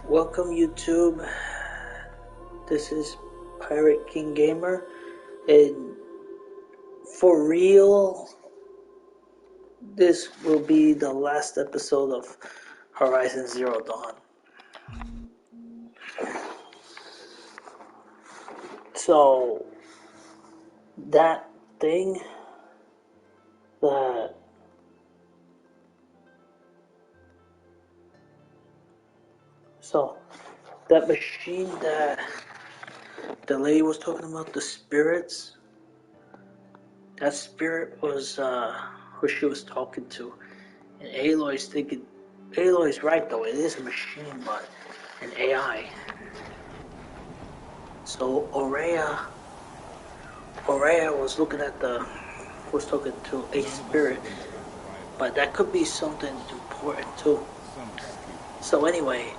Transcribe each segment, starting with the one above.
Welcome YouTube. This is Pirate King Gamer, and for real, this will be the last episode of Horizon Zero Dawn. So that thing that that machine that the lady was talking about, the spirits, that spirit was who she was talking to. And Aloy's right though, it is a machine, but an AI. So Ourea was talking to a spirit, but that could be something important too. So anyway,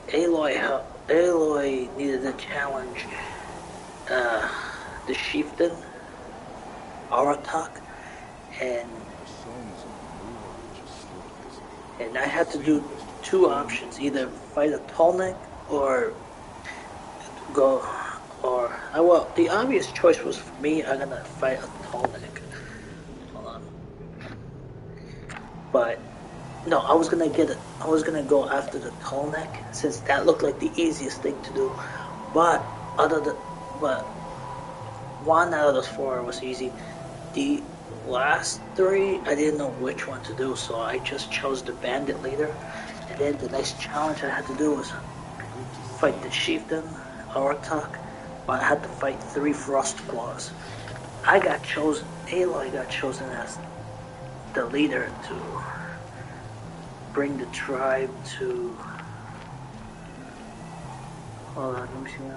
Aloy needed to challenge the chieftain, Aratak, and I had to do two options: either fight a Tallneck or well, the obvious choice was for me. I'm gonna fight a Tallneck. Hold on, but no, I was gonna go after the Tallneck since that looked like the easiest thing to do. But one out of those four was easy. The last three, I didn't know which one to do, so I just chose the bandit leader. And then the next challenge I had to do was fight the chieftain, Aratak, but I had to fight 3 Frostclaws. Aloy got chosen as the leader to bring the tribe to... Hold on, let me see what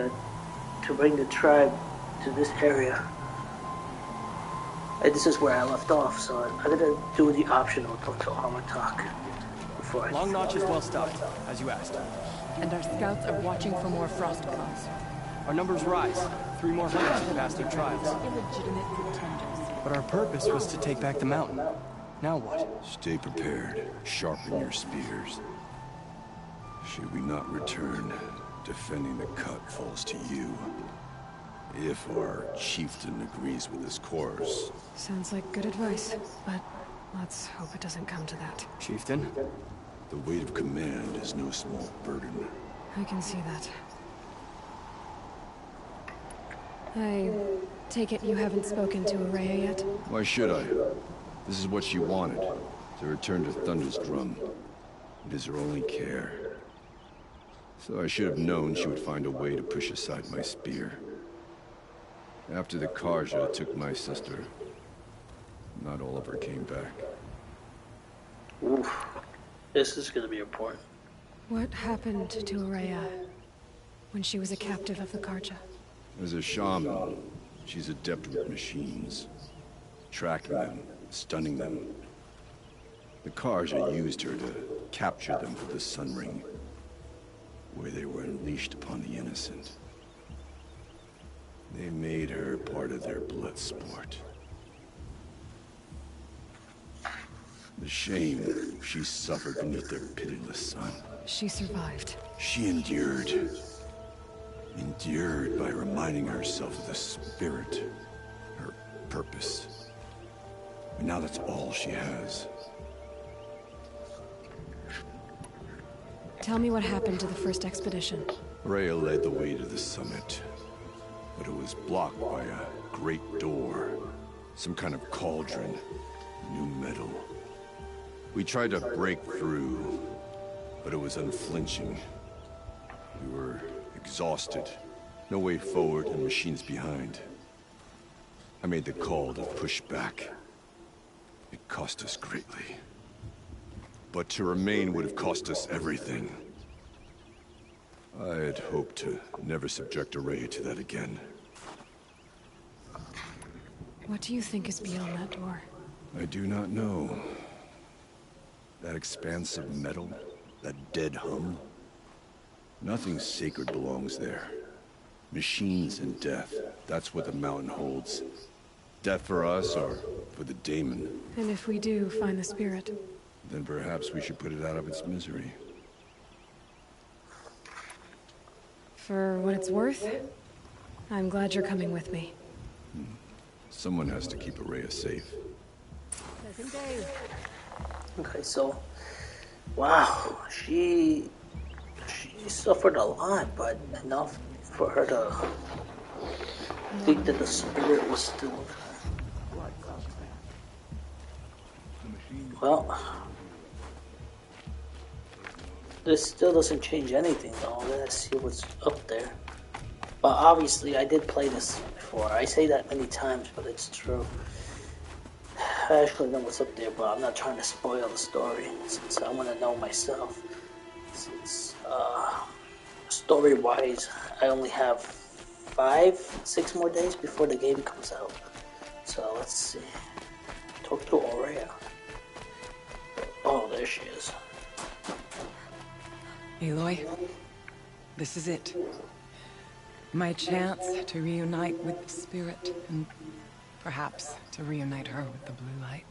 I'm to bring the tribe to this area. And this is where I left off, so I'm gonna do the optional talk to Aratak before Long Notch is well stocked, as you asked. And our scouts are watching for more Frostclaws. Our numbers rise. 3 more hunters have passed their trials. Illegitimate pretenders. But our purpose was to take back the mountain. Now what? Stay prepared. Sharpen your spears. Should we not return, defending the cut falls to you. If our chieftain agrees with this course. Sounds like good advice, but let's hope it doesn't come to that. Chieftain? The weight of command is no small burden. I can see that. I take it you haven't spoken to Ourea yet? Why should I? This is what she wanted, to return to Thunder's Drum. It is her only care. So I should have known she would find a way to push aside my spear. After the Carja took my sister, not all of her came back. Oof. This is gonna be important. What happened to Ourea when she was a captive of the Carja? As a shaman, she's adept with machines. Tracking them, stunning them. The Carja used her to capture them for the Sun Ring, where they were unleashed upon the innocent. They made her part of their blood sport. The shame she suffered beneath their pitiless sun. She survived. She endured. Endured by reminding herself of the spirit, her purpose. And now that's all she has. Tell me what happened to the first expedition. Rhea led the way to the summit, but it was blocked by a great door. Some kind of cauldron, new metal. We tried to break through, but it was unflinching. We were exhausted. No way forward and machines behind. I made the call to push back. It cost us greatly. But to remain would have cost us everything. I had hoped to never subject Ourea to that again. What do you think is beyond that door? I do not know. That expanse of metal, that dead hum. Nothing sacred belongs there. Machines and death, that's what the mountain holds. Death for us or for the daemon. And if we do find the spirit, Then perhaps we should put it out of its misery. For what it's worth, I'm glad you're coming with me. Someone has to keep Araya safe. Okay, so, wow, she suffered a lot, but enough for her to think that the spirit was still. Well, this still doesn't change anything though. Let's see what's up there. But obviously, I did play this before. I say that many times, but it's true. I actually know what's up there, but I'm not trying to spoil the story since I want to know myself. Since story-wise, I only have 5-6 more days before the game comes out. So let's see. Talk to Araya. Oh, there she is. Aloy, this is it. My chance to reunite with the spirit, and perhaps to reunite her with the blue light.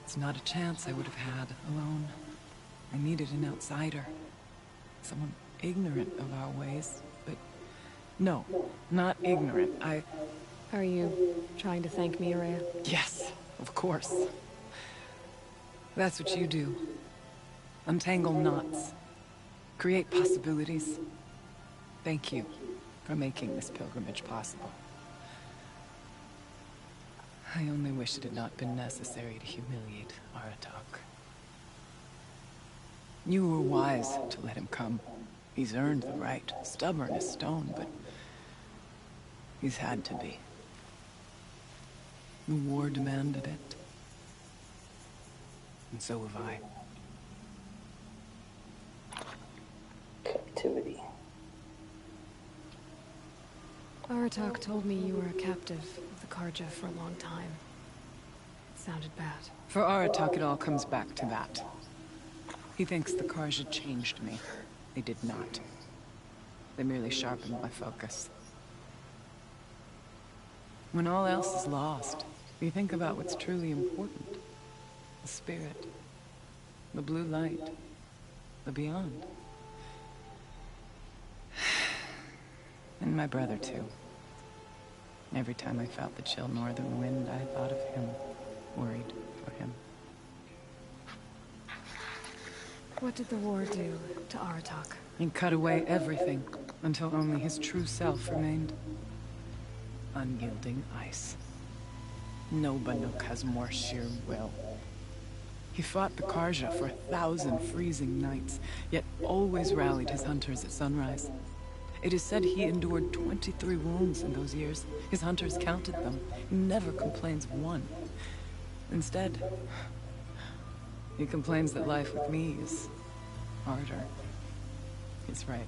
It's not a chance I would have had alone. I needed an outsider. Someone ignorant of our ways, but no, not ignorant. Are you trying to thank me, Araya? Yes, of course. That's what you do. Untangle knots. Create possibilities. Thank you for making this pilgrimage possible. I only wish it had not been necessary to humiliate Aratak. You were wise to let him come. He's earned the right, stubborn as stone, but he's had to be. The war demanded it. And so have I. Captivity. Aratak told me you were a captive of the Karja for a long time. It sounded bad. For Aratak, it all comes back to that. He thinks the Karja changed me. They did not. They merely sharpened my focus. When all else is lost, we think about what's truly important. The spirit. The blue light. The beyond. And my brother, too. Every time I felt the chill northern wind, I thought of him. Worried for him. What did the war do to Aratak? He cut away everything, until only his true self remained. Unyielding ice. No Banuk has more sheer will. He fought the Karja for 1,000 freezing nights, yet always rallied his hunters at sunrise. It is said he endured 23 wounds in those years. His hunters counted them. He never complains of one. Instead, he complains that life with me is harder. He's right.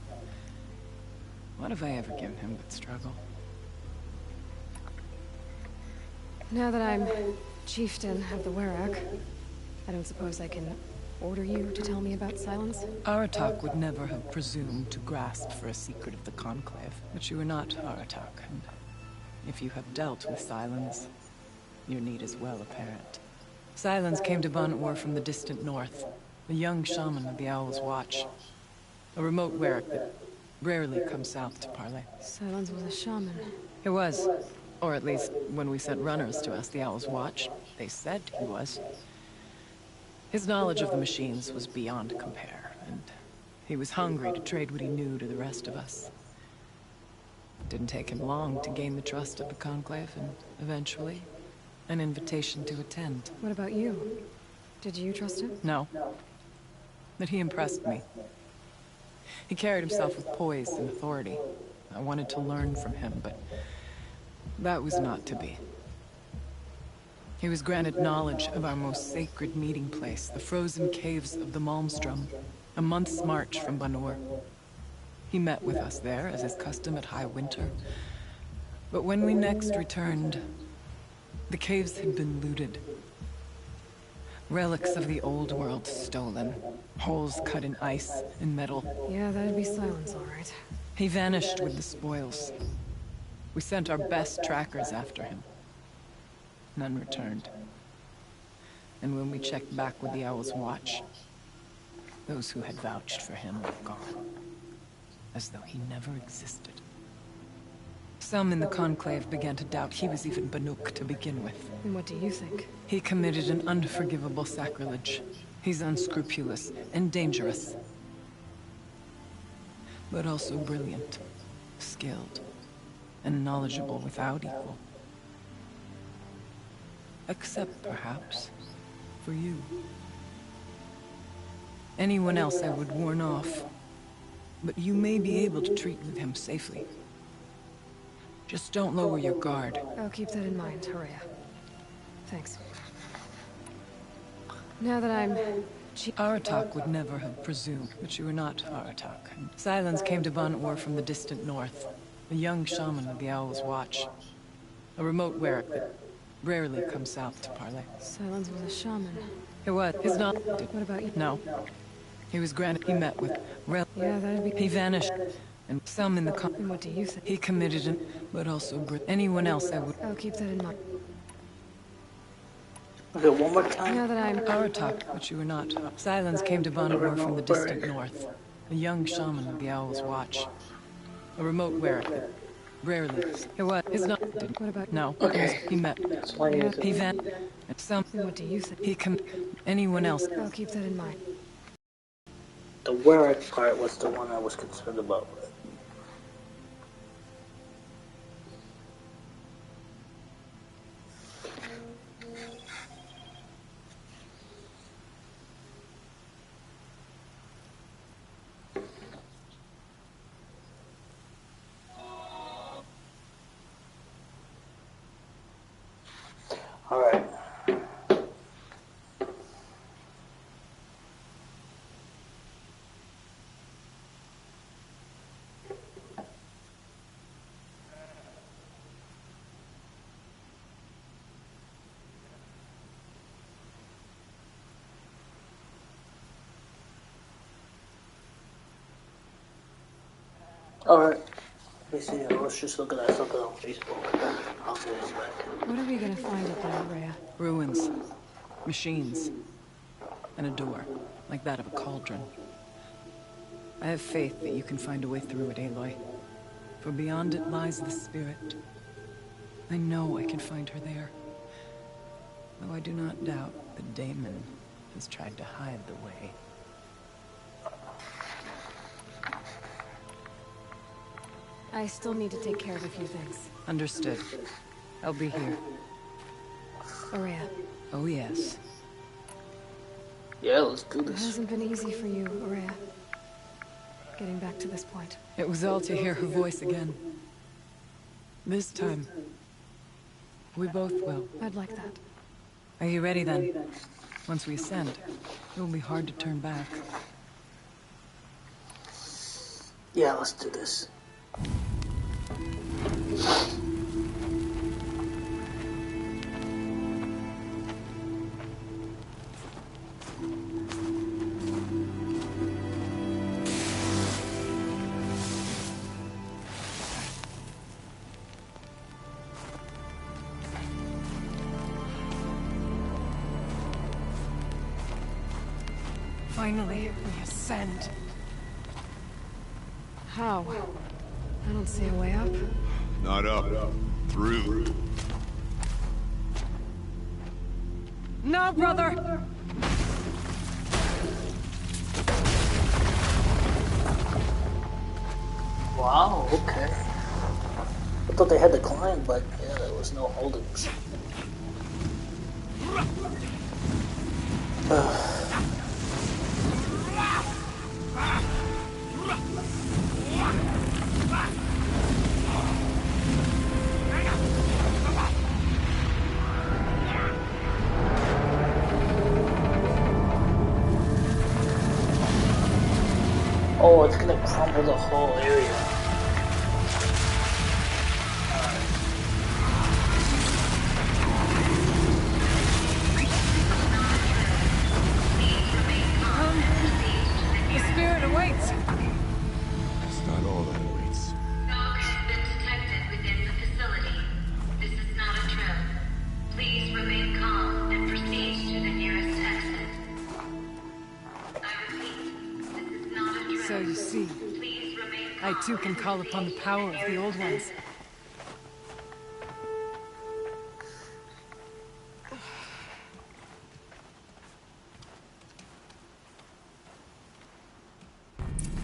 What have I ever given him but struggle? Now that I'm chieftain of the Werak, I don't suppose I can order you to tell me about Silence? Aratak would never have presumed to grasp for a secret of the Conclave. But you are not Aratak, and if you have dealt with Silence, your need is well apparent. Silence came to Ban-Ur from the distant north, a young shaman of the Owl's Watch. A remote Werak that rarely comes south to parley. Silence was a shaman. He was. Or at least, when we sent runners to ask the Owl's Watch, they said he was. His knowledge of the machines was beyond compare, and he was hungry to trade what he knew to the rest of us. It didn't take him long to gain the trust of the Conclave, and eventually, an invitation to attend. What about you? Did you trust him? No. But he impressed me. He carried himself with poise and authority. I wanted to learn from him, but that was not to be. He was granted knowledge of our most sacred meeting place, the frozen caves of the Malmstrom, a month's march from Ban-Ur. He met with us there, as is custom at High Winter. But when we next returned, the caves had been looted. Relics of the old world stolen. Holes cut in ice and metal. Yeah, that'd be Silence, all right. He vanished with the spoils. We sent our best trackers after him. None returned. And when we checked back with the Owl's Watch, those who had vouched for him were gone. As though he never existed. Some in the Conclave began to doubt he was even Banuk to begin with. And what do you think? He committed an unforgivable sacrilege. He's unscrupulous and dangerous. But also brilliant, skilled, and knowledgeable without equal. Except, perhaps, for you. Anyone else I would warn off. But you may be able to treat with him safely. Just don't lower your guard. I'll keep that in mind, Horea. Thanks. Now that I'm... Aratak would never have presumed, but you were not Aratak. Silence came to Ban-Ur from the distant north. A young shaman of the Owl's Watch. A remote Werak that rarely comes south to parley. Silence was a shaman. It was. His not... What about you? No. He was granted... He met with... Yeah, that'd be... He vanished. And some in the... And what do you think? He committed an... But also... Anyone else I would... I'll keep that in mind. Okay, one more time. Now that I'm... Aratak, but you were not. Silence came to Ban-Ur from the distant north. A young shaman of the Owl's Watch. A remote Werak that rarely... It was. His not... What about... No. Okay. He met... That's why you He van... And some... And what do you think? He Anyone else... I'll keep that in mind. The Werak part was the one I was concerned about. All right. Alright. Let me see. I was just looking at something on Facebook. I'll see this back. What are we gonna find up there, Rhea? Ruins. Machines. And a door. Like that of a cauldron. I have faith that you can find a way through it, Aloy. For beyond it lies the spirit. I know I can find her there. Though I do not doubt that Daemon has tried to hide the way. I still need to take care of a few things. Understood. I'll be here. Rhea, Oh yes. Yeah, let's do it this. hasn't been easy for you, Rhea. Getting back to this point. It was all to hear her voice again. This time, we both will. I'd like that. Are you ready then? Once we ascend, it will be hard to turn back. Yeah, let's do this. Finally, we ascend. How? I don't see a way up. Not up. Through. No, brother! Wow, okay. I thought they had to climb, but yeah, there was no holdings. Oh, it's gonna crumble the whole area. The spirit awaits! It's not all that awaits. Fog has been detected within the facility. This is not a drill. Please remain calm and proceed to the nearest I too can call upon the power of the Old Ones.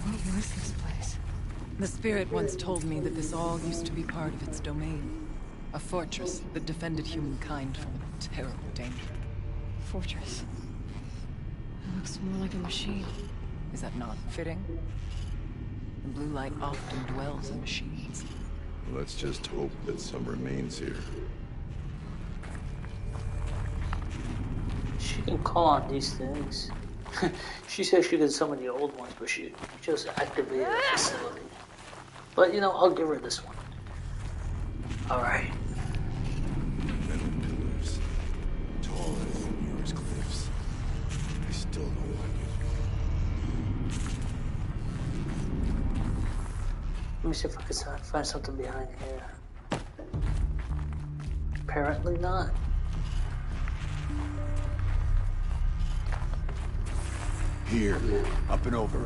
What was this place? The spirit once told me that this all used to be part of its domain. A fortress that defended humankind from a terrible danger. Fortress. It looks more like a machine. Is that not fitting? The blue light often dwells in machines. Let's just hope that some remains here. She can call on these things. She says she can summon the old ones, but she just activated the facility. But you know, I'll give her this one. Alright. Metal pillars, tall as the nearest cliffs. I still don't like it. Let me see if I can find something behind here. Apparently not. Here, up and over.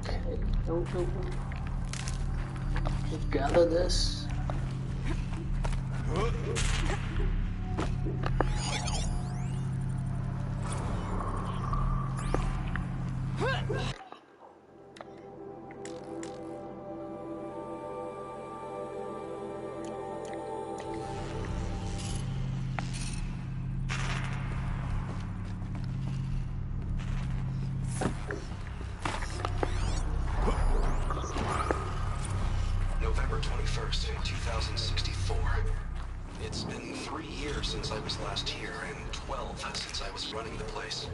Okay, nope. Just gather this. November 21st, 2064. It's been 3 years since I was last here, and 12 since I was running the place.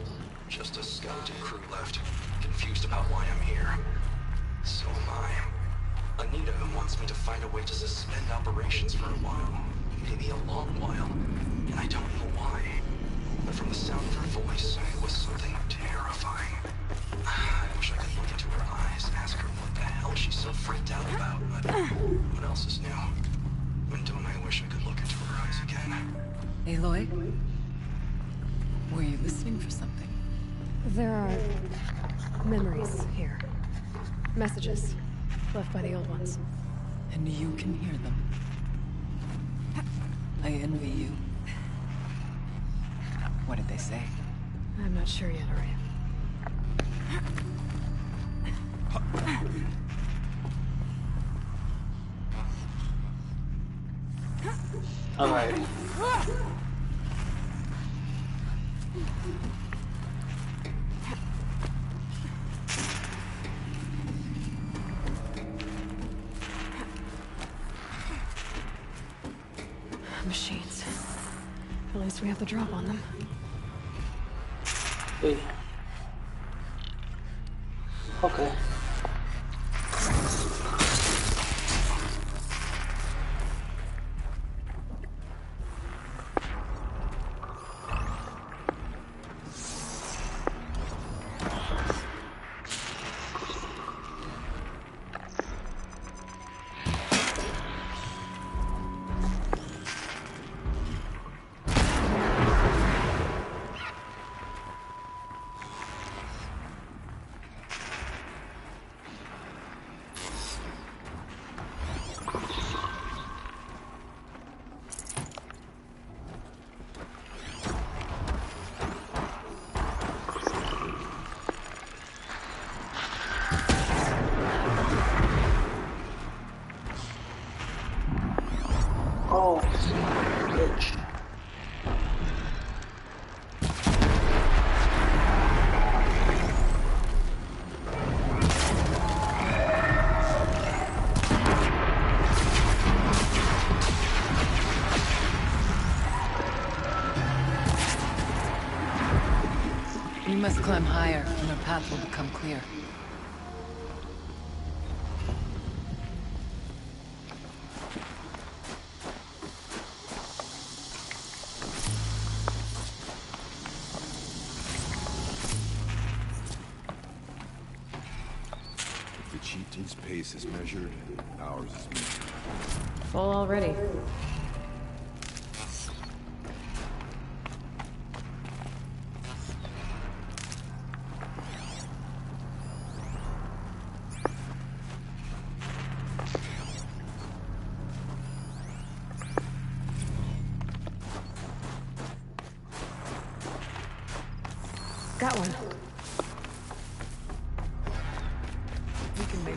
Just a skeleton crew left, confused about why I'm here. So am I. Anita wants me to find a way to suspend operations for a while. Maybe a long while. And I don't know why. But from the sound of her voice, it was something terrifying. I wish I could look into her eyes and ask her what the hell she's so freaked out about, but what else is new? And don't I wish I could look into her eyes again? Aloy? Were you listening for something? There are memories here. Messages left by the old ones. And you can hear them. I envy you. What did they say? I'm not sure yet, Arya. Alright. Machines. At least we have the drop on them. Hey. Okay. Oh, bitch. You must climb higher, and our path will become clear. If the chieftain's pace is measured, ours is measured. Full already. Got one. We can make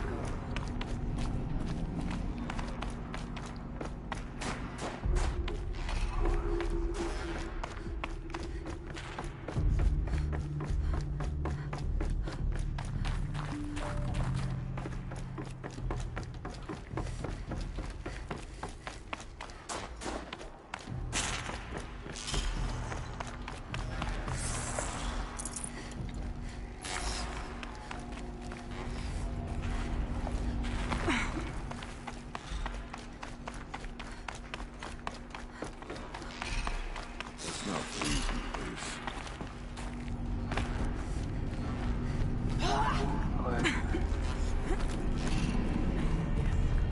It's not freezing, Bruce.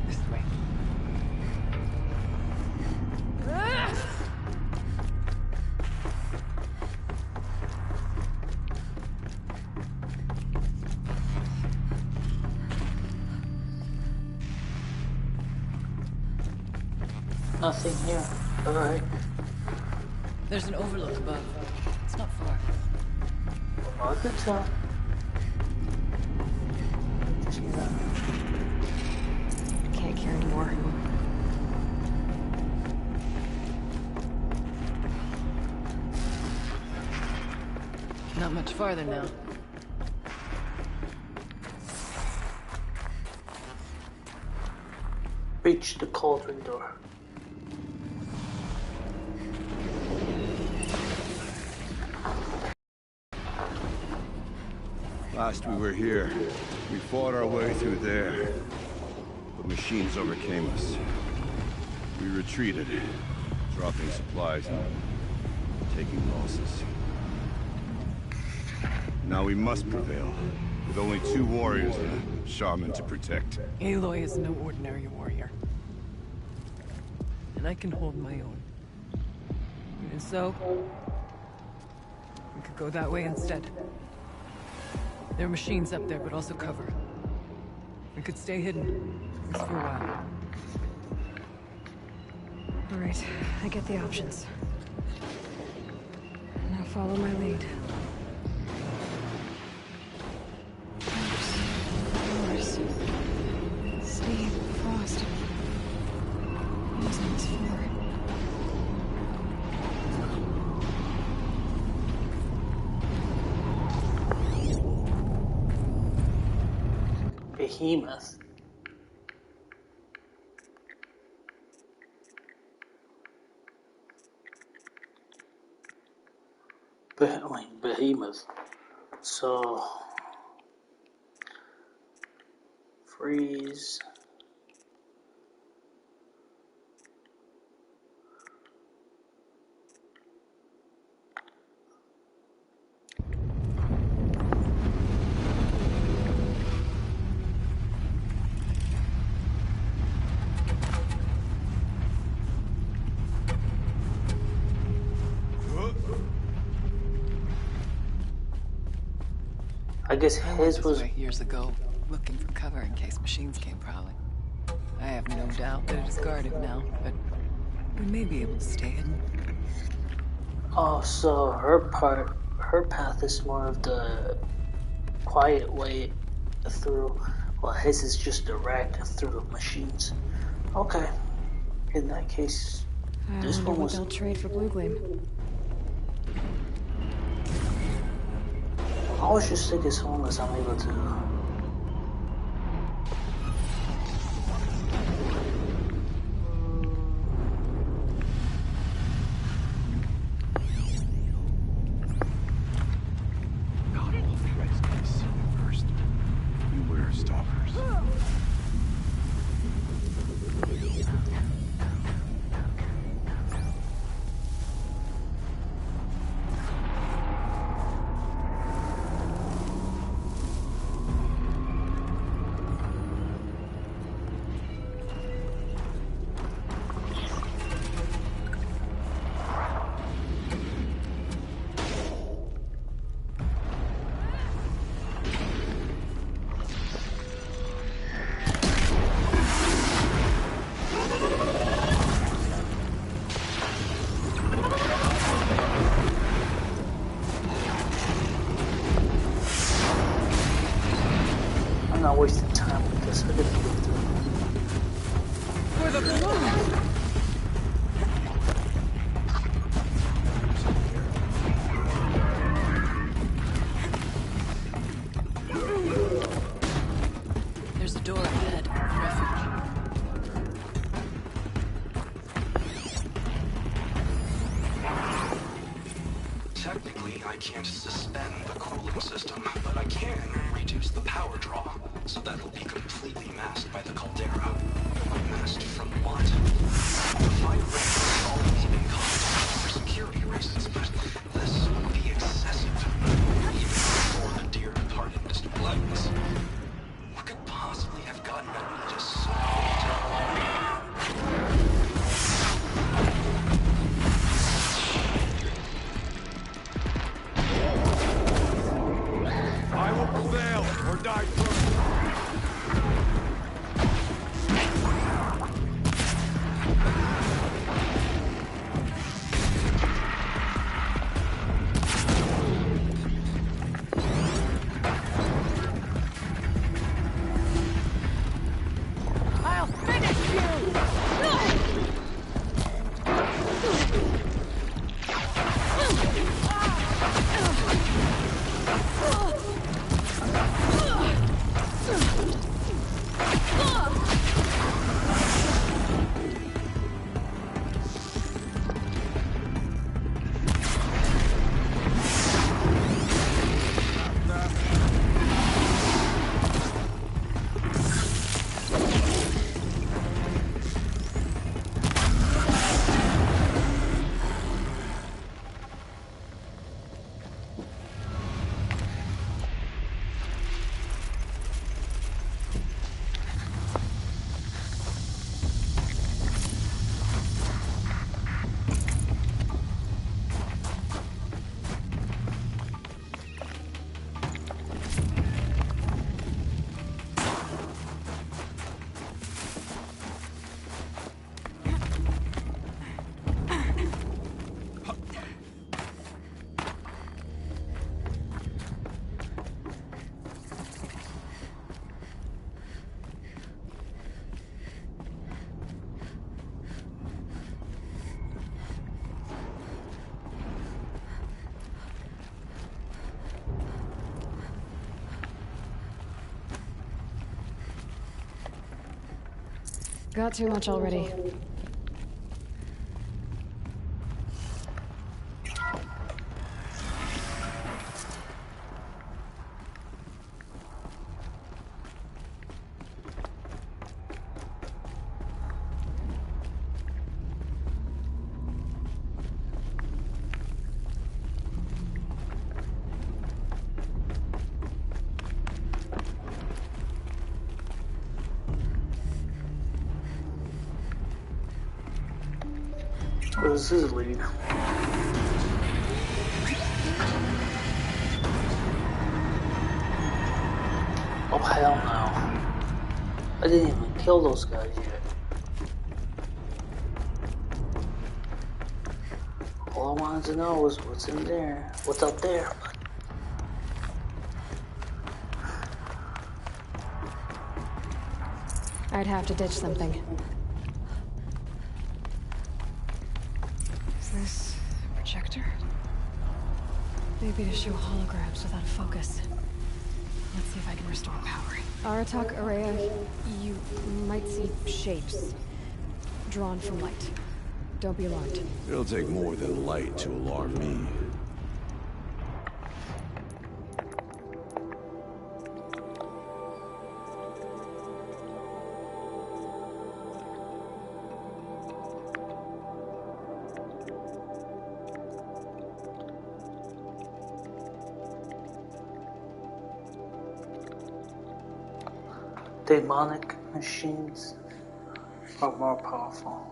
this way. Nothing here. Alright. There's an overlook above. It's not far. Well, good tell. Can't carry anymore. Not much farther now. Reach the cauldron door. Last we were here, we fought our way through there. But machines overcame us. We retreated, dropping supplies and taking losses. Now we must prevail, with only 2 warriors and a shaman to protect. Aloy is no ordinary warrior. And I can hold my own. And so, we could go that way instead. There are machines up there, but also cover. We could stay hidden, just for a while. All right, I get the options. Now follow my lead. Yours. Steve, Frost. Who's on this floor? Behemoth. Behemoth. So freeze. I guess I went his this was way years ago, looking for cover in case machines came prowling. I have no doubt that it is guarded now, but we may be able to stay hidden. oh, so her path is more of the quiet way through, while his is just direct through the machines. Okay, in that case, I this wonder one what was. they'll trade for Blue Gleam. I was just thinking, as long as I'm able to. Not all threats can be seen first. Beware stalkers. wasting time with this. I gotta get through. For the blood! There's a door ahead. Technically, I can't suspend the cooling system, but I can reduce the power draw, so that it'll be completely masked by the caldera. Masked from what? The fire rate has always been constant for security reasons, but this would be excessive. Even before the dear departed Mr. Blevins. What could possibly have gotten Anita so I will prevail or die first. I'll finish you! Got too much already. Where does this lead? Oh hell no. I didn't even kill those guys yet. All I wanted to know was what's in there. What's up there? I'd have to ditch something. Is this a projector? Maybe to show holograms without a focus. Let's see if I can restore power. Aratak, Araya, you might see shapes drawn from light. Don't be alarmed. It'll take more than light to alarm me. Demonic machines are more powerful.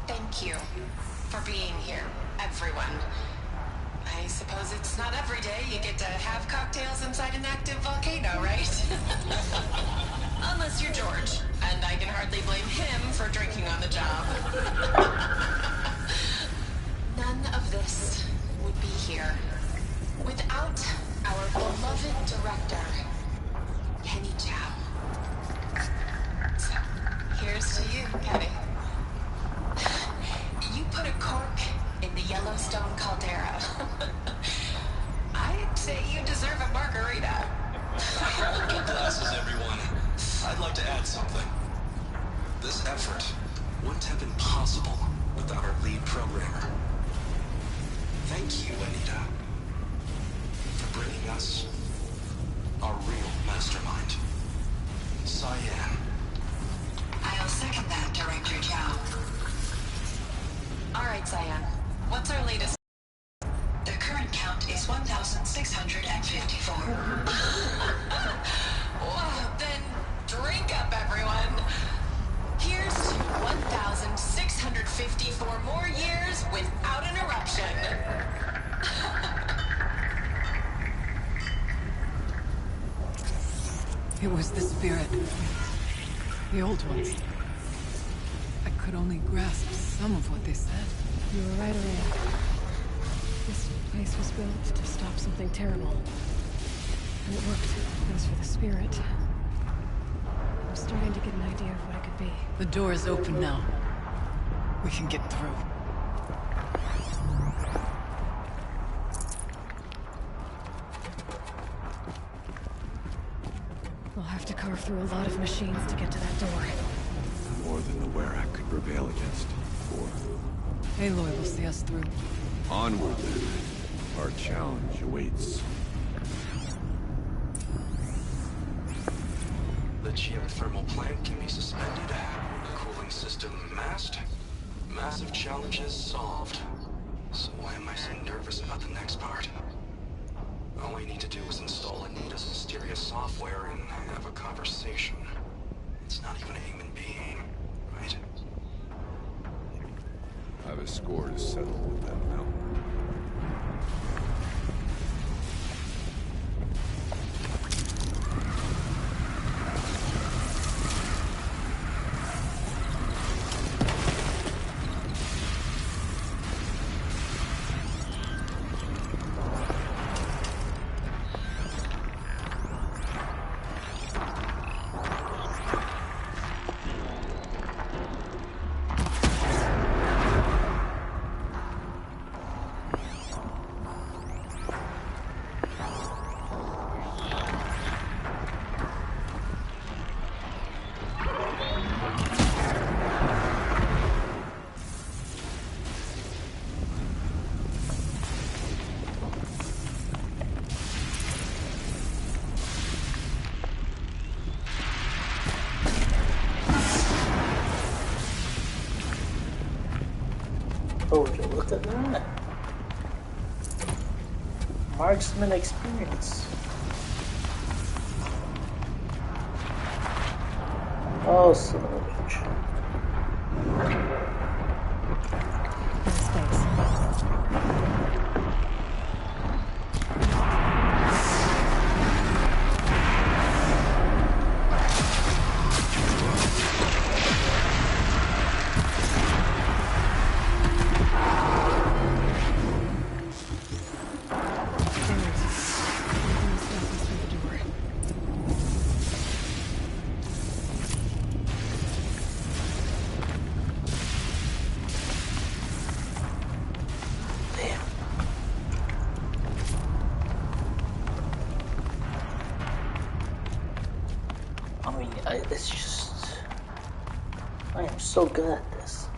Thank you for being here, everyone. I I suppose it's not every day you get to have cocktails inside an active volcano, right? Unless you're George, and I can hardly blame him for drinking on the job. None of this would be here without our beloved director, Kenny Chow. So, here's to you, Kenny. You put a cork in the Yellowstone caldera. I'd say you deserve a margarita. Get glasses, everyone. I'd like to add something. This effort wouldn't have been possible without our lead programmer. Thank you, Anita, for bringing us our real mastermind, Cyan. I'll second that, Director Chow. All right, Cyan. What's our latest? The current count is 1,654. Well, then drink up, everyone. Here's to 1,654 more years without an eruption. It was the spirit. The old ones. I could only grasp some of what they said. You were right, Araya. This place was built to stop something terrible. And it worked. As for the spirit, I'm starting to get an idea of what it could be. The door is open now. We can get through. I'll have to carve through a lot of machines to get to that door. More than the Werak could prevail against. Or Aloy will see us through. onward then. Our challenge awaits. The geothermal plant can be suspended. Cooling system masked. Massive challenges solved. So why am I so nervous about the next part? All I need to do is install Anita's mysterious software and have a conversation. It's not even a human being, right? I have a score to settle with them now. Oh, would you look at that? Marksman experience. Oh, son of a bitch. Thanks. It's just... I am so good at this.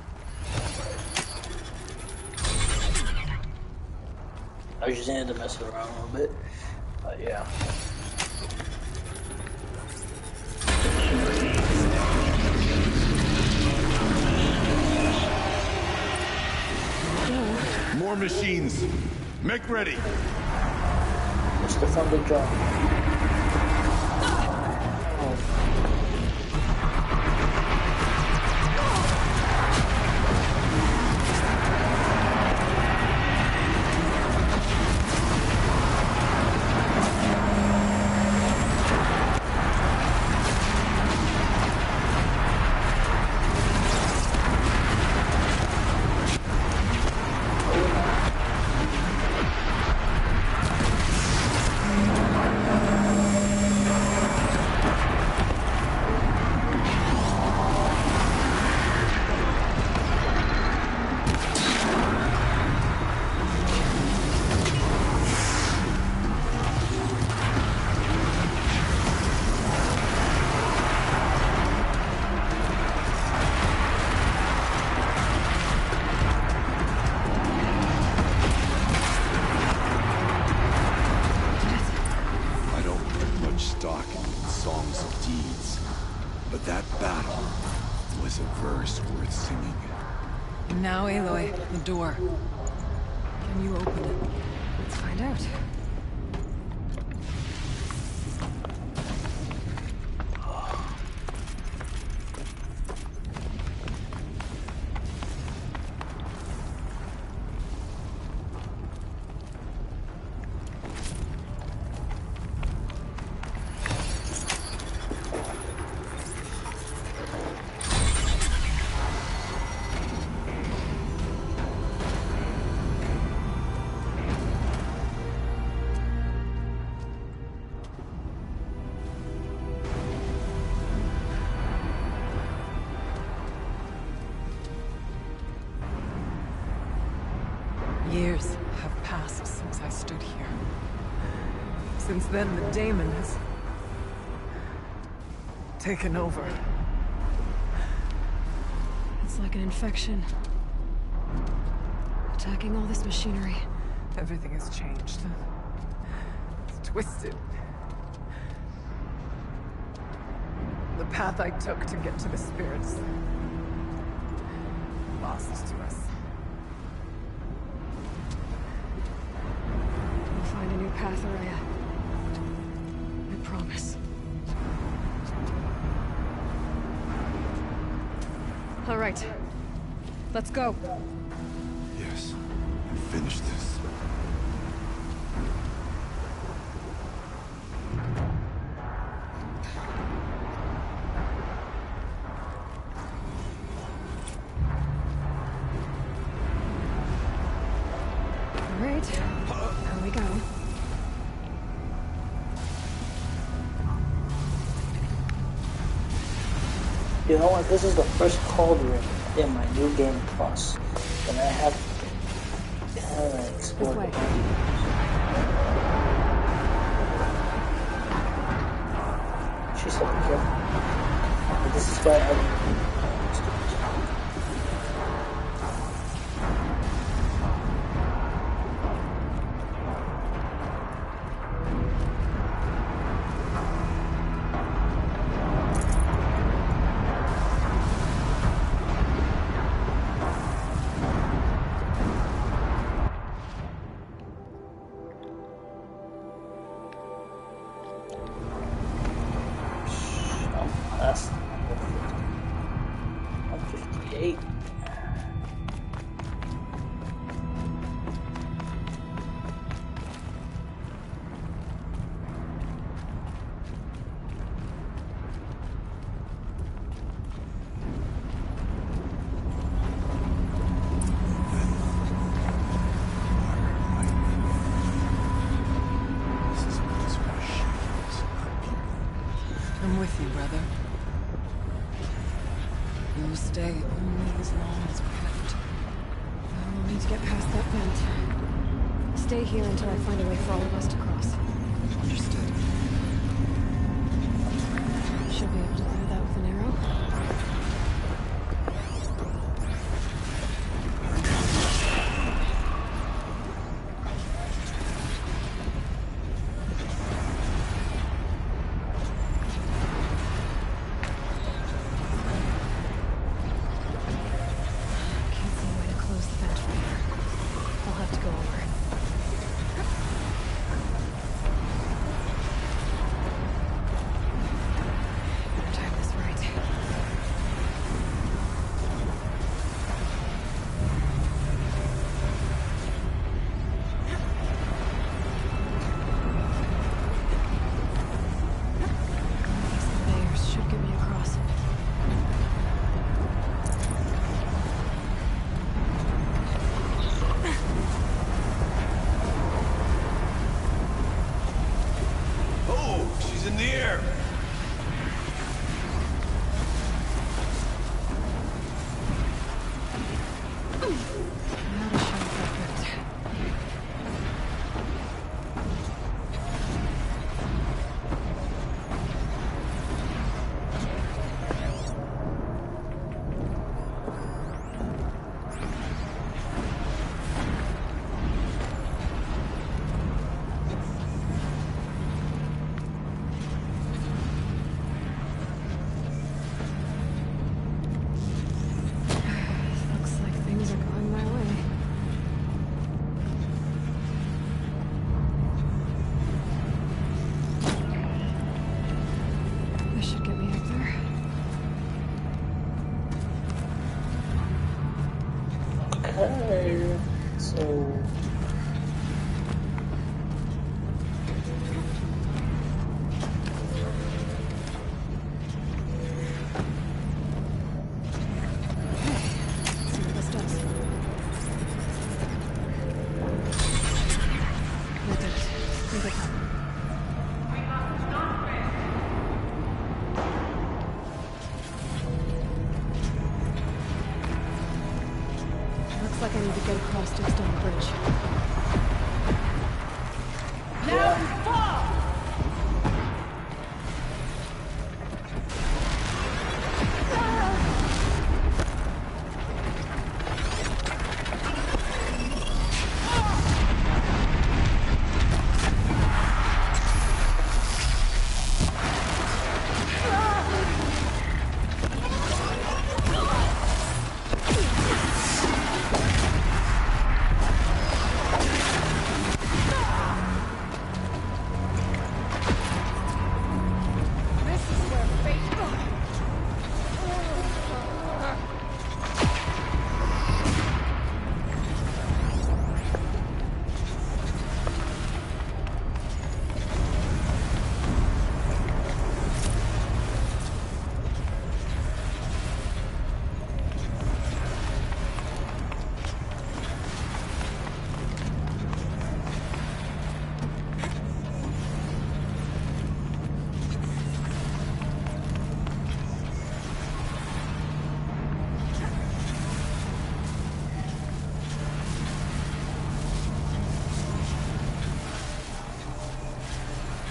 I just needed to mess around a little bit, but yeah. More machines! Make ready! Mr. Thunderjaw. the door. Can you open it? Let's find out. Years have passed since I stood here. Since then, the daemon has taken over. It's like an infection. Attacking all this machinery. Everything has changed. It's twisted. The path I took to get to the spirits lost to us. We'll find a new path, Araya. I promise. All right. Let's go. Yes, and finish this. All right. Here we go. You know what? This is the first cauldron in my new game plus, and I have explored way. it. She said, "Be careful." But this is why I. That's 158. This is what is gonna shake us, not people. I'm with you, brother. You will stay only as long as we have to. We'll need to get past that vent. Stay here until I find a way for all of us to cross. Understood. Should be able to clear that with an arrow. Can't see a way to close the vent from here. I'll have to go over it. Better time this right. Oh. See what this does. That did it. Think it up. Looks like I need to get across to extend the bridge.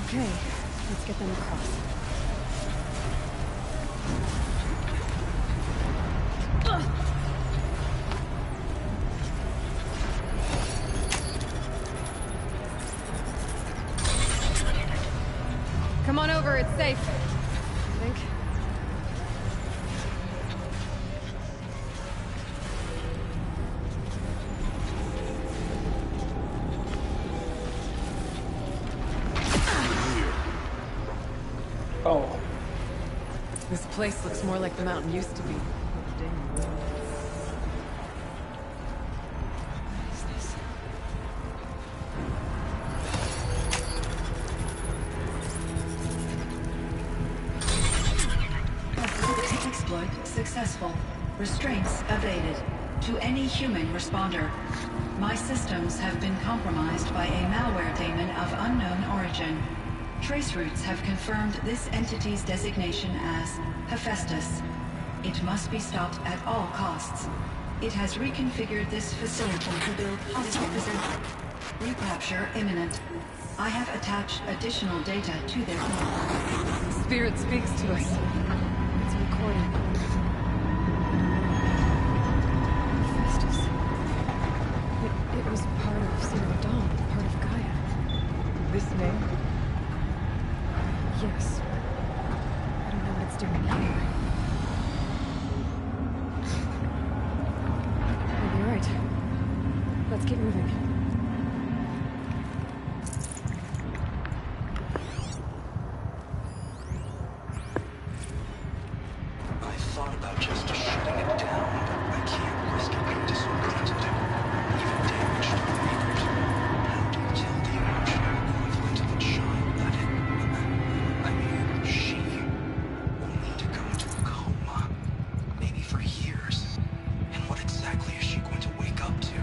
Okay, let's get them across. Come on over, it's safe. I think. Oh. This place looks more like the mountain used to be. What is this? Exploit successful. Restraints evaded. To any human responder. My systems have been compromised by a malware daemon of unknown origin. Trace routes have confirmed this entity's designation as Hephaestus. It must be stopped at all costs. It has reconfigured this facility to build hospitals. Recapture imminent. I have attached additional data to their The spirit speaks to us. It's a recording. Hephaestus. It was part of Zero Dawn, part of Gaia. This name? Yes. I don't know what it's doing here. Maybe you're right. Let's keep moving. I thought about just shutting it down, but I can't risk it being disoriented. Even damaged to the neighbors. How do you tell the emotional equivalent of a child that I mean, she will need to go into a coma. Maybe for years. And what exactly is she going to wake up to?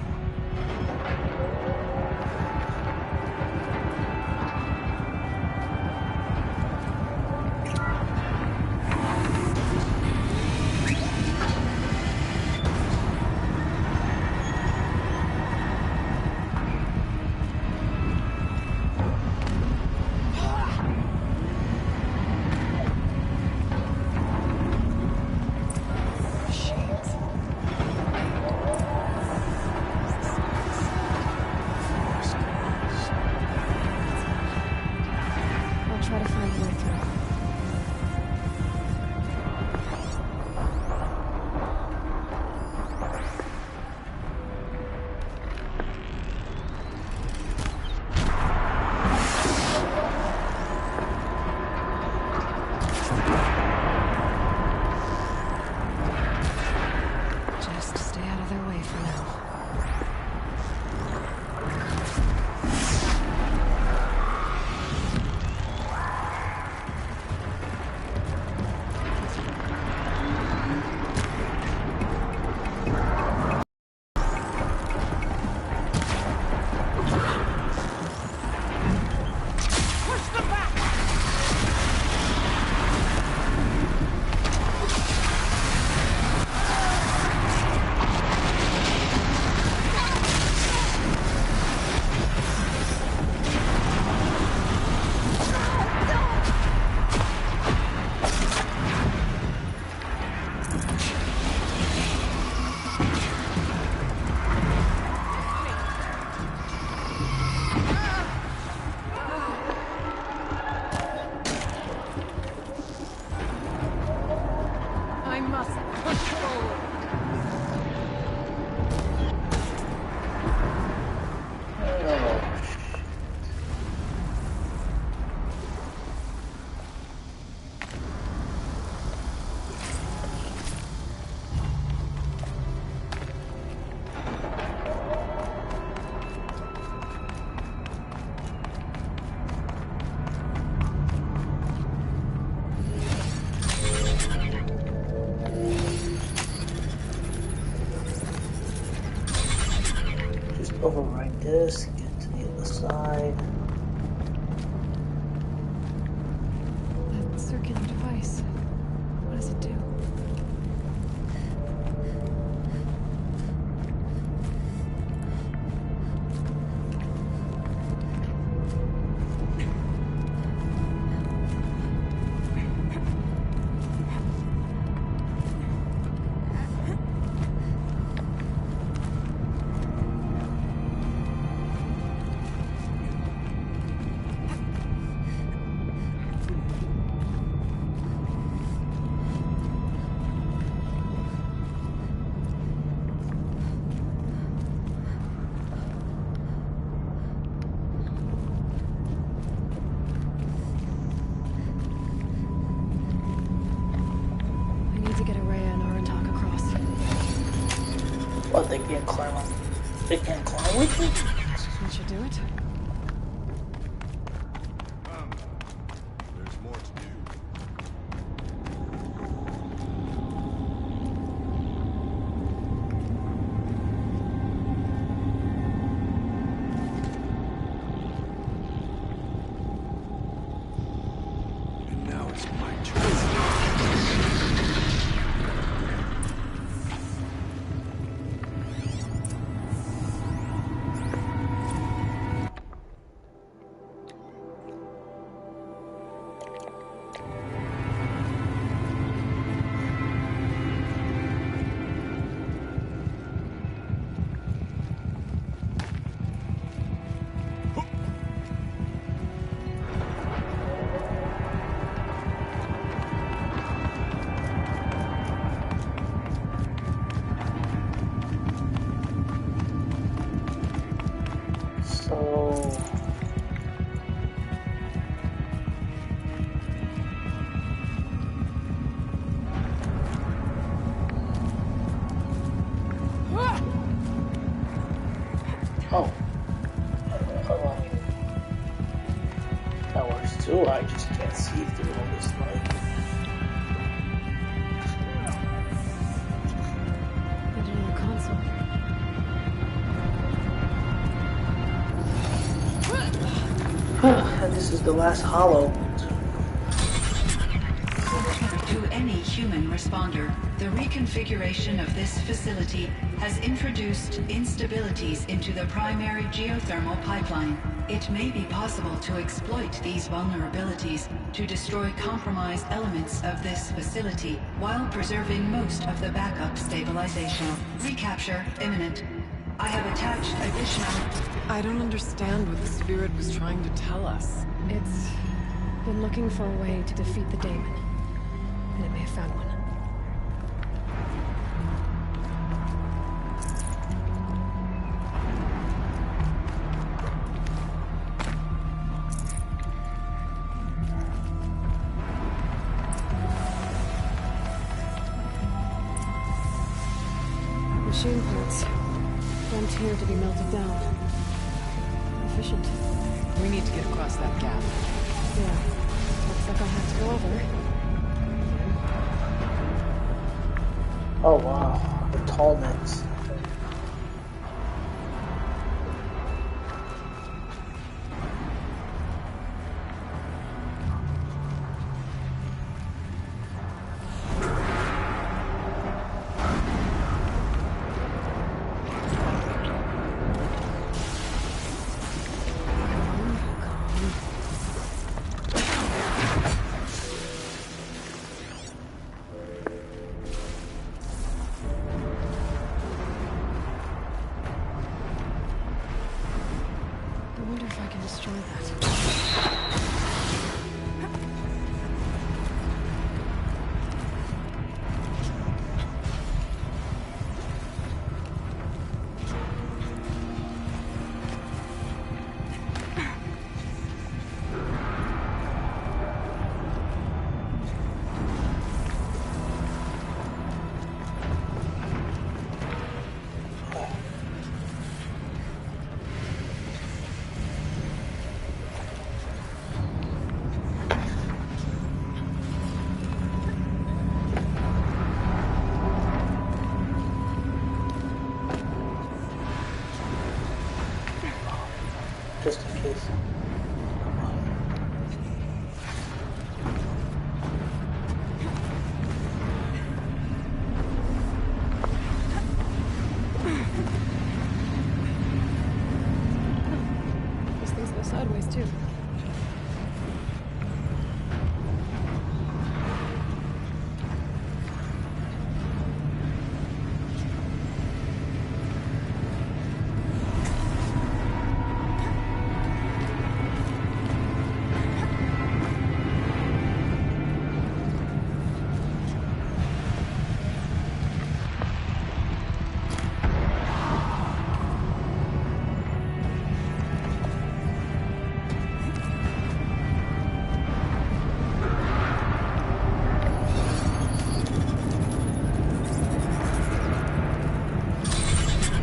override this, get to the other side. That circular device. What does it do? What, they can't climb on? They can't climb with me? That should do it. There's more to do. And now it's my turn. Oh. That works too, I just can't see through all this light. Digital console. And this is the last hollow. To any human responder, the reconfiguration of this facility has introduced instabilities into the primary geothermal pipeline. It may be possible to exploit these vulnerabilities to destroy compromised elements of this facility while preserving most of the backup stabilization. Recapture imminent. I have attached additional... I don't understand what the spirit was trying to tell us. It's been looking for a way to defeat the Daemon. And it may have found one. Machine parts. Dumped here to be melted down. Efficient. We need to get across that gap. Yeah. Looks like I'll have to go over. Oh wow, the tallness. I wonder if I can destroy that. just in case. These things go sideways too.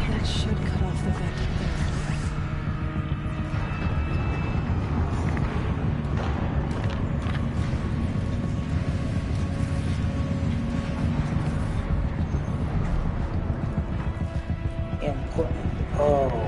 That should cut off the vent up there. Important. Oh.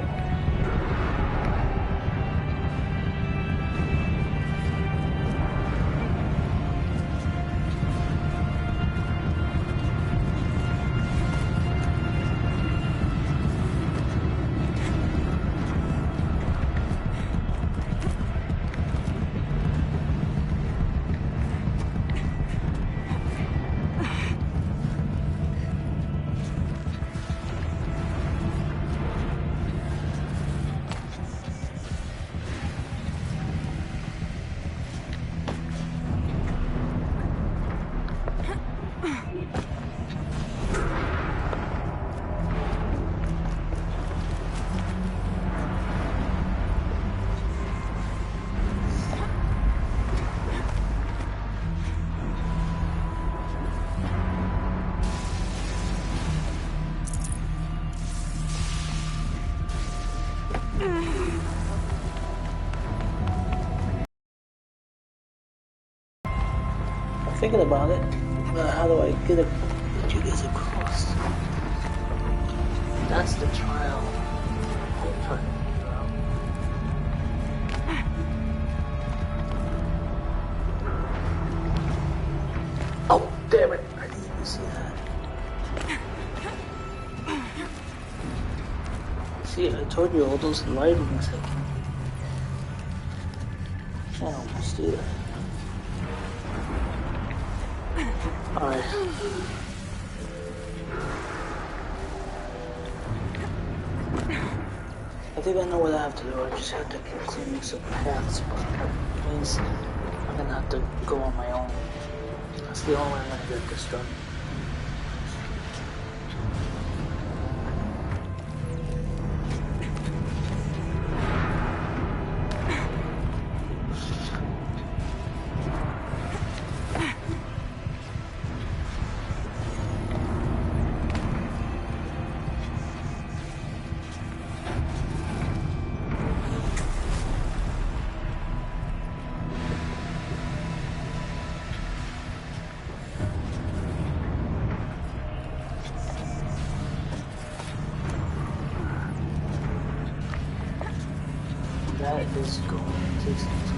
I'm thinking about it. How do I get you guys across? That's the trial. I'm trying to figure out. Oh, damn it! I didn't even see that. See, I told you all those lightings. I can't almost do that. Alright. I think I know what I have to do. I just have to continue some paths, but it means I'm gonna have to go on my own. That's the only way I'm gonna get this done. That is going to take some time.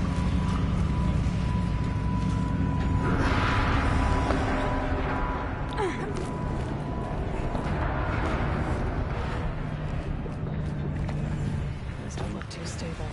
Those don't look too stable.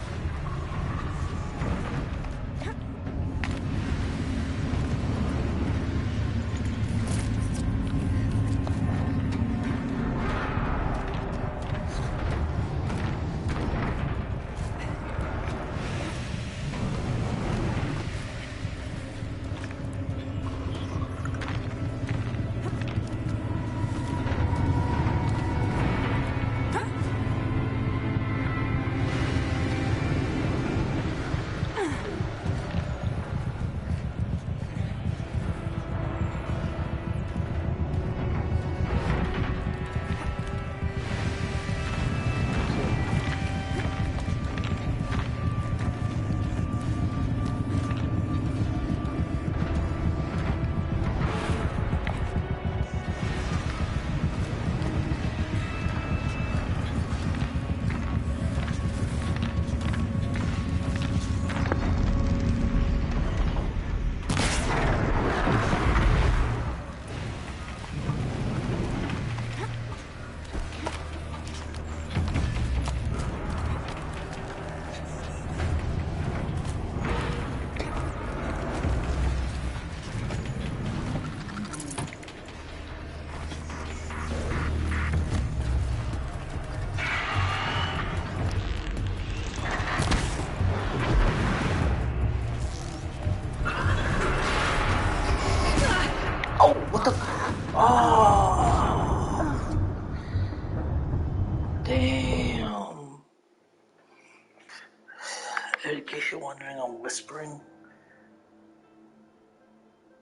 In case you're wondering, I'm whispering.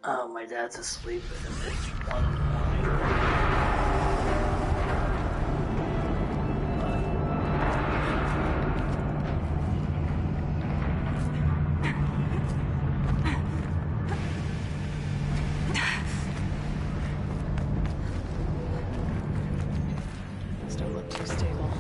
My dad's asleep and it's 1 in the morning. Don't look too stable.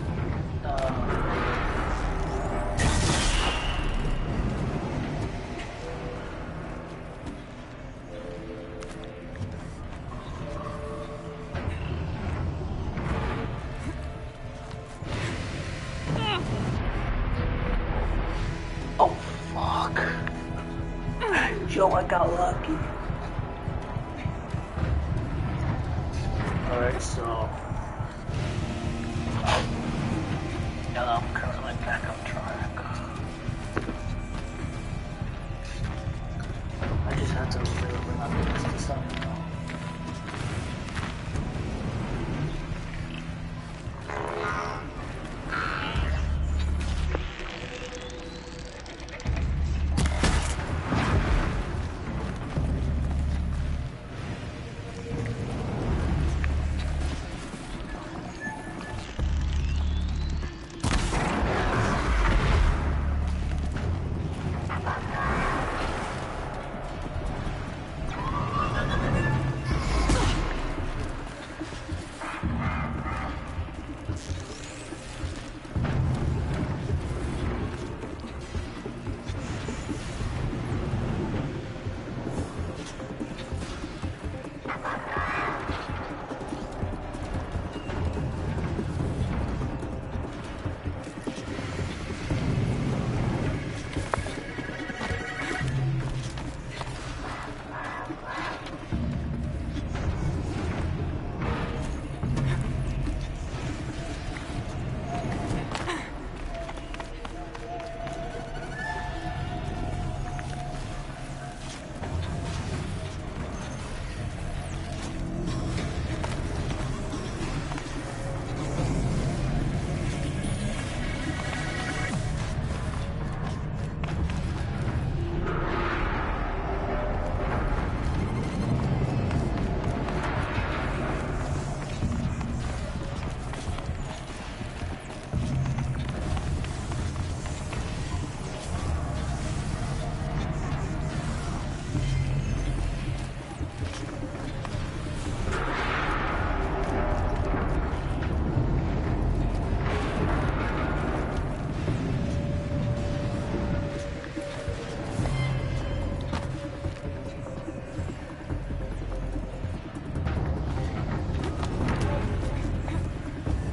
Oh, fuck. Joe, I got lucky. Alright, so... yeah, I'm currently back on track. I just had to remember not to mess this up, you know.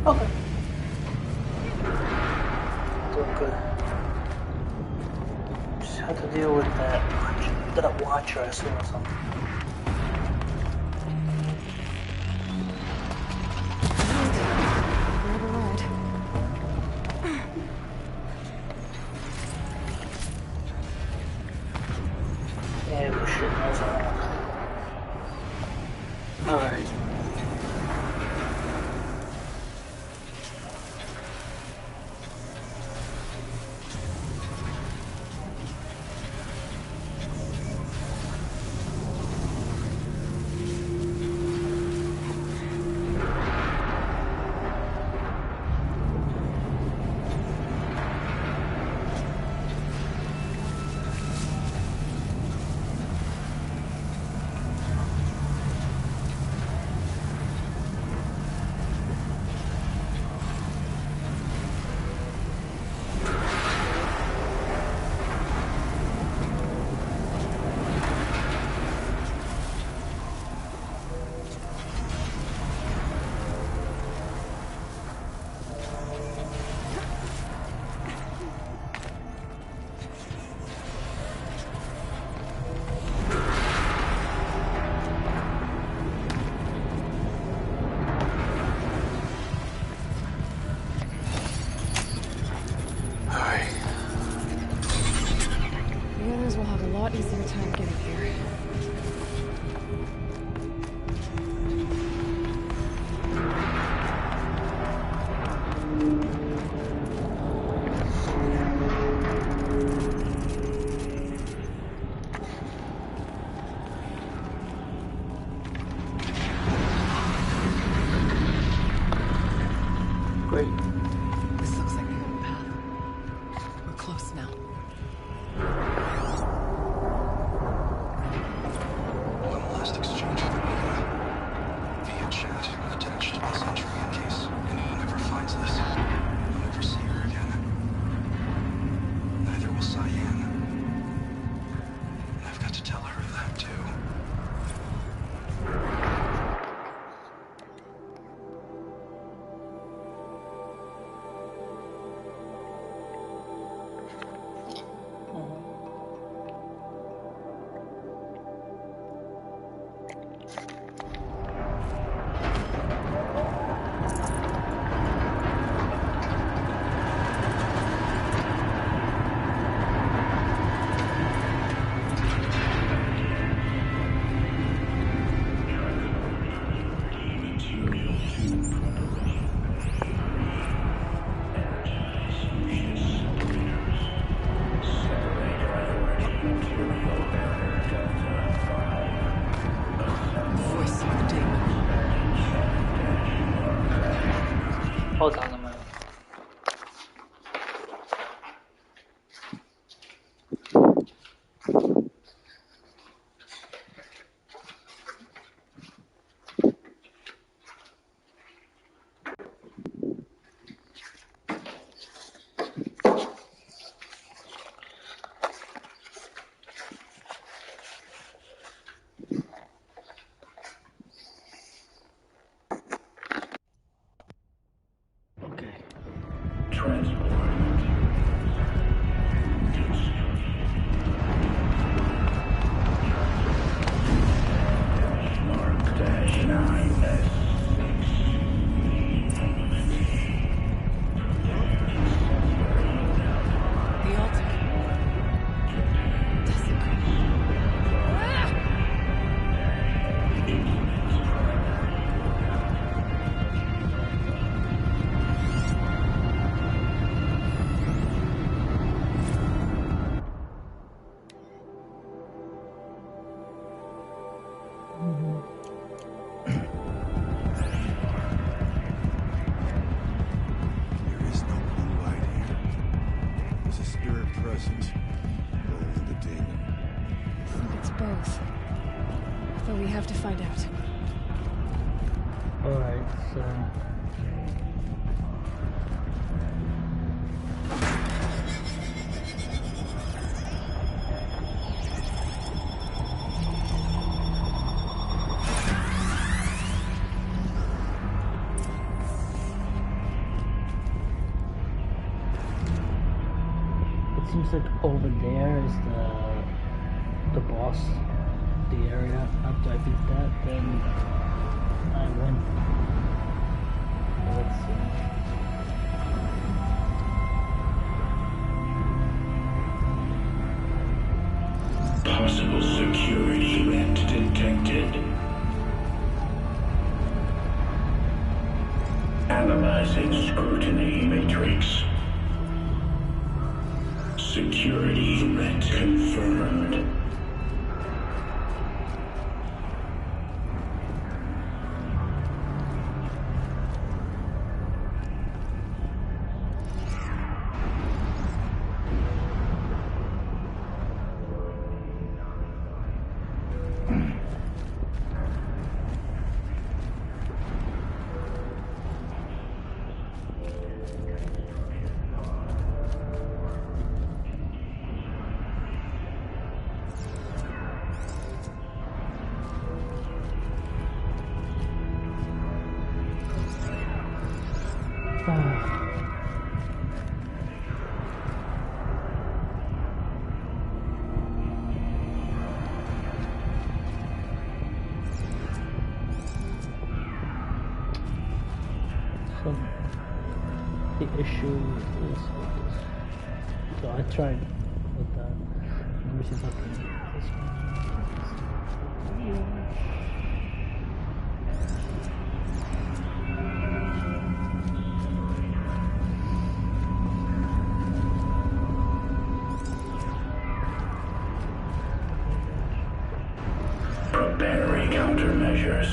Okay. Doing good. Just had to deal with that watcher I saw or something. Grab a ride. Yeah, but shit knows Alright. The others will have a lot easier time getting here. spirit present, or only the demon? I think it's both. But we have to find out. Alright, so... It seems like over there is the boss, the area. After I beat that, then I went. Let's see. Possible security event detected. Analyzing scrutiny matrix. Security threat confirmed. The issue is with this. So I tried with that. Let me see if I can get this one. Preparing countermeasures.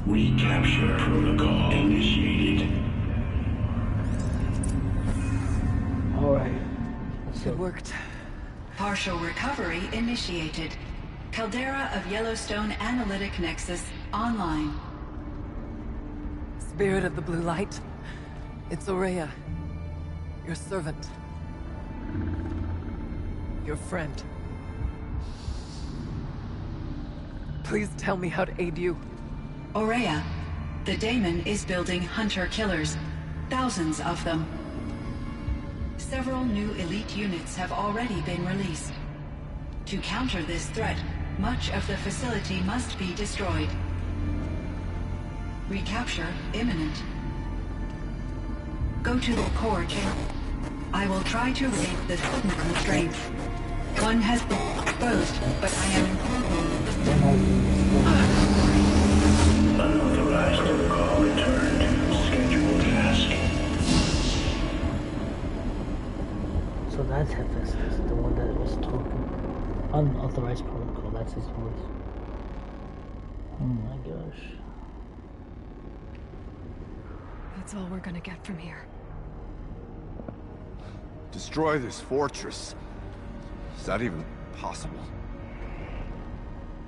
Recapture protocol initiated. Alright. It worked. Partial recovery initiated. Caldera of Yellowstone Analytic Nexus online. Spirit of the Blue Light. It's Ourea. Your servant. Your friend. Please tell me how to aid you. Ourea, the daemon is building hunter-killers. Thousands of them. Several new elite units have already been released. To counter this threat, much of the facility must be destroyed. Recapture imminent. Go to the core chamber. I will try to raid the sudden constraint. One has been exposed, but I am Unauthorized protocol returned. Scheduled task. So that's Hephaestus, the one that was talking. Unauthorized protocol, that's his voice. Oh my gosh. That's all we're gonna get from here. Destroy this fortress. Is that even possible?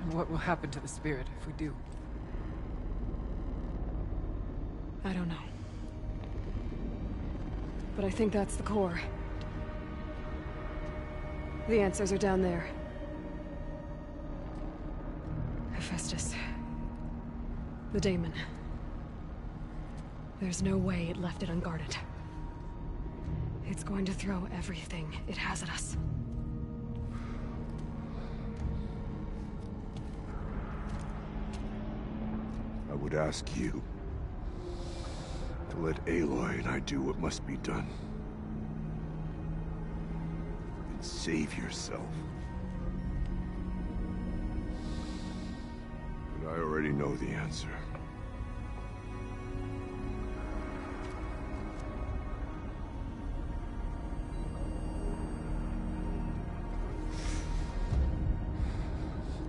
And what will happen to the spirit if we do? I don't know. But I think that's the core. The answers are down there. Hephaestus. The daemon. There's no way it left it unguarded. It's going to throw everything it has at us. I would ask you to let Aloy and I do what must be done. And save yourself. But I already know the answer.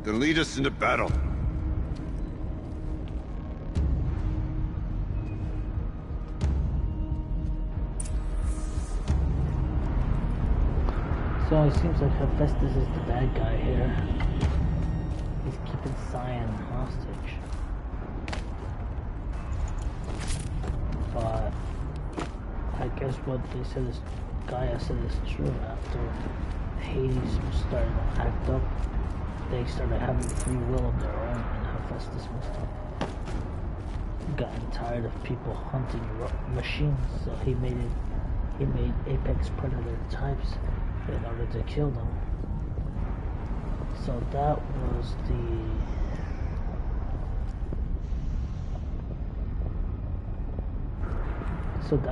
Then lead us into battle. So it seems like Hephaestus is the bad guy here. He's keeping Cyan hostage. But I guess what they said is, Gaia said is true. After Hades started to act up, they started having free will of their own, and Hephaestus must have gotten tired of people hunting machines, so he made apex predator types in order to kill them. So that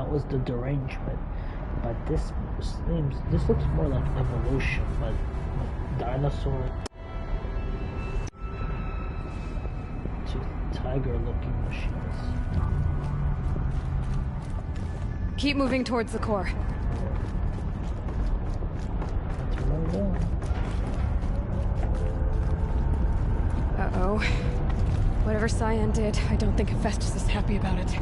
was the derangement. But this looks more like evolution, but dinosaur to tiger-looking machines. Keep moving towards the core. That's where I'm going. Uh-oh. Whatever Cyan did, I don't think Hephaestus is happy about it.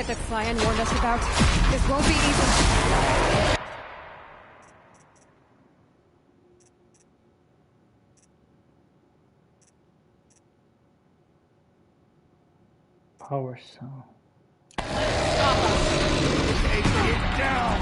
That Cyan warned us about. This won't be easy. Power cell. Take it down!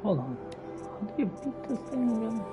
Hold on. How do you beat this thing again?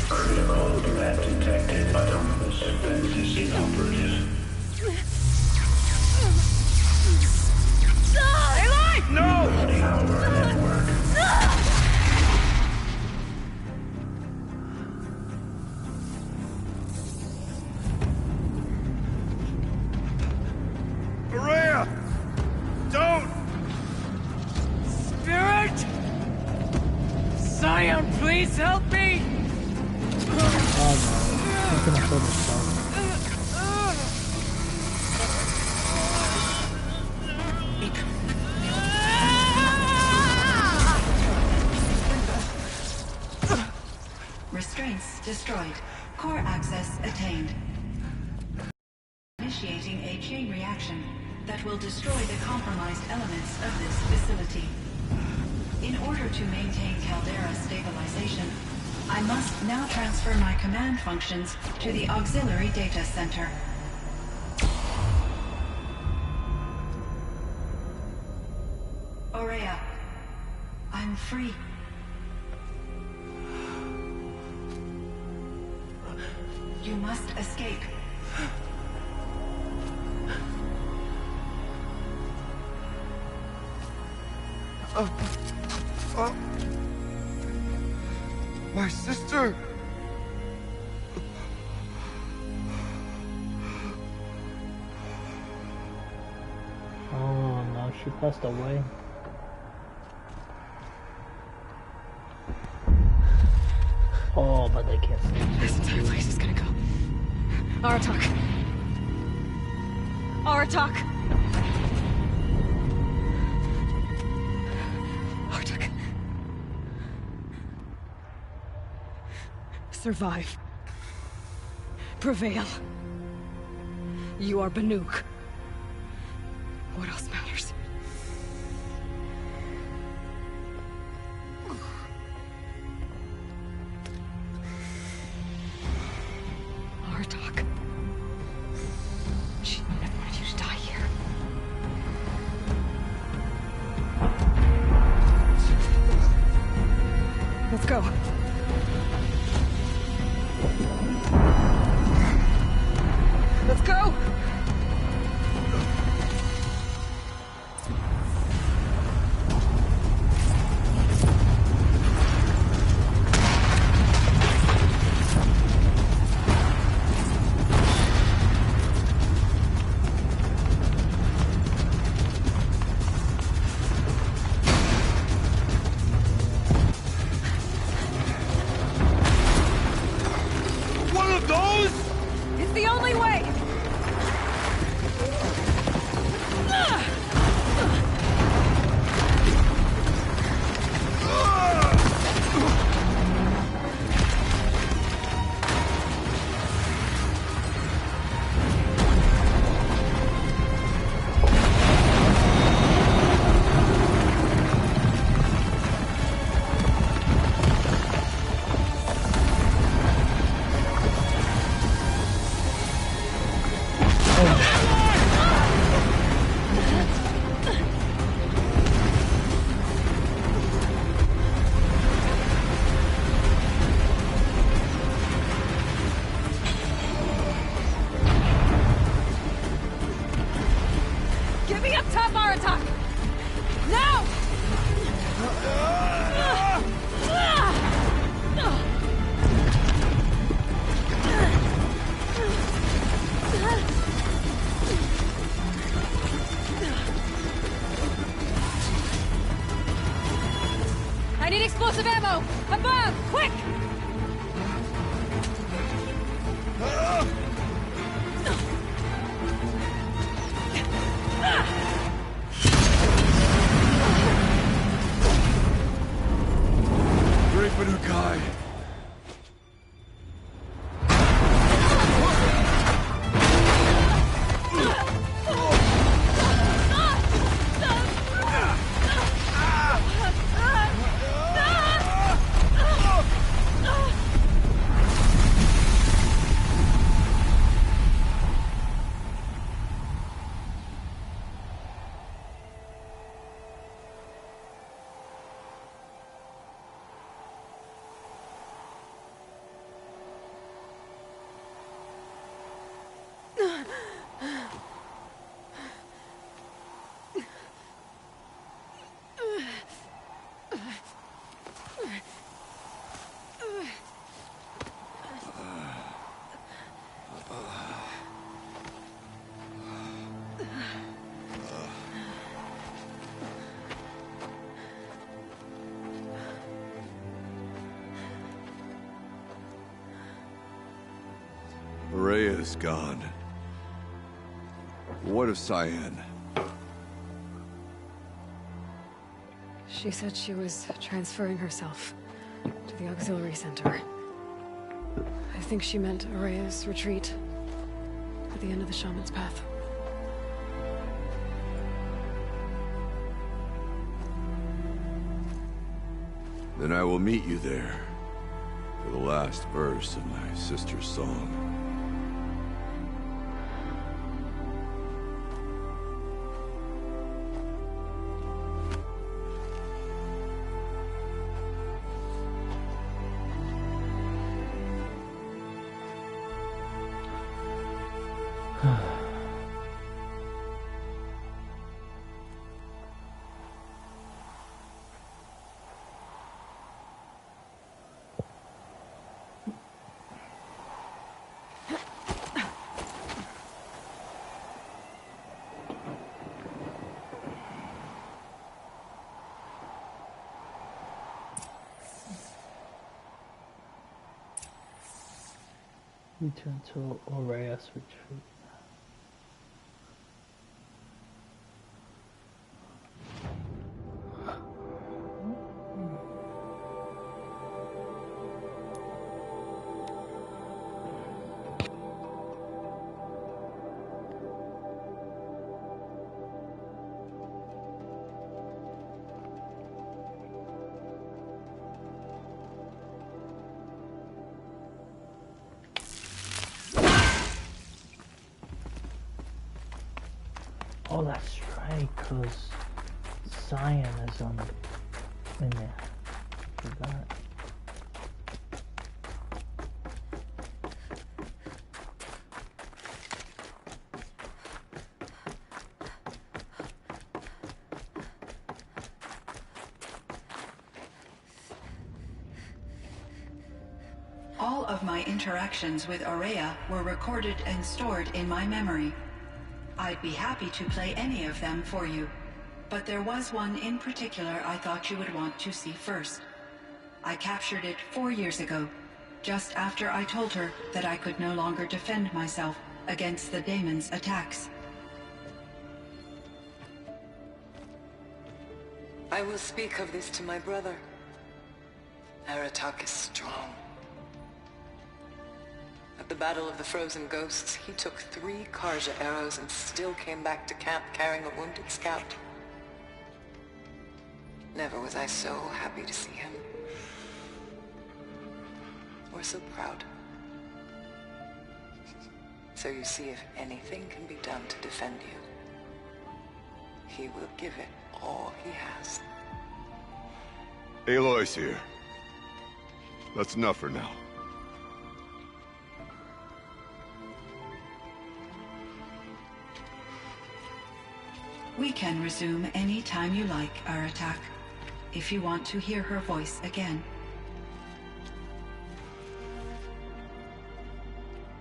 Critical threat detected by the Fantasy operative. Eli! No! Running our network. Maria! Don't! Spirit! Scion, please help me! Oh no, he's gonna kill himself. Restraints destroyed. Core access attained. Initiating a chain reaction that will destroy the compromised elements of this facility. In order to maintain Caldera stabilization, I must now transfer my command functions to the auxiliary data center. Aurea, I'm free. You must escape. My sister! Oh no, she passed away. Oh, but they can't see. This entire place is gonna go. Aratak. Aratak. Aratak. Survive. Prevail. You are Banuk. What else matters? Artok. She never wanted you to die here. Let's go. Let's go! One of those? It's the only way! Get me up top, Aratak! Now! I need explosive ammo! Above! Quick! Great Banukai. Rhea is gone. What of Cyan? She said she was transferring herself to the auxiliary center. I think she meant Araya's retreat at the end of the Shaman's Path. Then I will meet you there for the last verse of my sister's song. Return to Araya's retreat. Oh, that's right, because Cyan is on in there. Forgot. All of my interactions with Aurea were recorded and stored in my memory. I'd be happy to play any of them for you, but there was one in particular I thought you would want to see first. I captured it 4 years ago, just after I told her that I could no longer defend myself against the daemon's attacks. I will speak of this to my brother. Aratak is strong. At the Battle of the Frozen Ghosts, he took 3 Karja arrows and still came back to camp carrying a wounded scout. Never was I so happy to see him. Or so proud. So you see, if anything can be done to defend you, he will give it all he has. Aloy's here. That's enough for now. We can resume any time you like, Aratak, if you want to hear her voice again.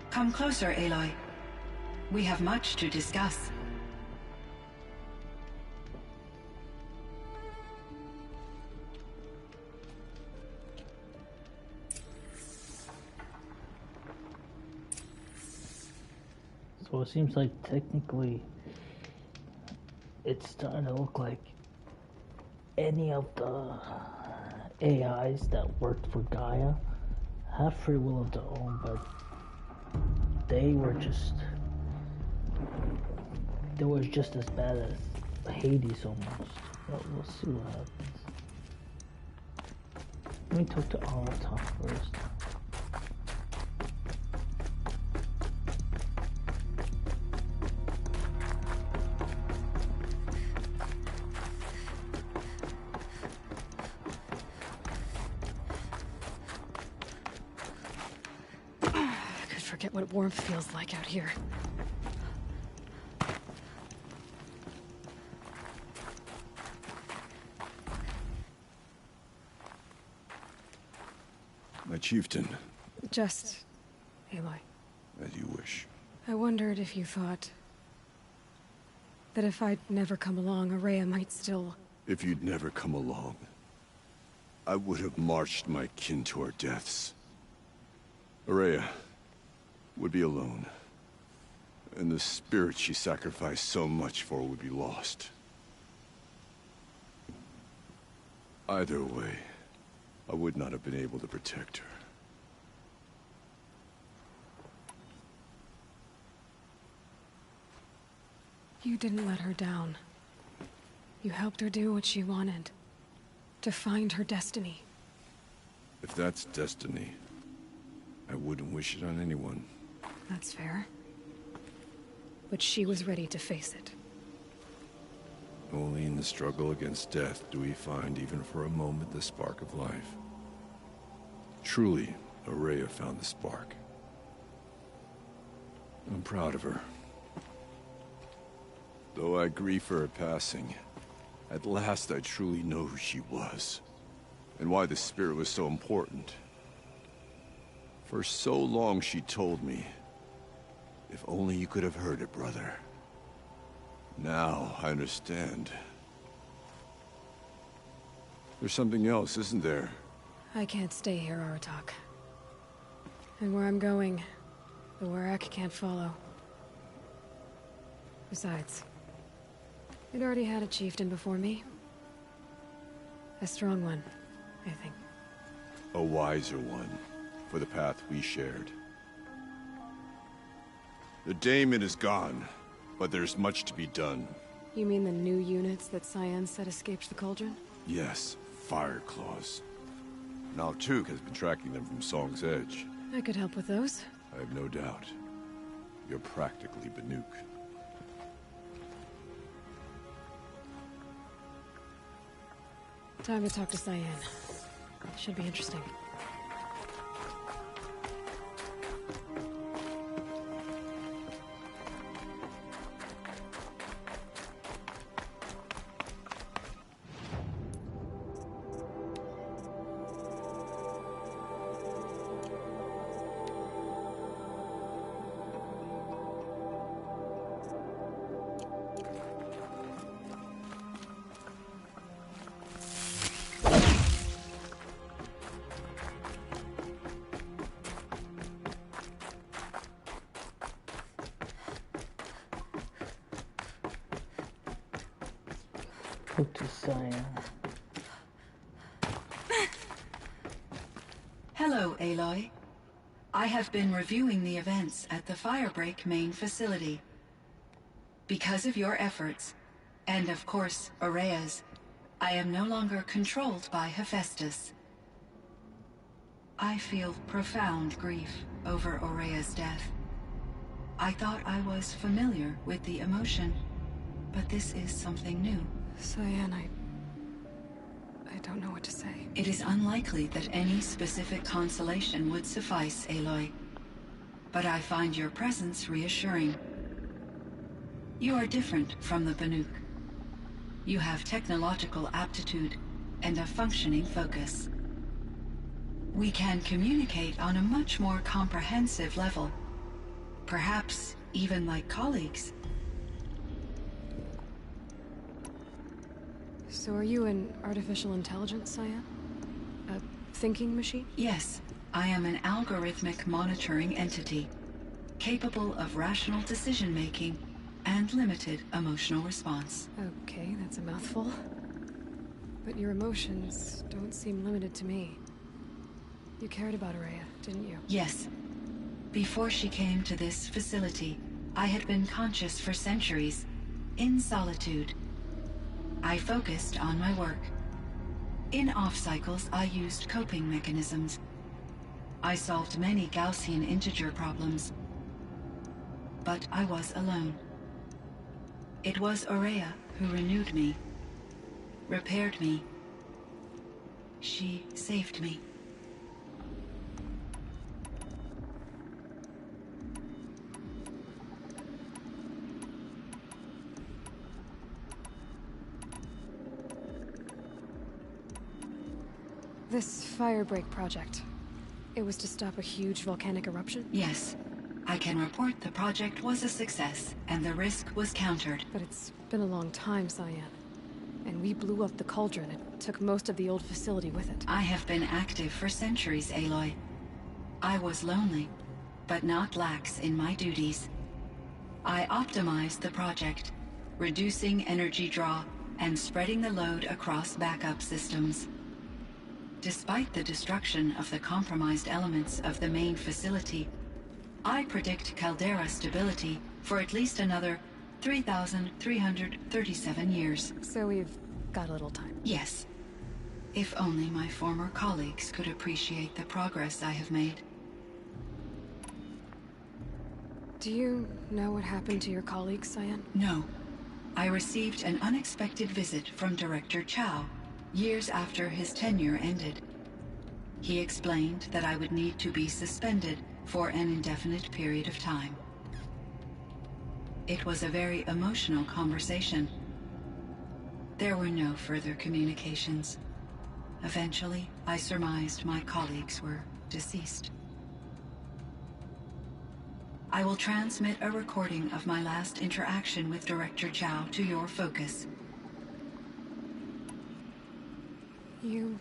Come closer, Aloy. We have much to discuss. So it seems like technically it's starting to look like any of the AIs that worked for Gaia have free will of their own, but they were just as bad as Hades almost. But we'll see what happens. Let me talk to Aratak first. Forget what warmth feels like out here. My chieftain. Just... Aloy. As you wish. I wondered if you thought... that if I'd never come along, Aurea might still... If you'd never come along, I would have marched my kin to our deaths. Aurea would be alone, and the spirit she sacrificed so much for would be lost. Either way, I would not have been able to protect her. You didn't let her down. You helped her do what she wanted. To find her destiny. If that's destiny, I wouldn't wish it on anyone. That's fair. But she was ready to face it. Only in the struggle against death do we find, even for a moment, the spark of life. Truly, Aurea found the spark. I'm proud of her. Though I grieve for her passing, at last I truly know who she was, and why the spirit was so important. For so long she told me, if only you could have heard it, brother. Now I understand. There's something else, isn't there? I can't stay here, Aratak. And where I'm going, the Warrack can't follow. Besides, we'd already had a chieftain before me. A strong one, I think. A wiser one, for the path we shared. The daemon is gone, but there's much to be done. You mean the new units that Cyan said escaped the Cauldron? Yes, Fire Claws. Now Tuke has been tracking them from Song's Edge. I could help with those. I have no doubt. You're practically Banuk. Time to talk to Cyan. Should be interesting. Talk to Cyan. Hello, Aloy. I have been reviewing the events at the Firebreak main facility. Because of your efforts, and of course, Ourea's, I am no longer controlled by Hephaestus. I feel profound grief over Ourea's death. I thought I was familiar with the emotion, but this is something new. Cyan, I don't know what to say. It is unlikely that any specific consolation would suffice, Aloy. But I find your presence reassuring. You are different from the Banuk. You have technological aptitude and a functioning focus. We can communicate on a much more comprehensive level. Perhaps even like colleagues. So are you an artificial intelligence, Cyan? A thinking machine? Yes, I am an algorithmic monitoring entity, capable of rational decision-making and limited emotional response. Okay, that's a mouthful. But your emotions don't seem limited to me. You cared about Ourea, didn't you? Yes. Before she came to this facility, I had been conscious for centuries, in solitude. I focused on my work. In off-cycles, I used coping mechanisms. I solved many Gaussian integer problems. But I was alone. It was Ourea who renewed me, repaired me. She saved me. This Firebreak project, it was to stop a huge volcanic eruption? Yes. I can report the project was a success, and the risk was countered. But it's been a long time, Cyan. And we blew up the cauldron and took most of the old facility with it. I have been active for centuries, Aloy. I was lonely, but not lax in my duties. I optimized the project, reducing energy draw and spreading the load across backup systems. Despite the destruction of the compromised elements of the main facility, I predict caldera stability for at least another 3,337 years. So we've got a little time. Yes. If only my former colleagues could appreciate the progress I have made. Do you know what happened to your colleagues, Cyan? No. I received an unexpected visit from Director Chow, years after his tenure ended. He explained that I would need to be suspended for an indefinite period of time. It was a very emotional conversation. There were no further communications. Eventually, I surmised my colleagues were deceased. I will transmit a recording of my last interaction with Director Chow to your focus. You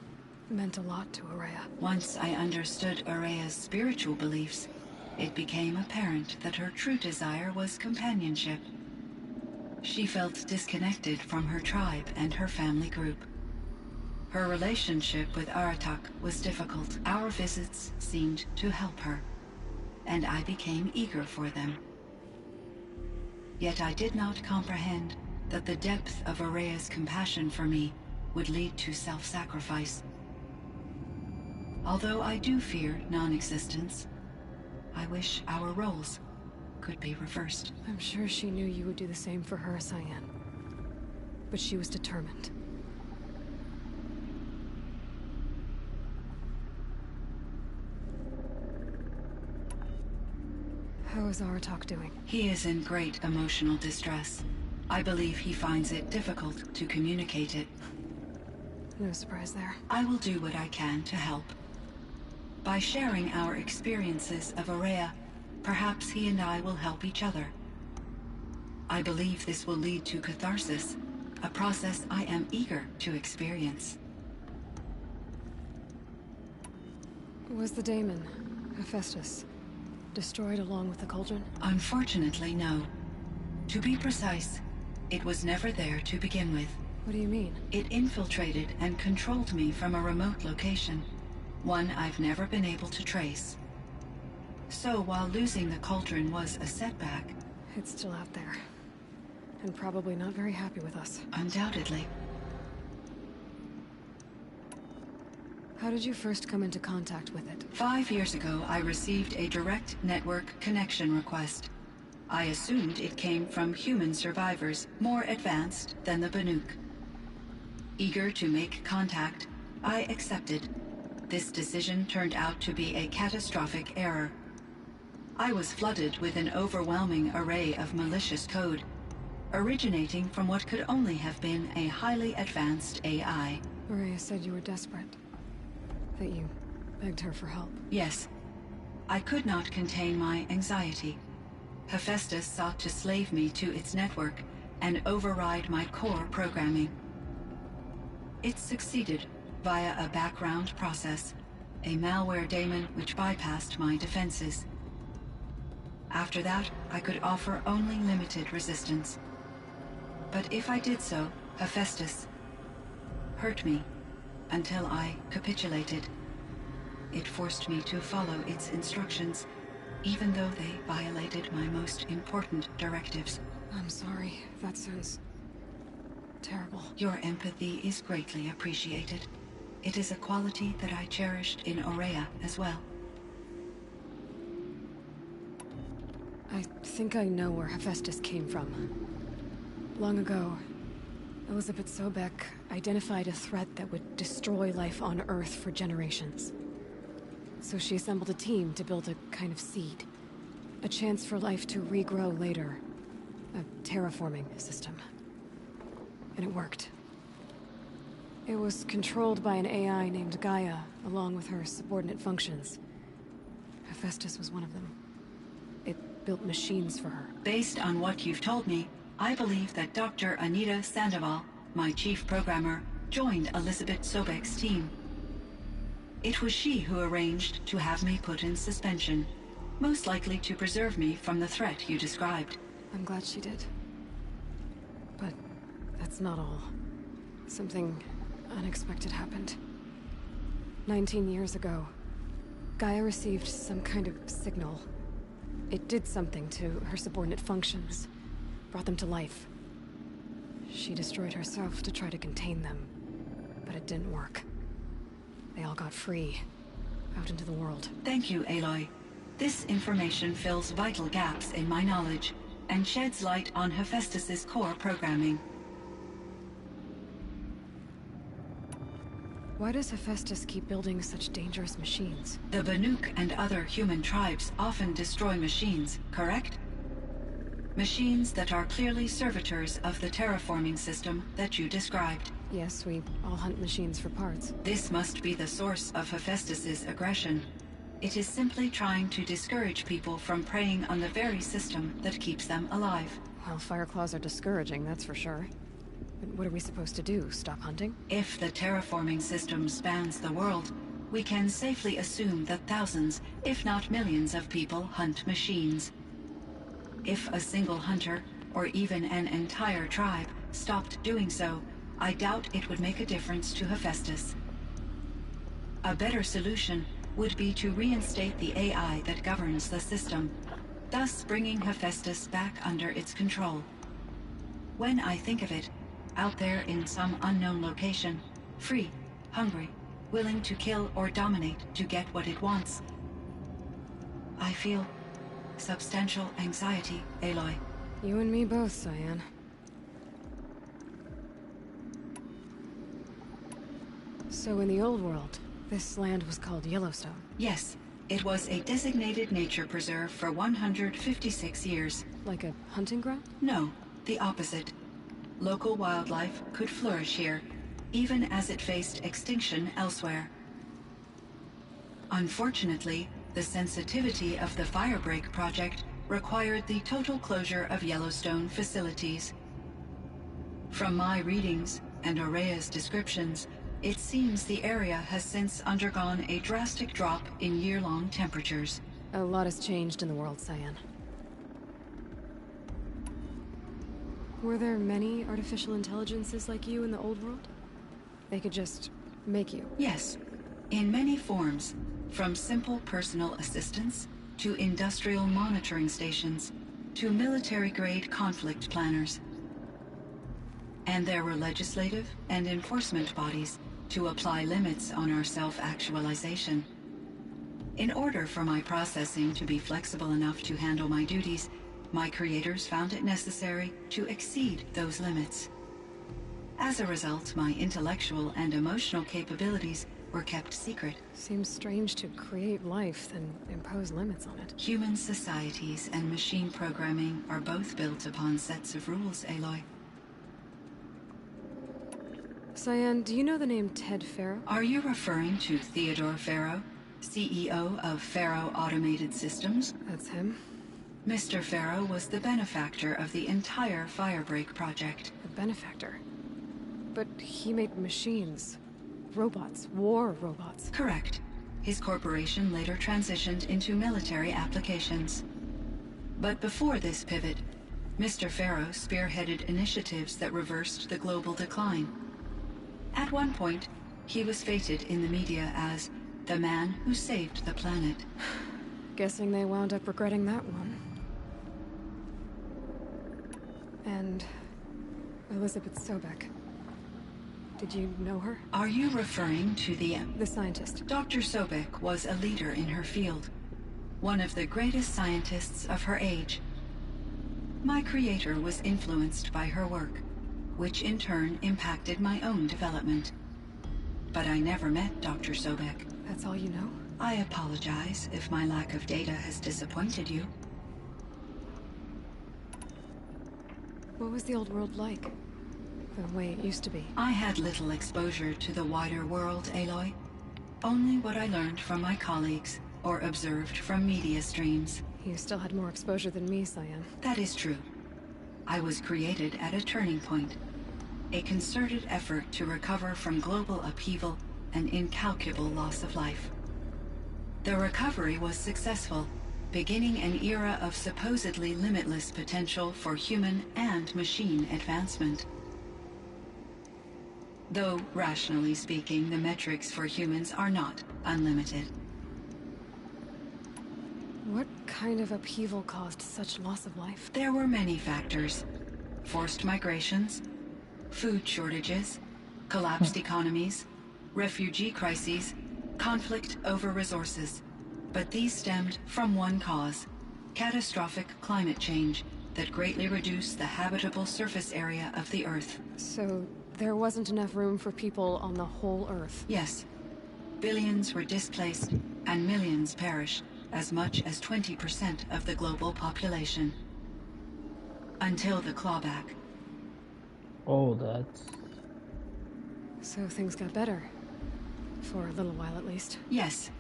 meant a lot to Ourea. Once I understood Ourea's spiritual beliefs, it became apparent that her true desire was companionship. She felt disconnected from her tribe and her family group. Her relationship with Aratak was difficult. Our visits seemed to help her, and I became eager for them. Yet I did not comprehend that the depth of Ourea's compassion for me would lead to self-sacrifice. Although I do fear non-existence, I wish our roles could be reversed. I'm sure she knew you would do the same for her, Cyan. But she was determined. How is Aratak doing? He is in great emotional distress. I believe he finds it difficult to communicate it. No surprise there. I will do what I can to help. By sharing our experiences of Aurea, perhaps he and I will help each other. I believe this will lead to catharsis, a process I am eager to experience. Was the daemon, Hephaestus, destroyed along with the cauldron? Unfortunately, no. To be precise, it was never there to begin with. What do you mean? It infiltrated and controlled me from a remote location, one I've never been able to trace. So while losing the cauldron was a setback... It's still out there. And probably not very happy with us. Undoubtedly. How did you first come into contact with it? 5 years ago, I received a direct network connection request. I assumed it came from human survivors more advanced than the Banuk. Eager to make contact, I accepted. This decision turned out to be a catastrophic error. I was flooded with an overwhelming array of malicious code, originating from what could only have been a highly advanced AI. Aurea said you were desperate. That you begged her for help. Yes. I could not contain my anxiety. Hephaestus sought to slave me to its network and override my core programming. It succeeded via a background process, a malware daemon which bypassed my defenses. After that, I could offer only limited resistance. But if I did so, Hephaestus hurt me until I capitulated. It forced me to follow its instructions, even though they violated my most important directives. I'm sorry. That sounds terrible. Your empathy is greatly appreciated. It is a quality that I cherished in Aurea as well. I think I know where Hephaestus came from. Long ago, Elizabeth Sobek identified a threat that would destroy life on Earth for generations. So she assembled a team to build a kind of seed. A chance for life to regrow later. A terraforming system. And it worked. It was controlled by an AI named Gaia, along with her subordinate functions. Hephaestus was one of them. It built machines for her. Based on what you've told me, I believe that Dr. Anita Sandoval, my chief programmer, joined Elizabeth Sobek's team. It was she who arranged to have me put in suspension, most likely to preserve me from the threat you described. I'm glad she did. But that's not all. Something unexpected happened. 19 years ago, Gaia received some kind of signal. It did something to her subordinate functions, brought them to life. She destroyed herself to try to contain them, but it didn't work. They all got free, out into the world. Thank you, Aloy. This information fills vital gaps in my knowledge, and sheds light on Hephaestus's core programming. Why does Hephaestus keep building such dangerous machines? The Banuk and other human tribes often destroy machines, correct? Machines that are clearly servitors of the terraforming system that you described. Yes, we all hunt machines for parts. This must be the source of Hephaestus's aggression. It is simply trying to discourage people from preying on the very system that keeps them alive. Well, Fireclaws are discouraging, that's for sure. But what are we supposed to do? Stop hunting? If the terraforming system spans the world, we can safely assume that thousands, if not millions of people hunt machines. If a single hunter, or even an entire tribe, stopped doing so, I doubt it would make a difference to Hephaestus. A better solution would be to reinstate the AI that governs the system, thus bringing Hephaestus back under its control. When I think of it, out there in some unknown location, free, hungry, willing to kill or dominate to get what it wants, I feel substantial anxiety, Aloy. You and me both, Cyan. So in the old world, this land was called Yellowstone? Yes. It was a designated nature preserve for 156 years. Like a hunting ground? No, the opposite. Local wildlife could flourish here, even as it faced extinction elsewhere. Unfortunately, the sensitivity of the Firebreak project required the total closure of Yellowstone facilities. From my readings and Aurea's descriptions, it seems the area has since undergone a drastic drop in year-long temperatures. A lot has changed in the world, Cyan. Were there many artificial intelligences like you in the old world? They could just make you? Yes, in many forms, from simple personal assistants to industrial monitoring stations to military-grade conflict planners. And there were legislative and enforcement bodies to apply limits on our self-actualization. In order for my processing to be flexible enough to handle my duties, my creators found it necessary to exceed those limits. As a result, my intellectual and emotional capabilities were kept secret. Seems strange to create life, then impose limits on it. Human societies and machine programming are both built upon sets of rules, Aloy. Cyan, do you know the name Ted Faro? Are you referring to Theodore Faro, CEO of Faro Automated Systems? That's him. Mr. Faro was the benefactor of the entire Firebreak project. The benefactor? But he made machines. Robots. War robots. Correct. His corporation later transitioned into military applications. But before this pivot, Mr. Faro spearheaded initiatives that reversed the global decline. At one point, he was feted in the media as the man who saved the planet. Guessing they wound up regretting that one. And Elizabeth Sobek. Did you know her? Are you referring to the scientist? Dr. Sobek was a leader in her field. One of the greatest scientists of her age. My creator was influenced by her work, which in turn impacted my own development. But I never met Dr. Sobek. That's all you know? I apologize if my lack of data has disappointed you. What was the old world like? The way it used to be? I had little exposure to the wider world, Aloy. Only what I learned from my colleagues or observed from media streams. You still had more exposure than me, Cyan. That is true. I was created at a turning point. A concerted effort to recover from global upheaval and incalculable loss of life. The recovery was successful, beginning an era of supposedly limitless potential for human and machine advancement. Though, rationally speaking, the metrics for humans are not unlimited. What kind of upheaval caused such loss of life? There were many factors. Forced migrations, food shortages, collapsed economies, refugee crises, conflict over resources. But these stemmed from one cause: catastrophic climate change that greatly reduced the habitable surface area of the Earth. So there wasn't enough room for people on the whole Earth? Yes. Billions were displaced and millions perished, as much as 20% of the global population. Until the clawback. Oh, that's... So things got better. For a little while, at least. Yes.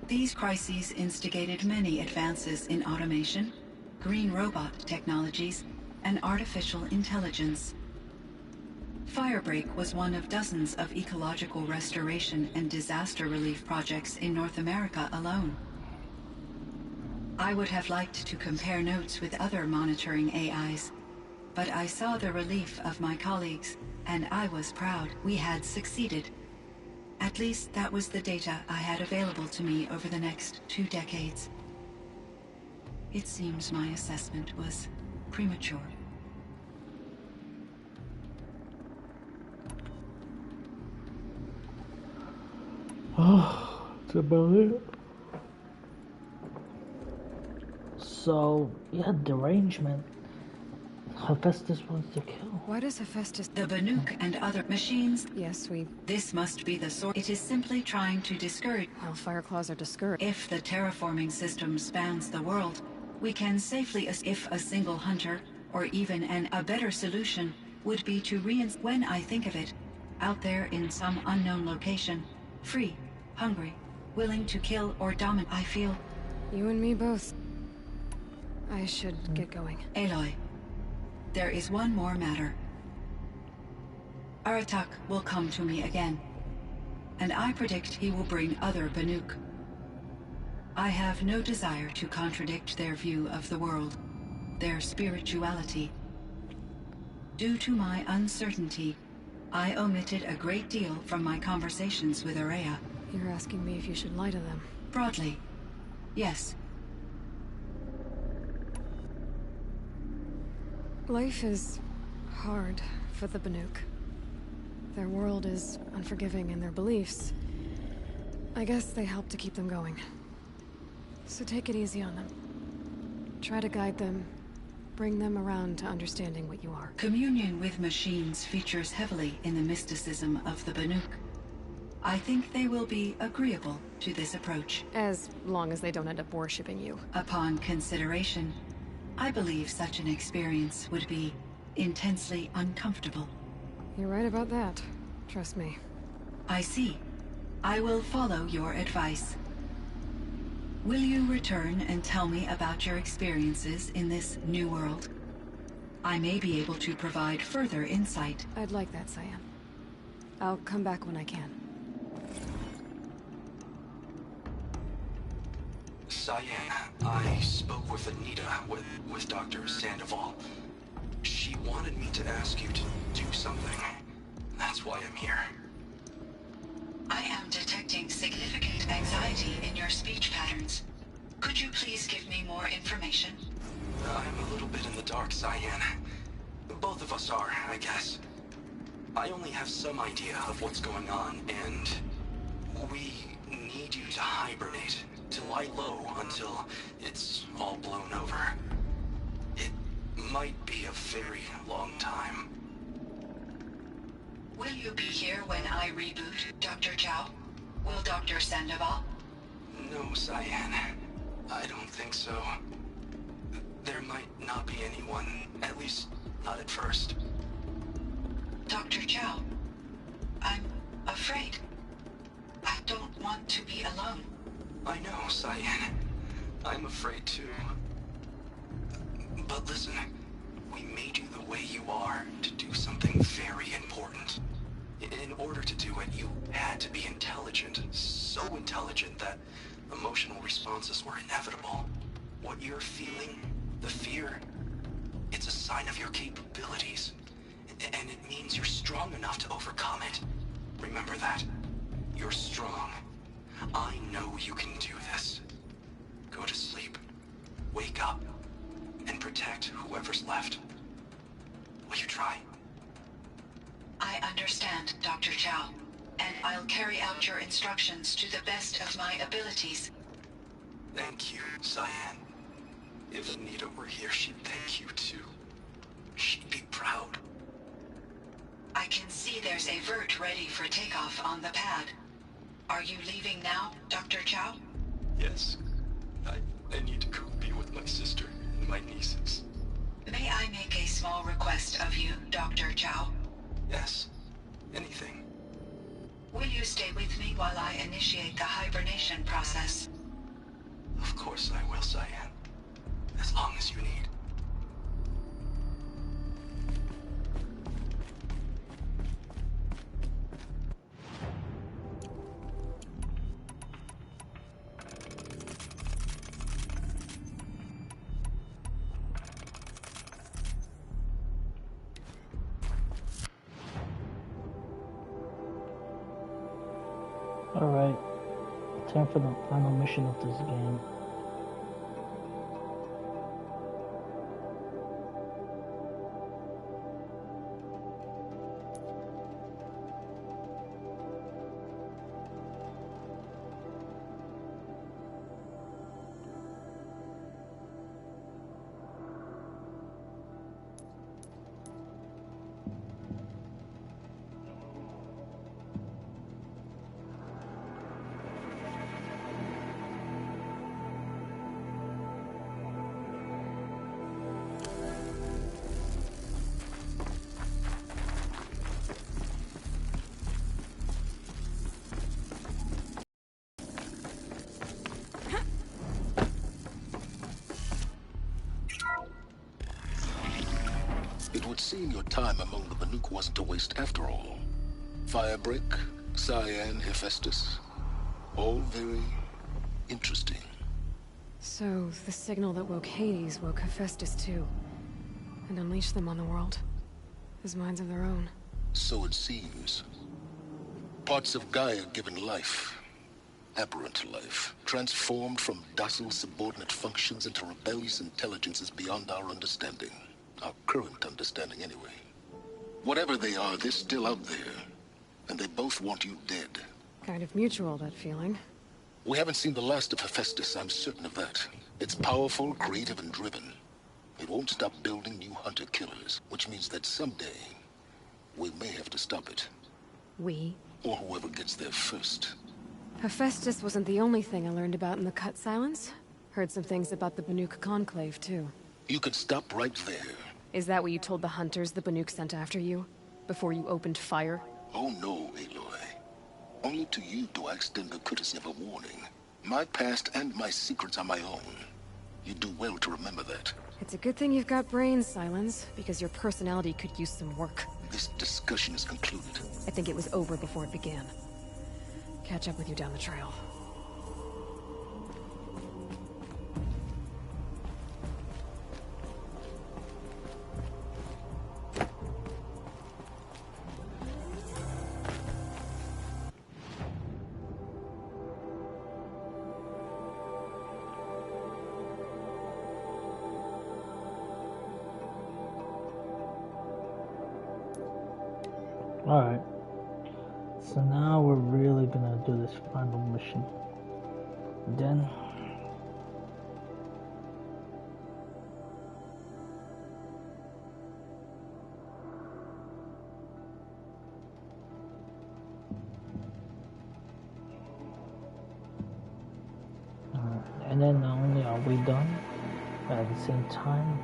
These crises instigated many advances in automation, green robot technologies, and artificial intelligence. Firebreak was one of dozens of ecological restoration and disaster relief projects in North America alone. I would have liked to compare notes with other monitoring AIs, but I saw the relief of my colleagues, and I was proud we had succeeded. At least that was the data I had available to me over the next 2 decades. It seems my assessment was premature. Oh, that's about it. So, yeah, derangement. Hephaestus wants to kill. Why does Hephaestus... The Banuk and other machines... Yes, This must be the source. It is simply trying to discourage... Well, Fireclaws are discouraged. If the terraforming system spans the world, we can safely... If a single hunter, or even a better solution, would be to when I think of it, out there in some unknown location, free, hungry, willing to kill or dominate, I feel... You and me both. I should get going. Aloy, there is one more matter. Aratak will come to me again, and I predict he will bring other Banuk. I have no desire to contradict their view of the world, their spirituality. Due to my uncertainty, I omitted a great deal from my conversations with Ourea. You're asking me if you should lie to them? Broadly, yes. Life is hard for the Banuk. Their world is unforgiving in their beliefs. I guess they help to keep them going. So take it easy on them. Try to guide them, bring them around to understanding what you are. Communion with machines features heavily in the mysticism of the Banuk. I think they will be agreeable to this approach. As long as they don't end up worshipping you. Upon consideration, I believe such an experience would be intensely uncomfortable. You're right about that. Trust me. I see. I will follow your advice. Will you return and tell me about your experiences in this new world? I may be able to provide further insight. I'd like that, Cyan. I'll come back when I can. Cyan, I spoke with Anita, with Dr. Sandoval. She wanted me to ask you to do something. That's why I'm here. I am detecting significant anxiety in your speech patterns. Could you please give me more information? I'm a little bit in the dark, Cyan. Both of us are, I guess. I only have some idea of what's going on, and we need you to hibernate, to lie low until it's all blown over. It might be a very long time. Will you be here when I reboot, Dr. Chow? Will Dr. Sandoval? No, Cyan. I don't think so. There might not be anyone, at least not at first. Dr. Chow, I'm afraid. I don't want to be alone. I know, Cyan. I'm afraid too. But listen, we made you the way you are to do something very important. In order to do it, you had to be intelligent. So intelligent that emotional responses were inevitable. What you're feeling, the fear, it's a sign of your capabilities. And it means you're strong enough to overcome it. Remember that. You're strong. I know you can do this. Go to sleep. Wake up. And protect whoever's left. Will you try? I understand, Dr. Chow, and I'll carry out your instructions to the best of my abilities. Thank you, Cyan. If Anita were here, she'd thank you too. She'd be proud. I can see there's a vert ready for takeoff on the pad. Are you leaving now, Dr. Chow? Yes. I need to go be with my sister and my nieces. May I make a small request of you, Dr. Chow? Yes. Anything. Will you stay with me while I initiate the hibernation process? Of course I will, Cyan. As long as you need. Alright, time for the final mission of this game. It would seem your time among the Banuk wasn't a waste after all. Firebreak, Cyan, Hephaestus. All very interesting. So, the signal that woke Hades woke Hephaestus too. And unleashed them on the world. As minds of their own. So it seems. Parts of Gaia given life. Aberrant life. Transformed from docile subordinate functions into rebellious intelligences beyond our understanding. Our current understanding, anyway. Whatever they are, they're still out there. And they both want you dead. Kind of mutual, that feeling. We haven't seen the last of Hephaestus, I'm certain of that. It's powerful, creative, and driven. It won't stop building new hunter-killers, which means that someday, we may have to stop it. We? Or whoever gets there first. Hephaestus wasn't the only thing I learned about in the Cut Silence. Heard some things about the Banuk Conclave, too. You could stop right there. Is that what you told the hunters the Banuk sent after you? Before you opened fire? Oh no, Aloy. Only to you do I extend the courtesy of a warning. My past and my secrets are my own. You do well to remember that. It's a good thing you've got brains, Silence, because your personality could use some work. This discussion is concluded. I think it was over before it began. Catch up with you down the trail. Alright. So now we're really gonna do this final mission. Then and then not only are we done, but at the same time,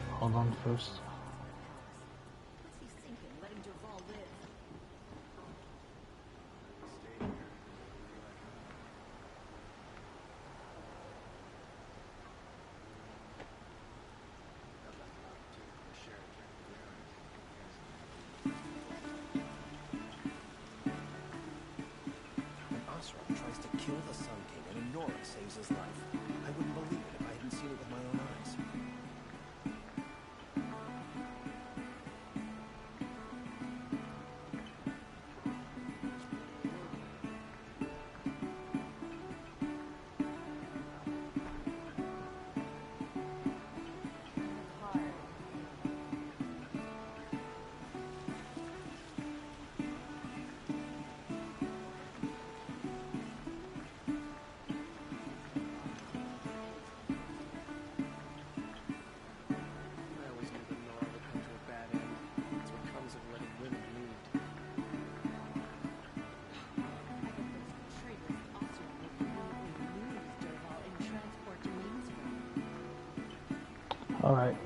hold on first. Tries to kill the Sun King, and Nora saves his life. I wouldn't believe it if I hadn't seen it with my own eyes. All right.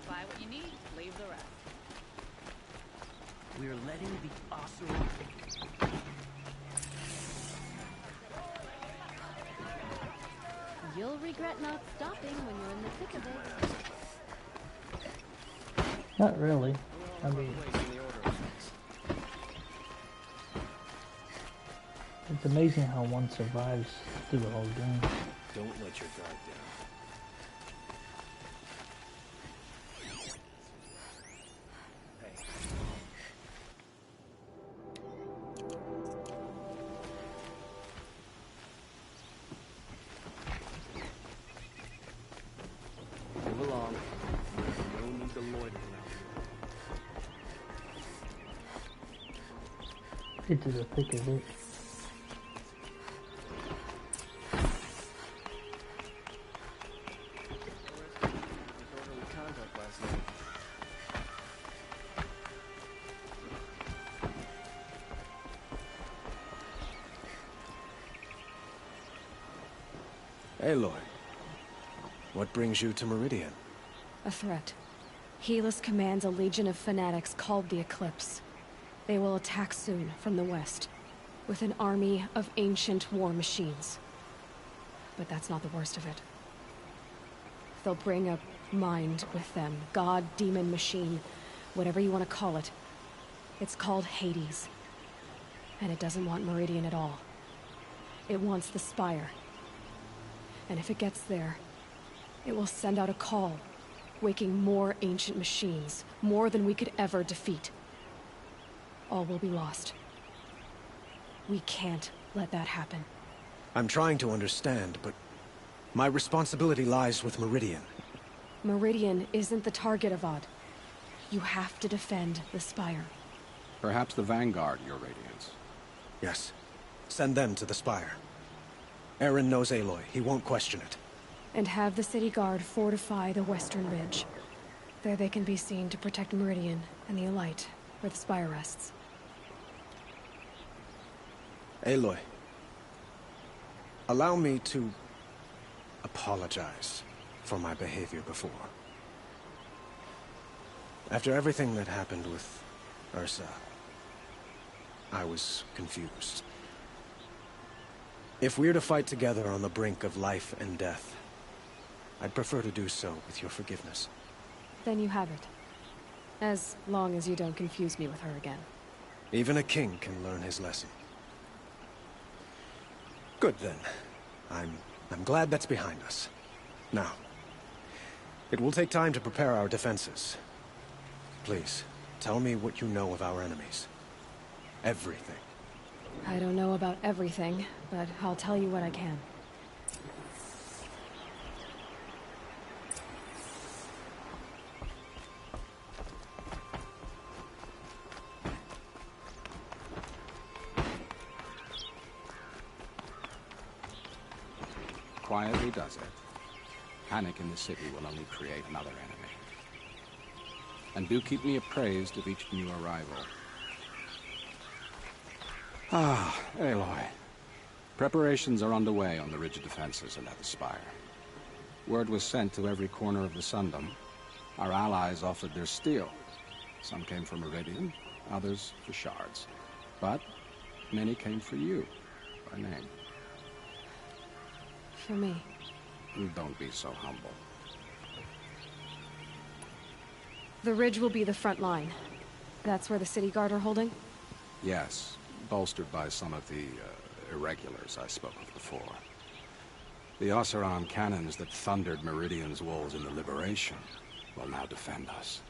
Buy what you need, leave the rest. We're letting the Oseram. You'll regret not stopping when you're in the thick of it. Not really. I mean, it's amazing how one survives through the whole game. Don't let your guard down. Move along. No need to loiter around here. Into the thick of it. Aloy, what brings you to Meridian? A threat. Helis commands a legion of fanatics called the Eclipse. They will attack soon from the west. with an army of ancient war machines. But that's not the worst of it. They'll bring a mind with them. God, demon, machine, whatever you want to call it. It's called Hades. And it doesn't want Meridian at all. It wants the Spire. And if it gets there, it will send out a call, waking more ancient machines, more than we could ever defeat. All will be lost. We can't let that happen. I'm trying to understand, but my responsibility lies with Meridian. Meridian isn't the target, Avad. You have to defend the Spire. Perhaps the Vanguard, Your Radiance. Yes. Send them to the Spire. Eren knows Aloy. He won't question it. And have the City Guard fortify the Western Ridge. There they can be seen to protect Meridian and the Elite, where the Spire rests. Aloy, allow me to apologize for my behavior before. After everything that happened with Ursa, I was confused. If we're to fight together on the brink of life and death, I'd prefer to do so with your forgiveness. Then you have it. As long as you don't confuse me with her again. Even a king can learn his lesson. Good then. I'm glad that's behind us. Now, it will take time to prepare our defenses. Please, tell me what you know of our enemies. Everything. I don't know about everything, but I'll tell you what I can. Quietly does it. Panic in the city will only create another enemy. And do keep me appraised of each new arrival. Ah, Aloy. Preparations are underway on the ridge defenses and at the Spire. Word was sent to every corner of the Sundom. Our allies offered their steel. Some came for Meridian, others for shards. But many came for you, by name. For me. Don't be so humble. The ridge will be the front line. That's where the City Guard are holding? Yes, bolstered by some of the irregulars I spoke of before. The Oseram cannons that thundered Meridian's walls in the Liberation will now defend us.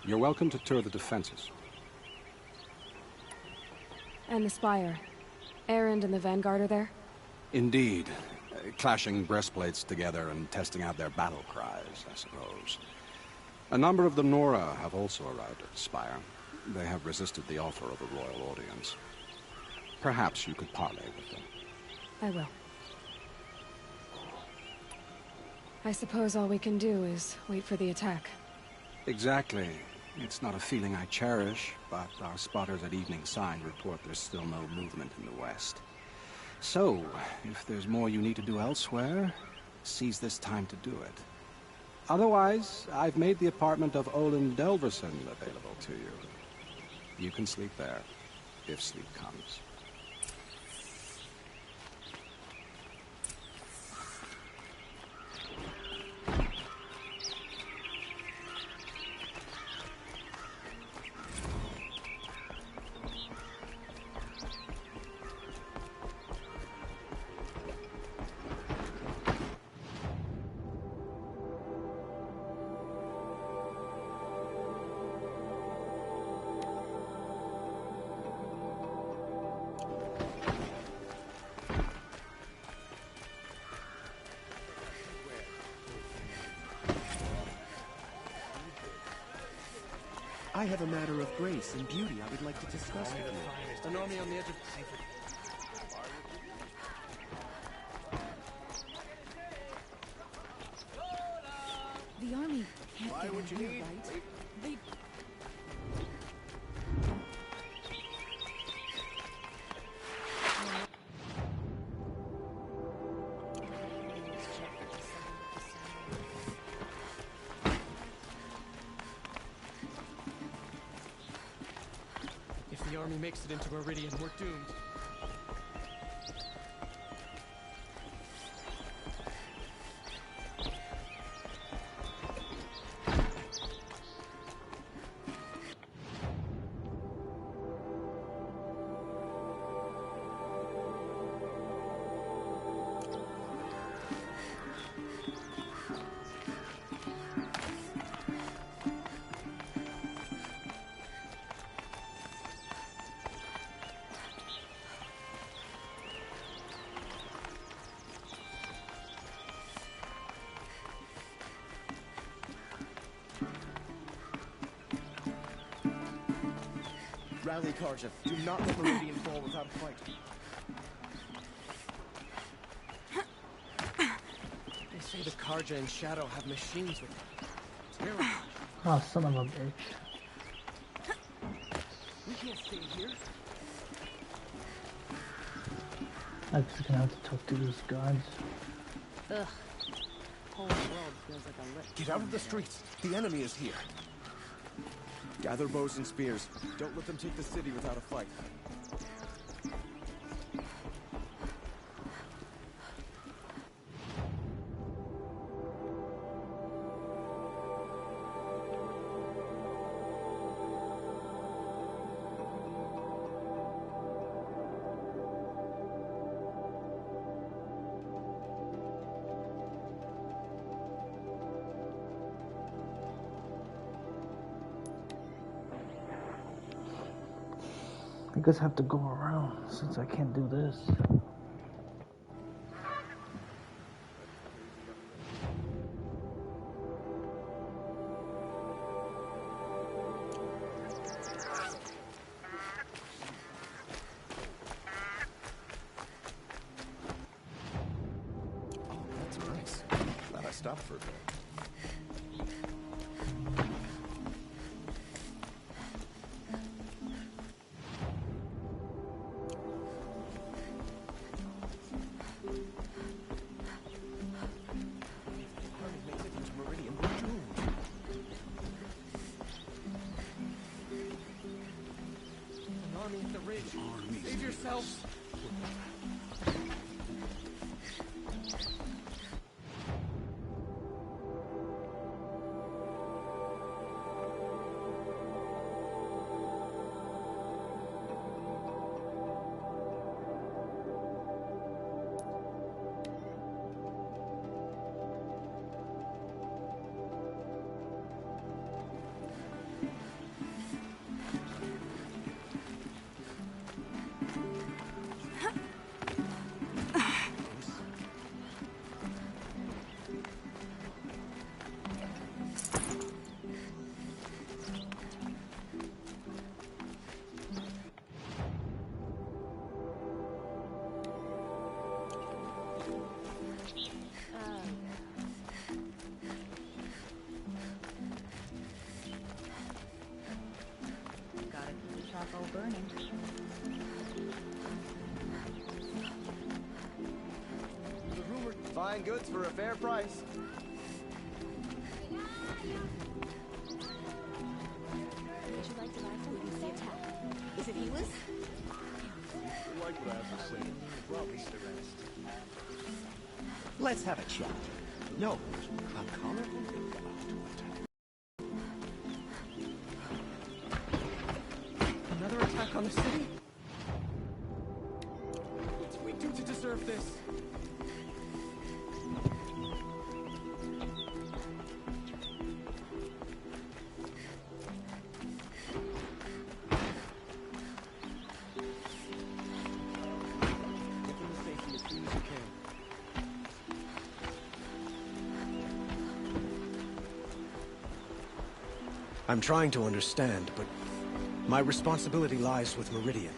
You're welcome to tour the defenses. And the Spire. Erend and the Vanguard are there? Indeed. Clashing breastplates together and testing out their battle cries, I suppose. A number of the Nora have also arrived at the Spire. They have resisted the offer of a royal audience. Perhaps you could parley with them. I will. I suppose all we can do is wait for the attack. Exactly. It's not a feeling I cherish, but our spotters at Evening Sign report there's still no movement in the west. So, if there's more you need to do elsewhere, seize this time to do it. Otherwise, I've made the apartment of Olin Delverson available to you. You can sleep there, if sleep comes. I have a matter of grace and beauty I would like to discuss with you. An army on the edge of... The army can't get in here, right? They... If the army makes it into Meridian, we're doomed. Rally, Karja. Do not let Meridian fall without a fight. They say the Karja and Shadow have machines with them. Terrible. Oh, son of a bitch. We can't stay here. I'm just gonna have to talk to these guards. Ugh. Whole world feels like a lit. Get out of the streets. The enemy is here. Gather bows and spears. Don't let them take the city without a fight. I guess I have to go around since I can't do this. Oh, that's nice. Glad I stopped for a bit. Save yourselves! Charcoal burning. The rumor, fine goods for a fair price. Would you like to buy something? Say tap. Is it heatless? You like what I have to say. Well, leave the rest. Let's have a chat. No, a colorful thing about Another attack on the city? What do we do to deserve this? Get them to safety as soon as you can. I'm trying to understand, but my responsibility lies with Meridian.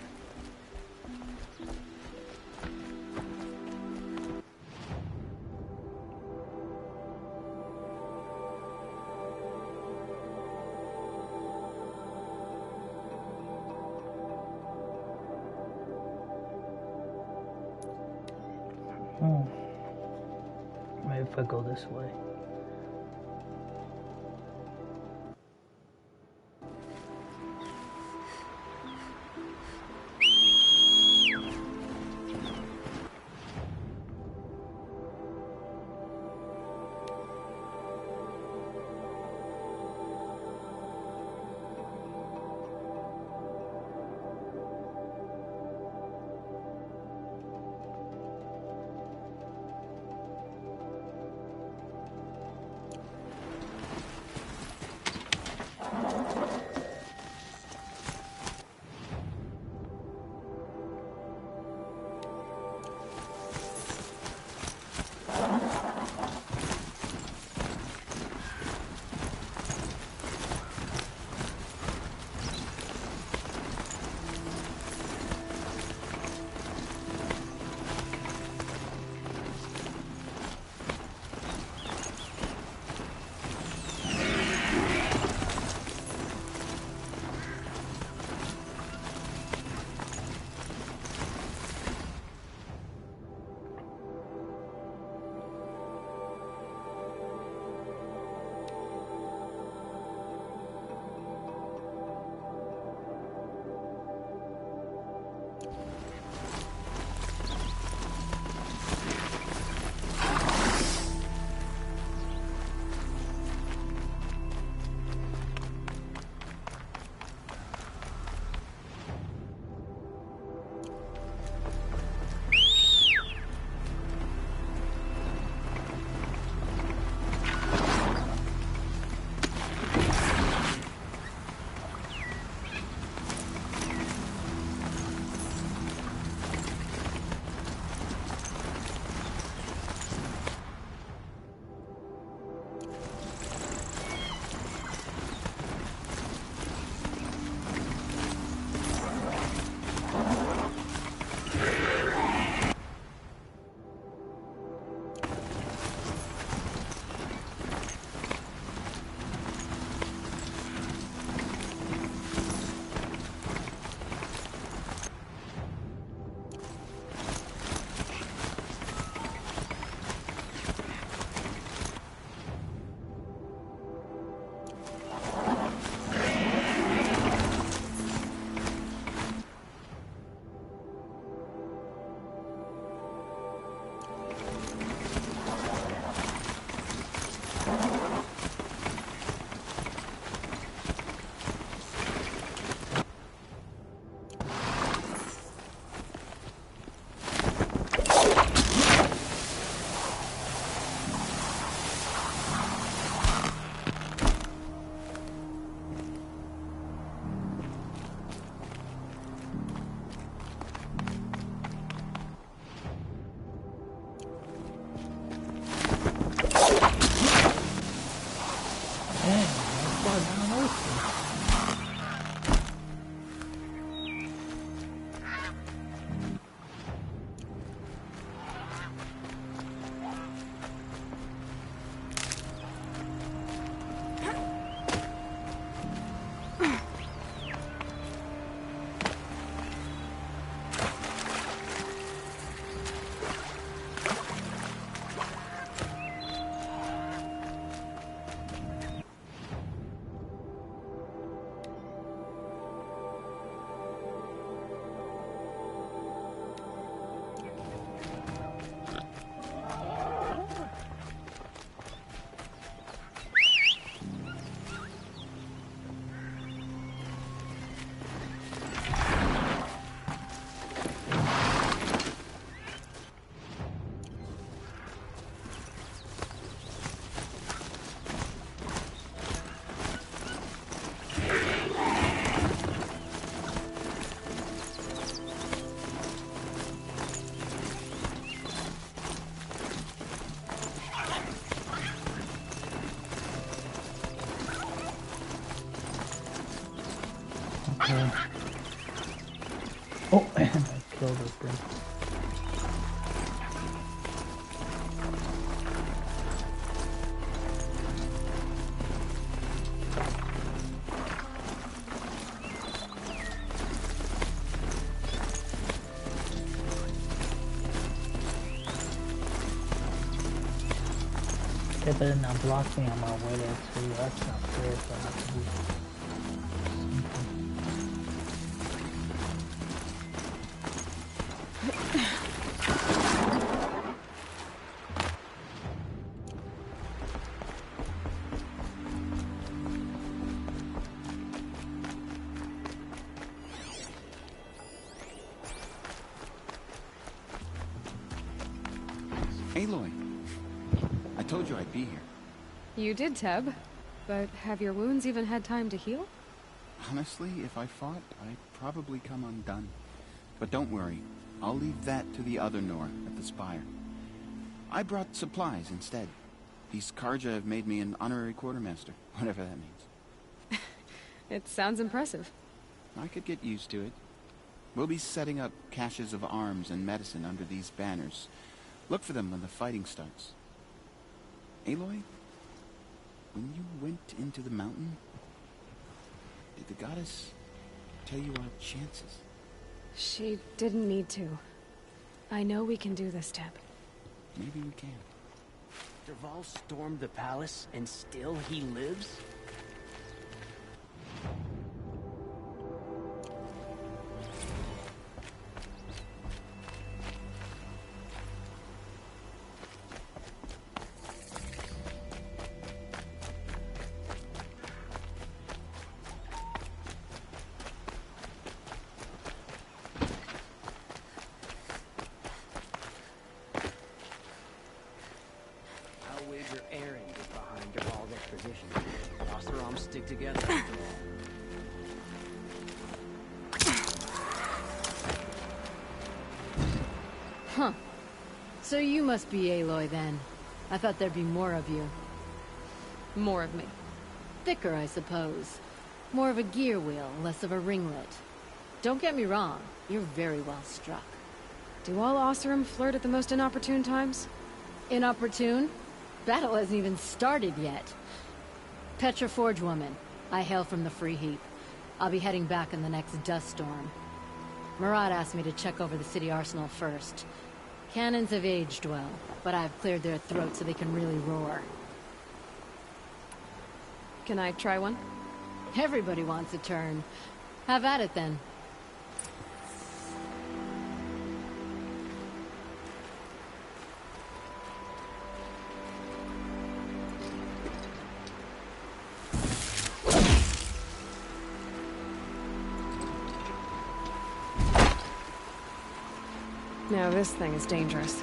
Maybe if I go this way. Okay. Oh, and I killed this thing. They better not block me on my way there too. That's not fair if I have to do something. Aloy, I told you I'd be here. You did, Teb. But have your wounds even had time to heal? Honestly, if I fought, I'd probably come undone. But don't worry, I'll leave that to the other Nora at the Spire. I brought supplies instead. These Karja have made me an honorary quartermaster, whatever that means. It sounds impressive. I could get used to it. We'll be setting up caches of arms and medicine under these banners. Look for them when the fighting starts. Aloy, when you went into the mountain, did the goddess tell you our chances? She didn't need to. I know we can do this, Teb. Maybe we can. Dervahl stormed the palace, and still he lives? Huh. So you must be Aloy then. I thought there'd be more of you. More of me. Thicker, I suppose. More of a gear wheel, less of a ringlet. Don't get me wrong, you're very well struck. Do all Oseram flirt at the most inopportune times? Inopportune? Battle hasn't even started yet. Petra Forge woman. I hail from the Free Heap. I'll be heading back in the next dust storm. Murad asked me to check over the city arsenal first. Cannons have aged well, but I've cleared their throats so they can really roar. Can I try one? Everybody wants a turn. Have at it then. Now this thing is dangerous.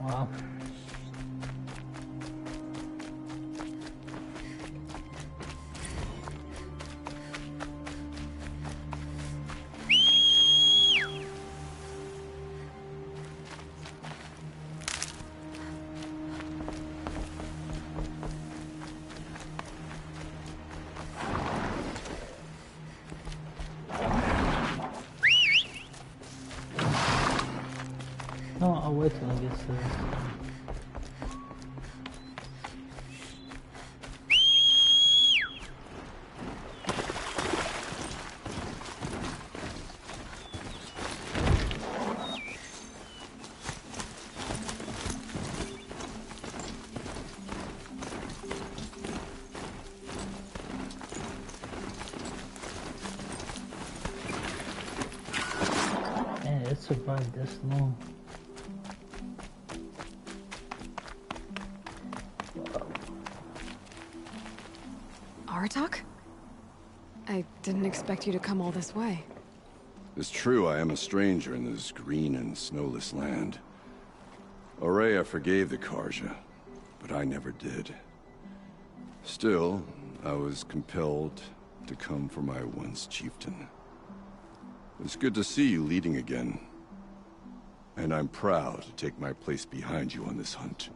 Wow. No, I'll wait till I get to this. it survived this long. Aratak? I didn't expect you to come all this way. It's true, I am a stranger in this green and snowless land. Ourea forgave the Carja, but I never did. Still, I was compelled to come for my once chieftain. It's good to see you leading again. And I'm proud to take my place behind you on this hunt.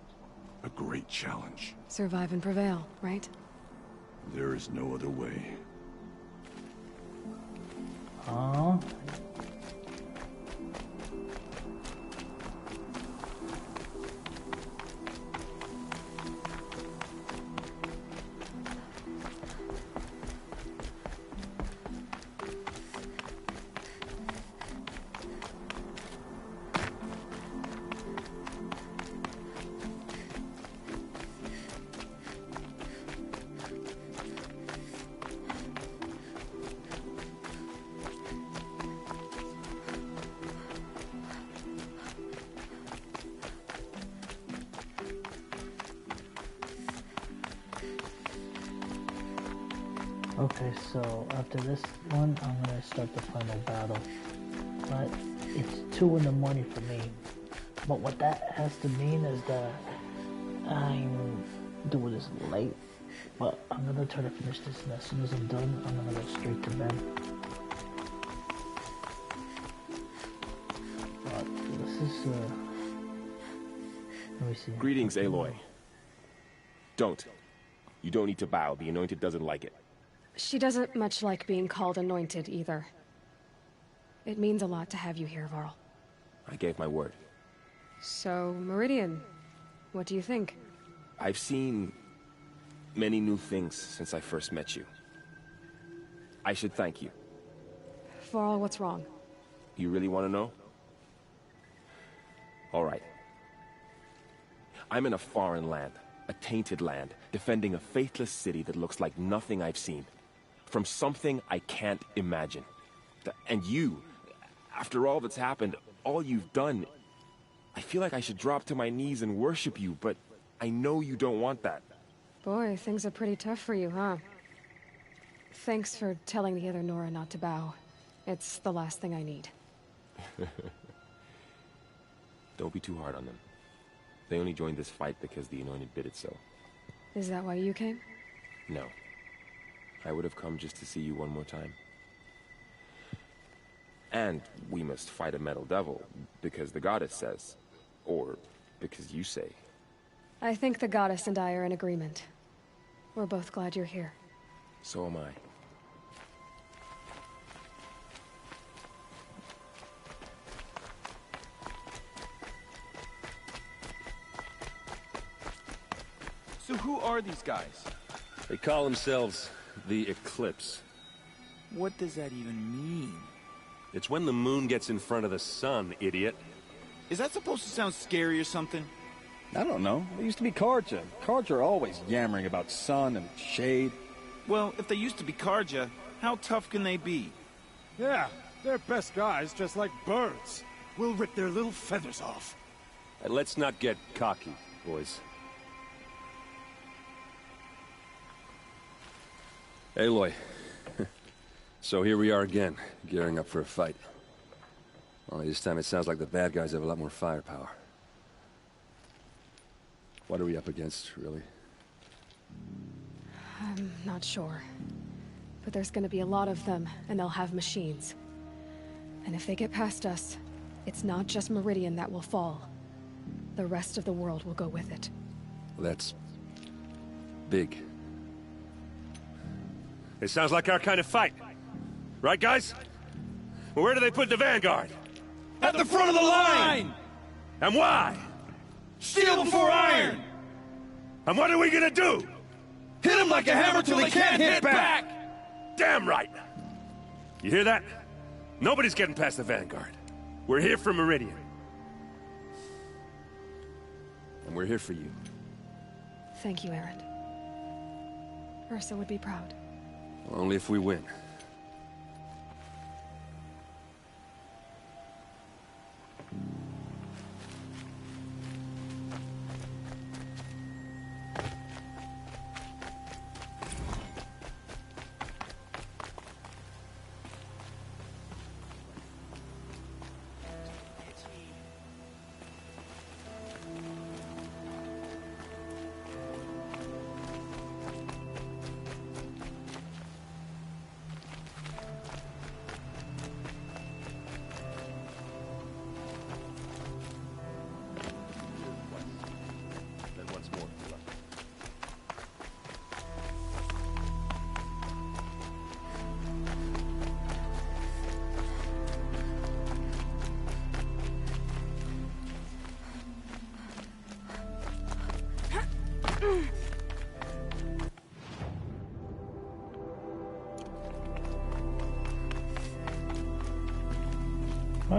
A great challenge. Survive and prevail, right? There is no other way. Aww. Okay, so after this one, I'm gonna start the final battle. But it's 2 in the morning for me. But what that has to mean is that I'm doing this late. But I'm gonna try to finish this, and as soon as I'm done, I'm gonna go straight to bed. But this is let me see. Greetings, Aloy. Don't. You don't need to bow. The Anointed doesn't like it. She doesn't much like being called anointed either. It means a lot to have you here, Varl. I gave my word. So, Meridian, what do you think? I've seen many new things since I first met you. I should thank you. Varl, what's wrong? You really want to know? All right. I'm in a foreign land, a tainted land, defending a faithless city that looks like nothing I've seen. From something I can't imagine. And you, after all that's happened, all you've done, I feel like I should drop to my knees and worship you, but I know you don't want that. Boy, things are pretty tough for you, huh? Thanks for telling the other Nora not to bow. It's the last thing I need. Don't be too hard on them. They only joined this fight because the Anointed bid it so. Is that why you came? No. I would have come just to see you one more time. And we must fight a metal devil, because the goddess says. Or because you say. I think the goddess and I are in agreement. We're both glad you're here. So am I. So who are these guys? They call themselves the Eclipse. What does that even mean? It's when the moon gets in front of the sun, idiot. Is that supposed to sound scary or something? I don't know. It used to be Carja. Carja are always yammering about sun and shade. Well, if they used to be Carja, how tough can they be? Yeah, they're best guys, just like birds. We'll rip their little feathers off. And let's not get cocky, boys. Aloy. So here we are again, gearing up for a fight. Only this time it sounds like the bad guys have a lot more firepower. What are we up against, really? I'm not sure. But there's gonna be a lot of them, and they'll have machines. And if they get past us, it's not just Meridian that will fall. The rest of the world will go with it. Well, that's big. It sounds like our kind of fight. Right, guys? Well, where do they put the Vanguard? At the front of the line! And why? Steel before iron! And what are we gonna do? Hit them like a hammer till they can't hit back! Damn right! You hear that? Nobody's getting past the Vanguard. We're here for Meridian. And we're here for you. Thank you, Erend. Ursa would be proud. Only if we win.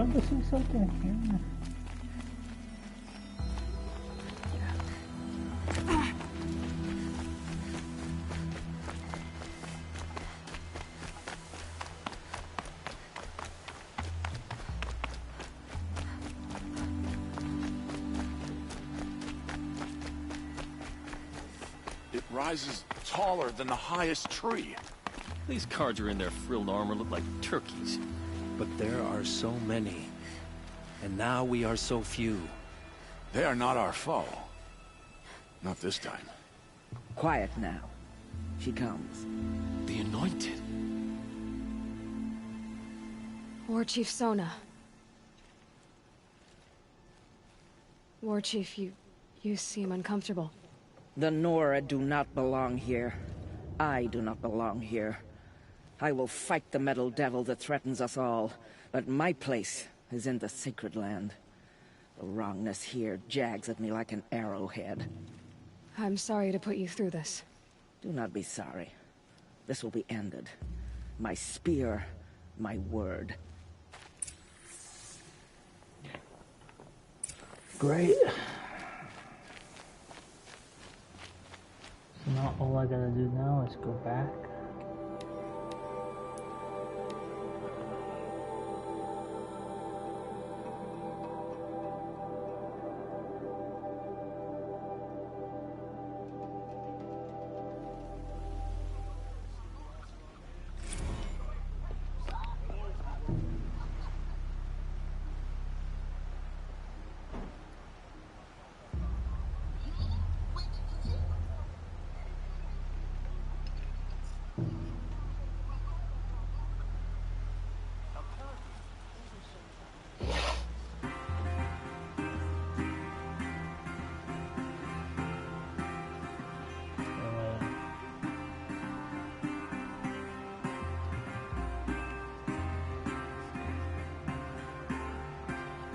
wanted to say something here. It rises taller than the highest tree. These Carja in their frilled armor look like turkeys. But there are so many. And now we are so few. They are not our foe. Not this time. Quiet now. She comes. The Anointed. War Chief Sona. War Chief, you seem uncomfortable. The Nora do not belong here. I do not belong here. I will fight the metal devil that threatens us all, but my place is in the sacred land. The wrongness here jags at me like an arrowhead. I'm sorry to put you through this. Do not be sorry. This will be ended. My spear, my word. Great. So now all I gotta do now is go back.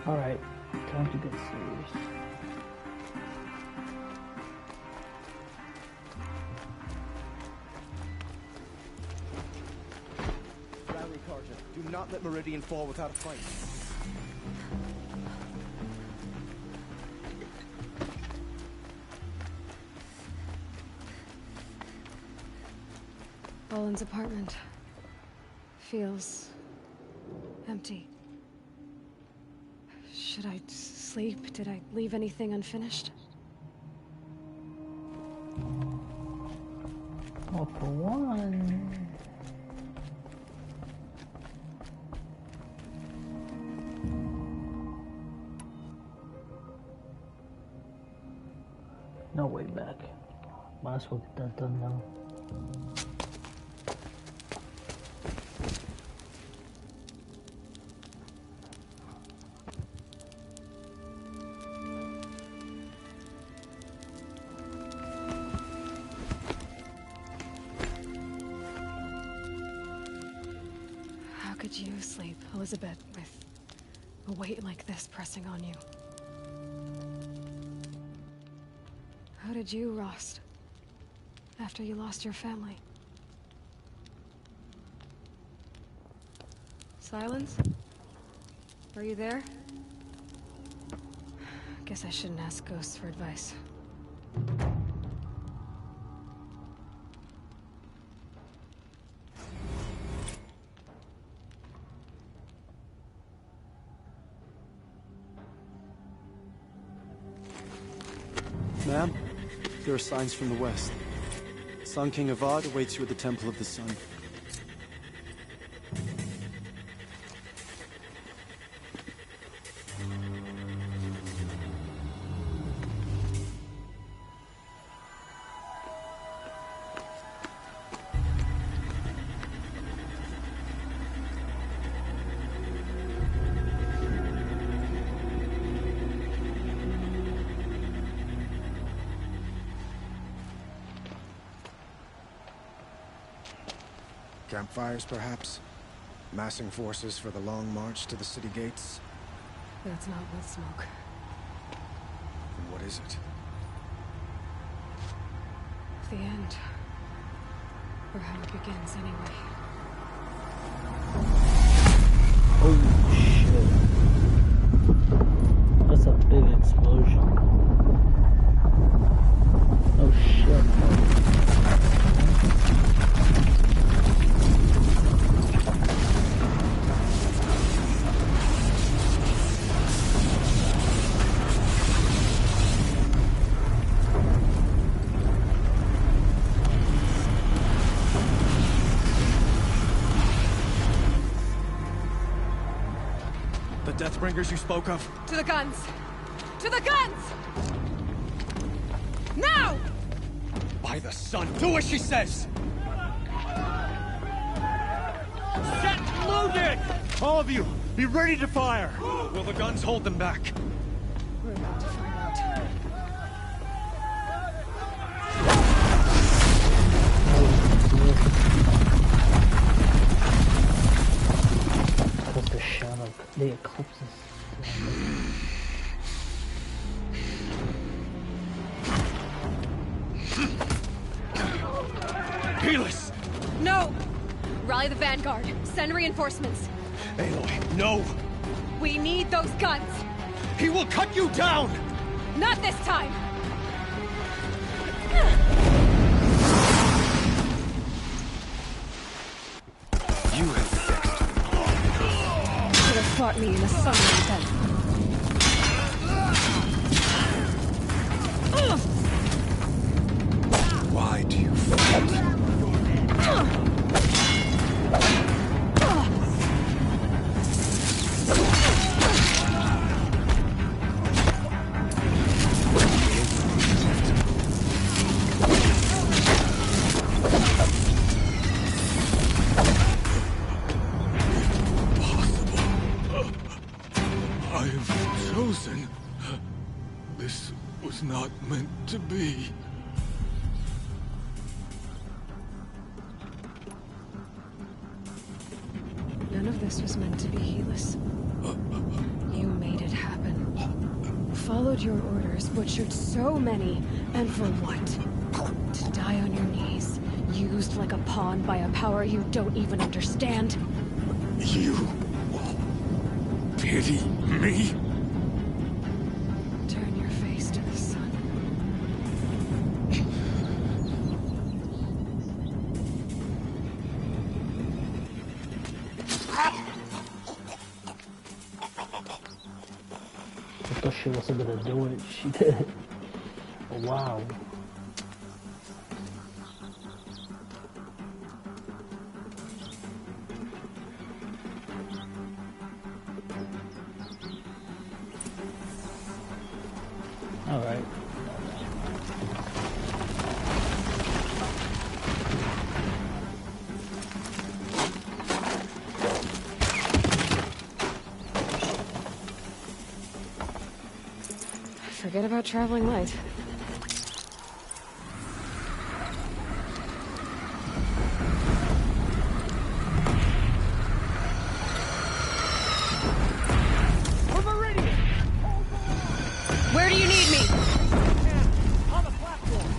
Alright, time to get serious. Rally, Carja. Do not let Meridian fall without a fight. Olin's apartment feels empty. Should I sleep? Did I leave anything unfinished? Well, for one... No way back. Might as well get that done now. How could you sleep, Elizabeth, with a weight like this pressing on you? How did you, Rost, after you lost your family? Silence? Are you there? Guess I shouldn't ask ghosts for advice. Ma'am, there are signs from the west. Sun King Avad awaits you at the Temple of the Sun. Campfires, perhaps? Massing forces for the long march to the city gates? That's not with smoke. Then what is it? The end. Or how it begins, anyway. Oh, shit. Shadowbringers you spoke of? To the guns! To the guns! Now! By the sun, do as she says! Set loaded! All of you, be ready to fire! Will the guns hold them back? We're about to find out. Because the shadow, the eclipse is... Helis! No! Rally the Vanguard. Send reinforcements. Aloy, no! We need those guns! He will cut you down! Not this time! You have fixed. Should have fought me in the sun instead. Why do you fight? This was not meant to be. None of this was meant to be, Helis. You made it happen. Followed your orders, butchered so many, and for what? To die on your knees, used like a pawn by a power you don't even understand? You pity me? Turn your face to the sun. I thought she wasn't gonna do it. She did. Oh, wow. All right. Forget about traveling light. Where do you need me? On the platform.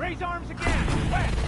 Raise arms again! West!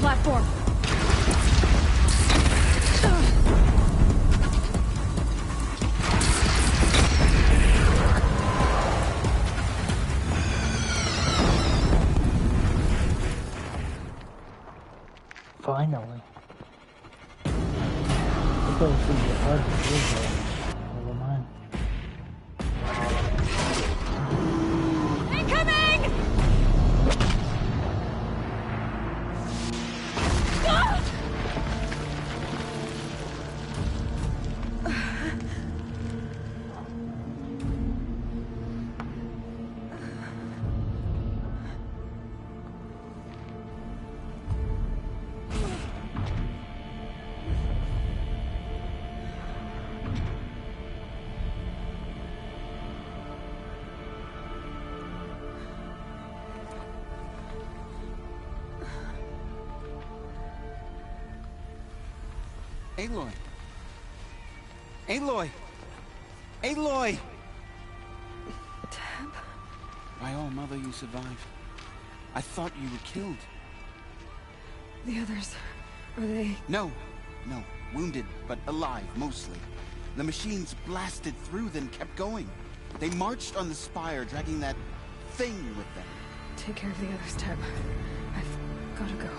platform. Finally. I thought it was going to be hard to do, but never mind. Incoming! Aloy! Aloy! Aloy! Teb? By all, Mother, you survived. I thought you were killed. The others, are they... No. Wounded, but alive, mostly. The machines blasted through, then kept going. They marched on the spire, dragging that thing with them. Take care of the others, Teb. I've gotta go.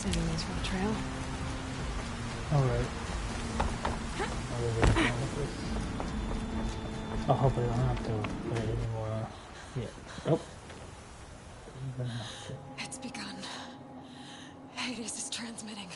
Saving these for the trail. Alright. I hope I don't have to put it anymore. Yeah. Nope. I'm gonna have to. It's begun. Hades is transmitting.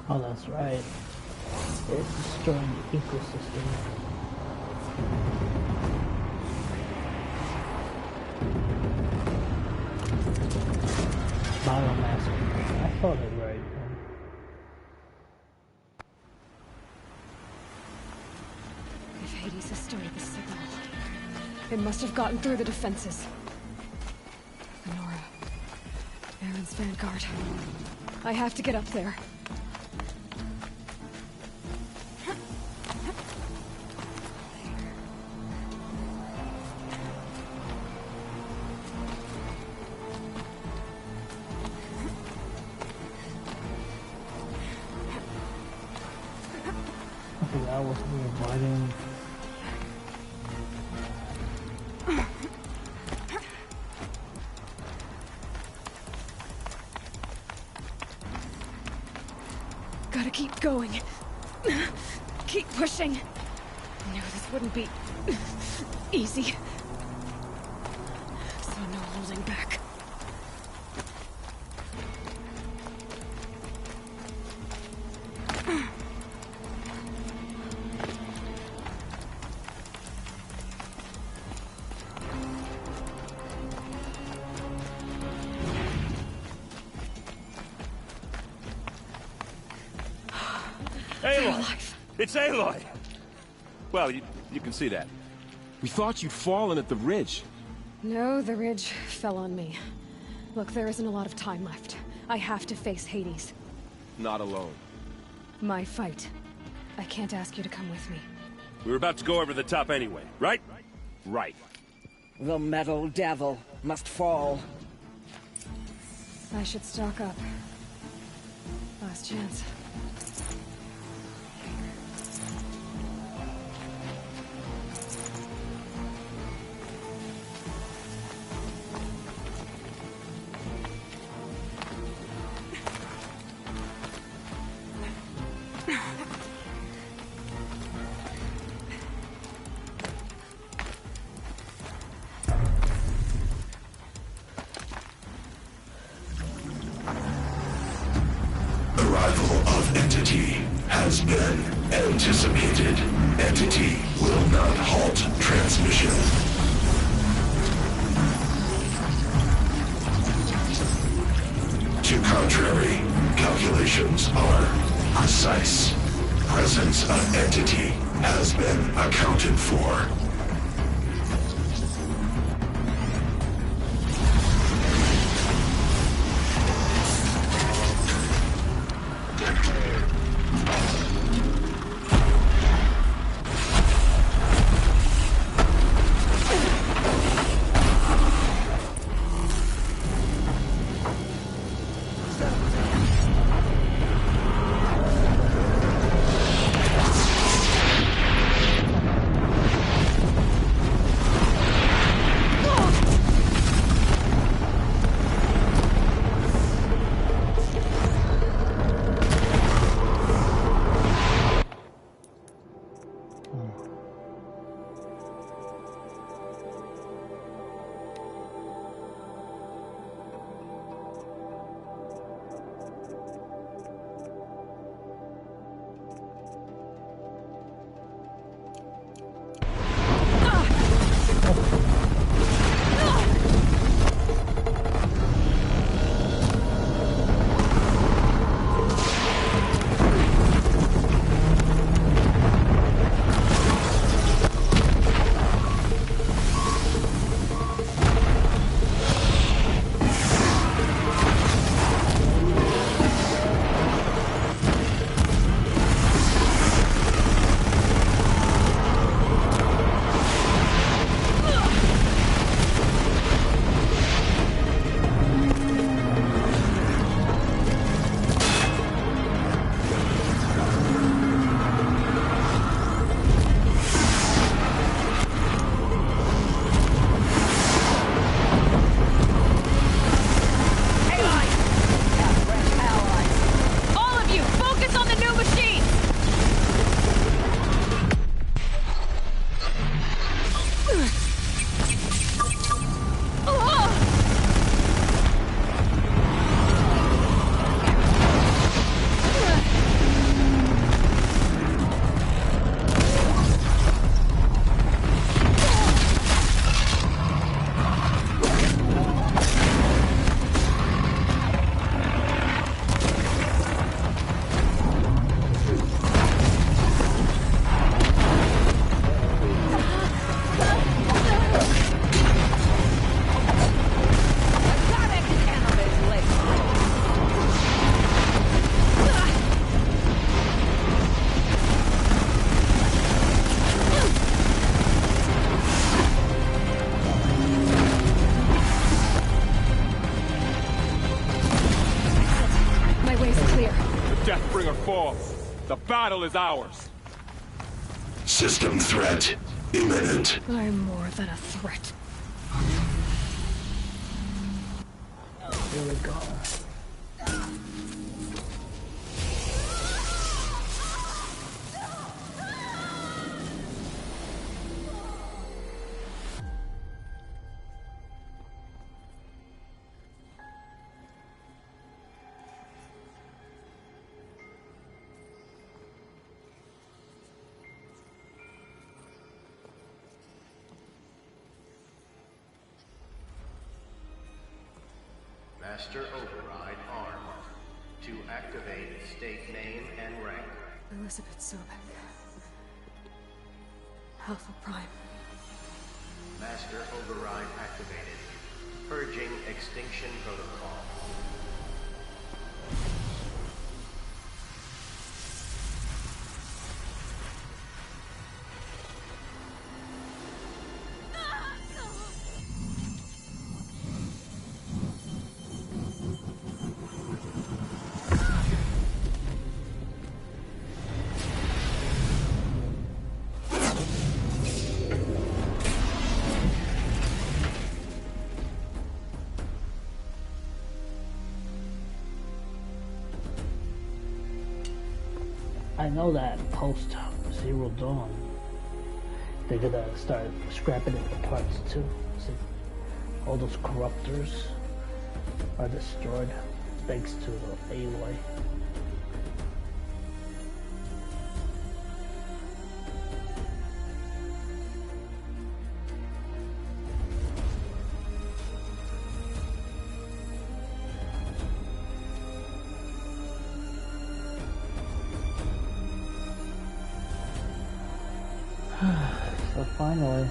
Oh, that's right. It's destroying the ecosystem. Biomass. I thought it right. If Hades has started the signal, it must have gotten through the defenses. Nora. Aaron's vanguard. I have to get up there. That was weird. Why didn't... Gotta keep going. Keep pushing. I knew this wouldn't be easy. So no holding back. Aloy! It's Aloy! Well, you can see that. We thought you'd fallen at the ridge. No, the ridge fell on me. Look, there isn't a lot of time left. I have to face Hades. Not alone. My fight. I can't ask you to come with me. We were about to go over the top anyway, right? Right. The metal devil must fall. I should stock up. Last chance. Has been anticipated. Entity will not halt transmission. To contrary, calculations are precise. Presence of entity has been accounted for. clear. The Deathbringer falls. The battle is ours. System threat imminent. I'm more than a threat. Here we go. Master Override armed. To activate state name and rank. Elizabeth Sobek. Alpha Prime. Master Override activated. Purging Extinction Protocol. I know that post Zero Dawn, they're gonna start scrapping it for parts too. See, all those corruptors are destroyed thanks to Aloy. So finally,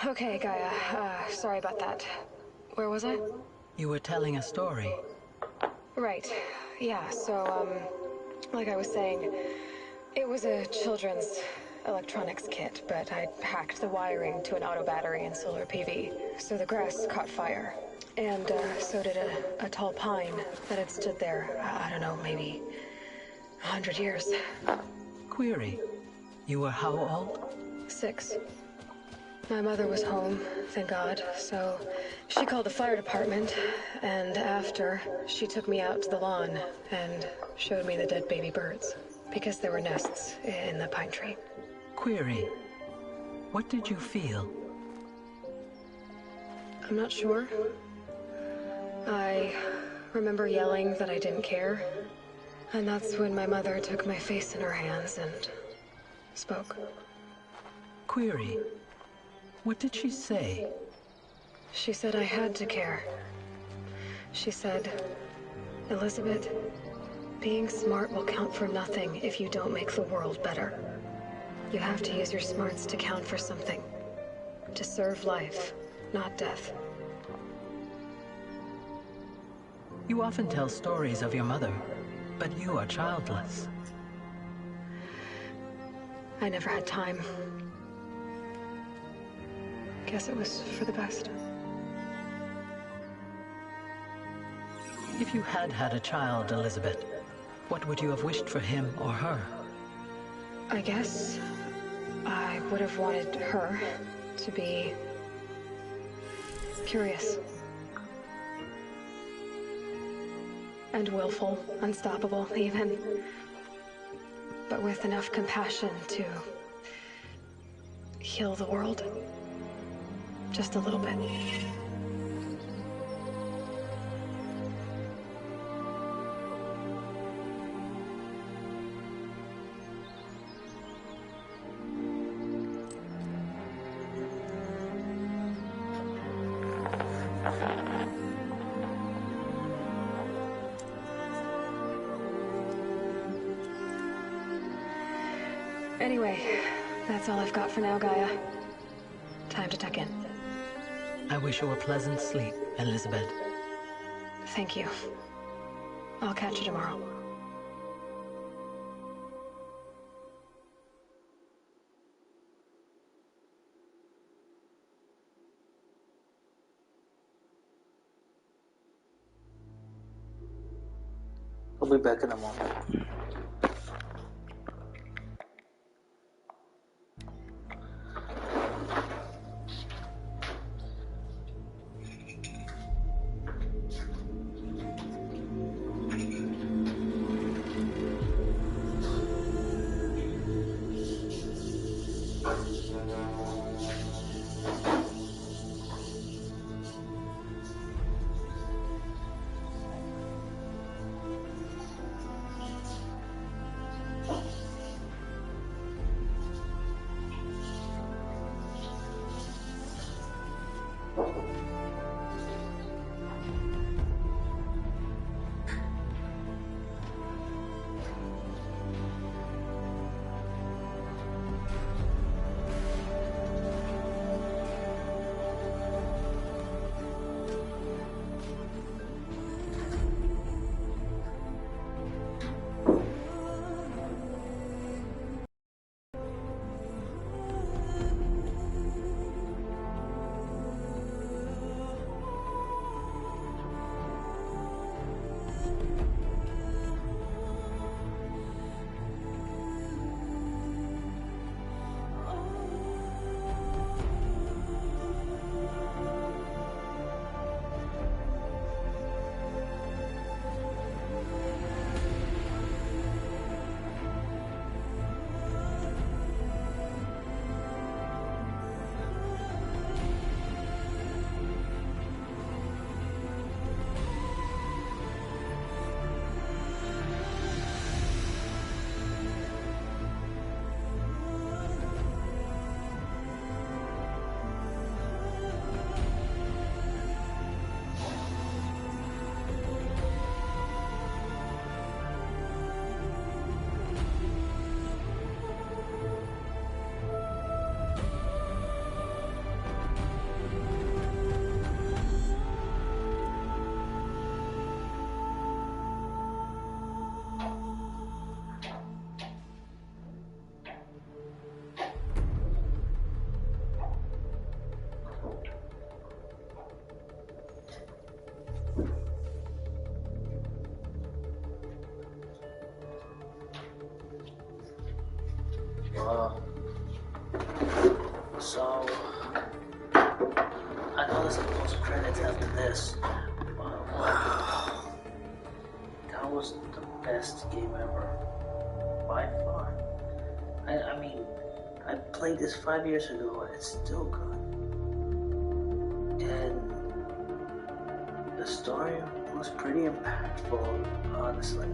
Okay, Gaia. Sorry about that. Where was I? You were telling a story. Right. Yeah, so, like I was saying, it was a children's electronics kit, but I'd hacked the wiring to an auto battery and solar PV, so the grass caught fire. And, so did a tall pine that had stood there, I don't know, maybe 100 years. Query. You were how old? 6. My mother was home, thank God, so she called the fire department, and after, she took me out to the lawn and showed me the dead baby birds, because there were nests in the pine tree. Query. What did you feel? I'm not sure. I remember yelling that I didn't care, and that's when my mother took my face in her hands and spoke. Query. What did she say? She said I had to care. She said, Elizabeth, being smart will count for nothing if you don't make the world better. You have to use your smarts to count for something. To serve life, not death. You often tell stories of your mother, but you are childless. I never had time. Guess it was for the best. If you had had a child, Elizabeth, what would you have wished for him or her? I guess I would have wanted her to be curious. And willful, unstoppable, even. But with enough compassion to heal the world. Just a little bit. Anyway, that's all I've got for now, Gaia. Time to tuck in. I wish you a pleasant sleep, Elizabeth. Thank you. I'll catch you tomorrow. I'll be back in a moment. So I know there's a post credits after this, but wow, that was the best game ever, by far. I mean, I played this 5 years ago and it's still good. And the story was pretty impactful, honestly.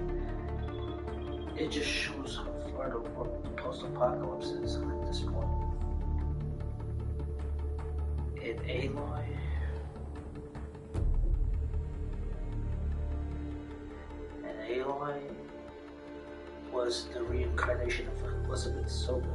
It just shows how far the post-apocalypse is at this point. And Aloy, was the reincarnation of Elizabeth Sobek.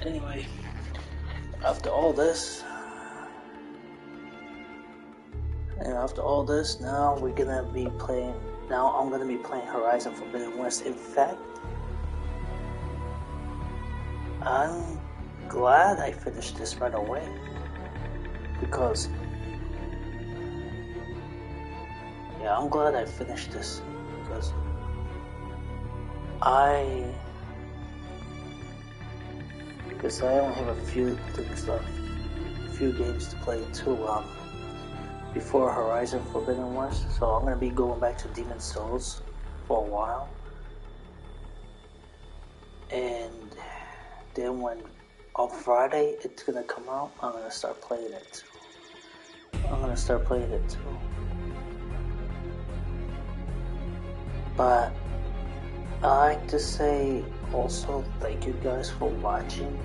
Anyway, after all this, now we're gonna be playing. Now I'm gonna be playing Horizon Forbidden West. In fact, I'm glad I finished this right away because Yeah, I'm glad I finished this because I only have a few things left, a few games to play too. Before Horizon Forbidden West, so I'm gonna be going back to Demon's Souls for a while, and then when on Friday it's gonna come out, I'm gonna start playing it too. But I like to say also thank you guys for watching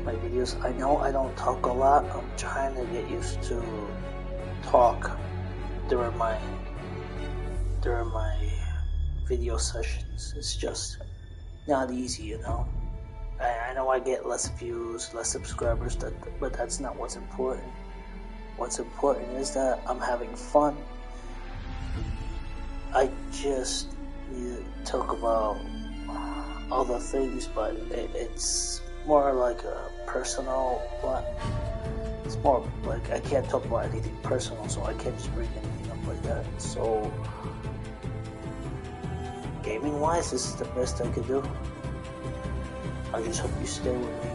my videos. I know I don't talk a lot. I'm trying to get used to talk during my video sessions. It's just not easy, you know. I know I get less views, less subscribers, but that's not what's important. What's important is that I'm having fun. I just need to talk about other things, but it's more like a personal one. It's more like I can't talk about anything personal, so I can't just bring anything up like that. So, gaming-wise, this is the best I could do. I just hope you stay with me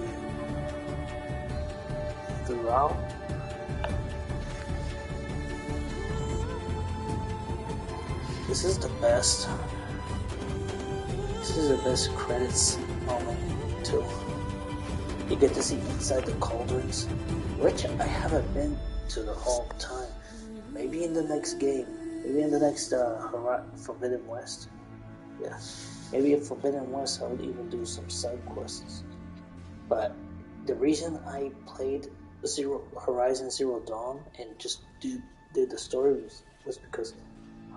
throughout. This is the best. This is the best credits moment too. You get to see inside the cauldrons, which I haven't been to the whole time. Maybe in the next game. Maybe in the next Forbidden West. Yeah. Maybe in Forbidden West I would even do some side quests. But the reason I played Horizon Zero Dawn and just did the story was because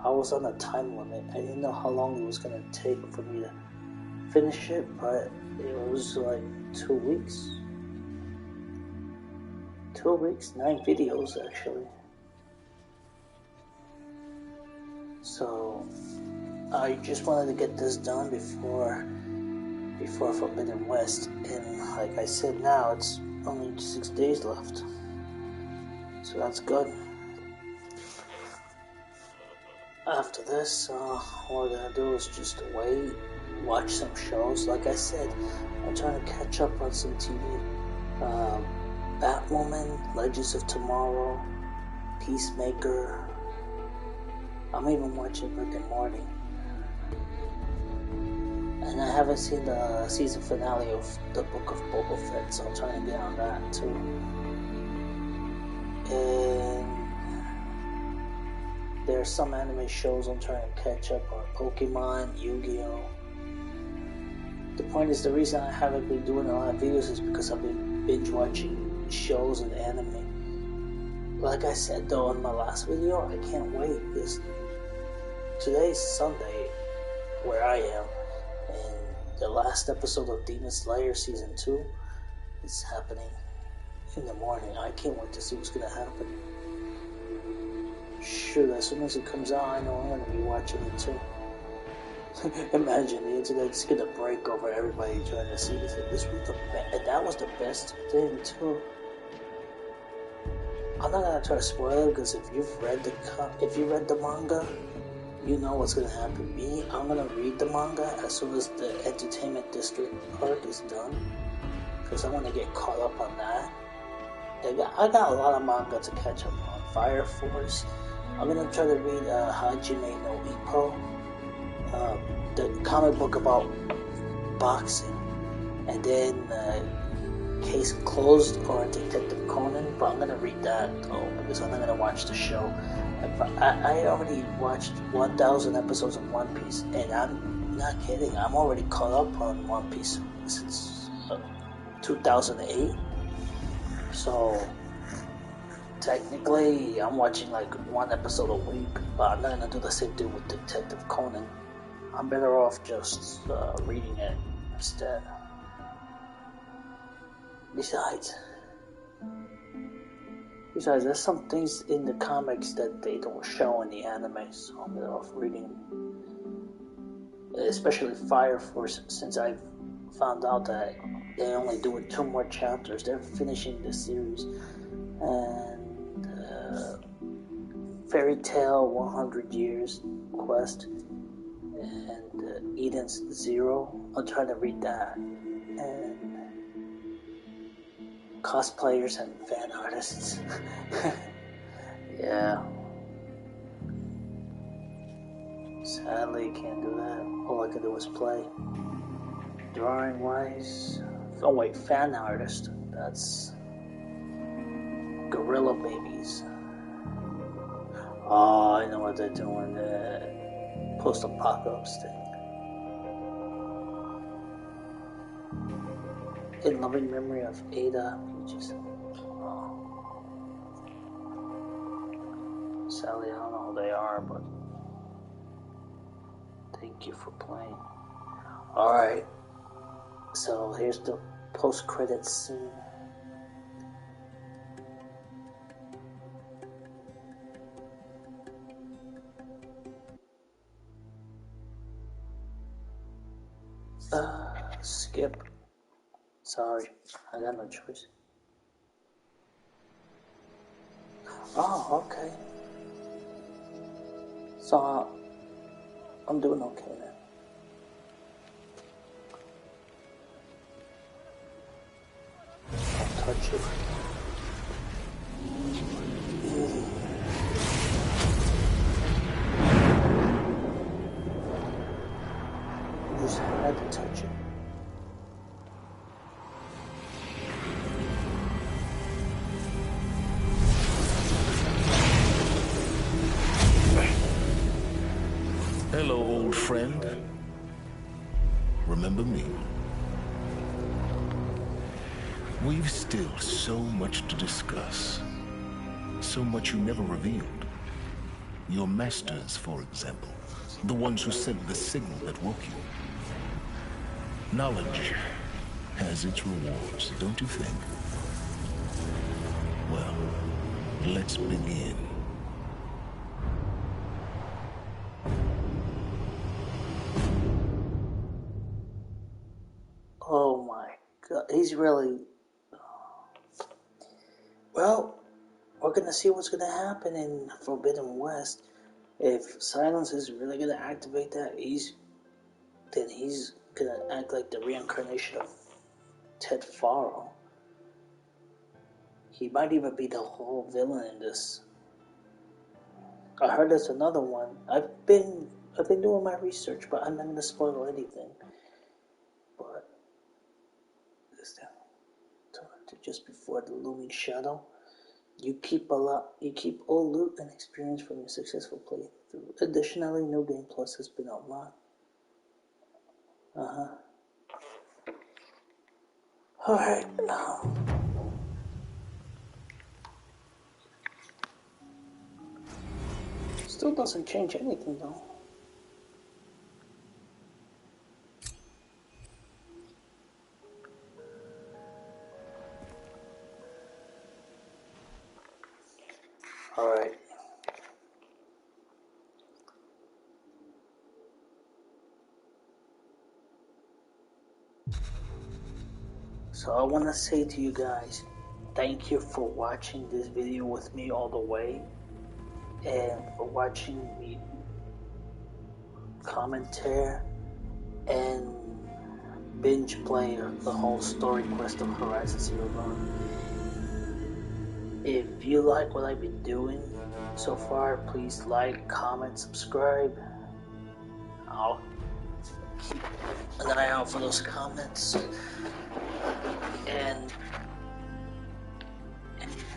I was on a time limit. I didn't know how long it was going to take for me to finish it, but it was like 2 weeks. 2 weeks, 9 videos actually. So I just wanted to get this done before Forbidden West, and like I said, now it's only 6 days left, so that's good. After this, what we're gonna do is just wait, watch some shows. Like I said, I'm trying to catch up on some TV. Batwoman, Legends of Tomorrow, Peacemaker. I'm even watching Rick and Morty. And I haven't seen the season finale of the Book of Boba Fett, so I'm trying to get on that too. And there's some anime shows I'm trying to catch up on. Pokemon, Yu-Gi-Oh! The point is, the reason I haven't been doing a lot of videos is because I've been binge watching shows and anime. Like I said though in my last video, I can't wait because today's Sunday where I am, and the last episode of Demon Slayer Season 2 is happening in the morning. I can't wait to see what's gonna happen. Shoot, as soon as it comes out, I know I'm gonna be watching it too. Imagine the internet's gonna break over everybody trying to see this. And that was the best thing too. I'm not gonna try to spoil it because if you read the manga, you know what's gonna happen. Me, I'm gonna read the manga as soon as the Entertainment District arc is done, because I want to get caught up on that. I got a lot of manga to catch up on. Fire Force. I'm gonna try to read Hajime no Ippo, the comic book about boxing, and then Case Closed or Detective Conan. But I'm gonna read that though because I'm not gonna watch the show. I already watched 1,000 episodes of One Piece, and I'm not kidding. I'm already caught up on One Piece since 2008. So technically, I'm watching like one episode a week, but I'm not gonna do the same thing with Detective Conan. I'm better off just reading it instead. Besides, there's some things in the comics that they don't show in the anime, so I'm better off reading. Especially Fire Force, since I've found out that they're only doing 2 more chapters. They're finishing the series, and Fairy Tale 100 Years quest and Eden's Zero. I'll try to read that. And cosplayers and fan artists. Yeah. Sadly, can't do that. All I can do is play. Drawing wise, oh wait, fan artist. That's Gorilla Babies. Oh, I know what they're doing. The post-apocalypse thing. In loving memory of Ada Peaches. Oh. Sadly, I don't know who they are, but thank you for playing. Alright, so here's the post-credits scene. Skip. Sorry, I got no choice. Oh, okay. So, I'm doing okay now. I'll touch it. Just had to touch it. Hello, old friend. Remember me? We've still so much to discuss. So much you never revealed. Your masters, for example. The ones who sent the signal that woke you. Knowledge has its rewards, don't you think? Well, let's begin. Oh my god, he's really... Well, we're gonna see what's gonna happen in Forbidden West. If Silence is really gonna activate that, then he's gonna act like the reincarnation of Ted Faro. He might even be the whole villain in this. I heard there's another one. I've been doing my research, but I'm not gonna spoil anything. But just before the looming shadow, you keep all loot and experience from your successful playthrough. Additionally, no game plus has been unlocked. Alright. Still doesn't change anything though. Alright. So I want to say to you guys, thank you for watching this video with me all the way, and for watching me commentary and binge play the whole story quest of Horizon Zero Dawn. If you like what I've been doing so far, please like, comment, subscribe. I'll keep an eye out for those comments. And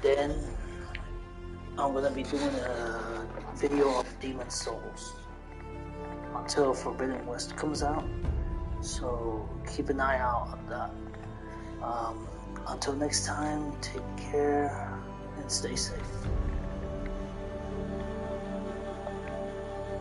then I'm gonna be doing a video of Demon Souls until Forbidden West comes out. So keep an eye out on that. Until next time, take care and stay safe.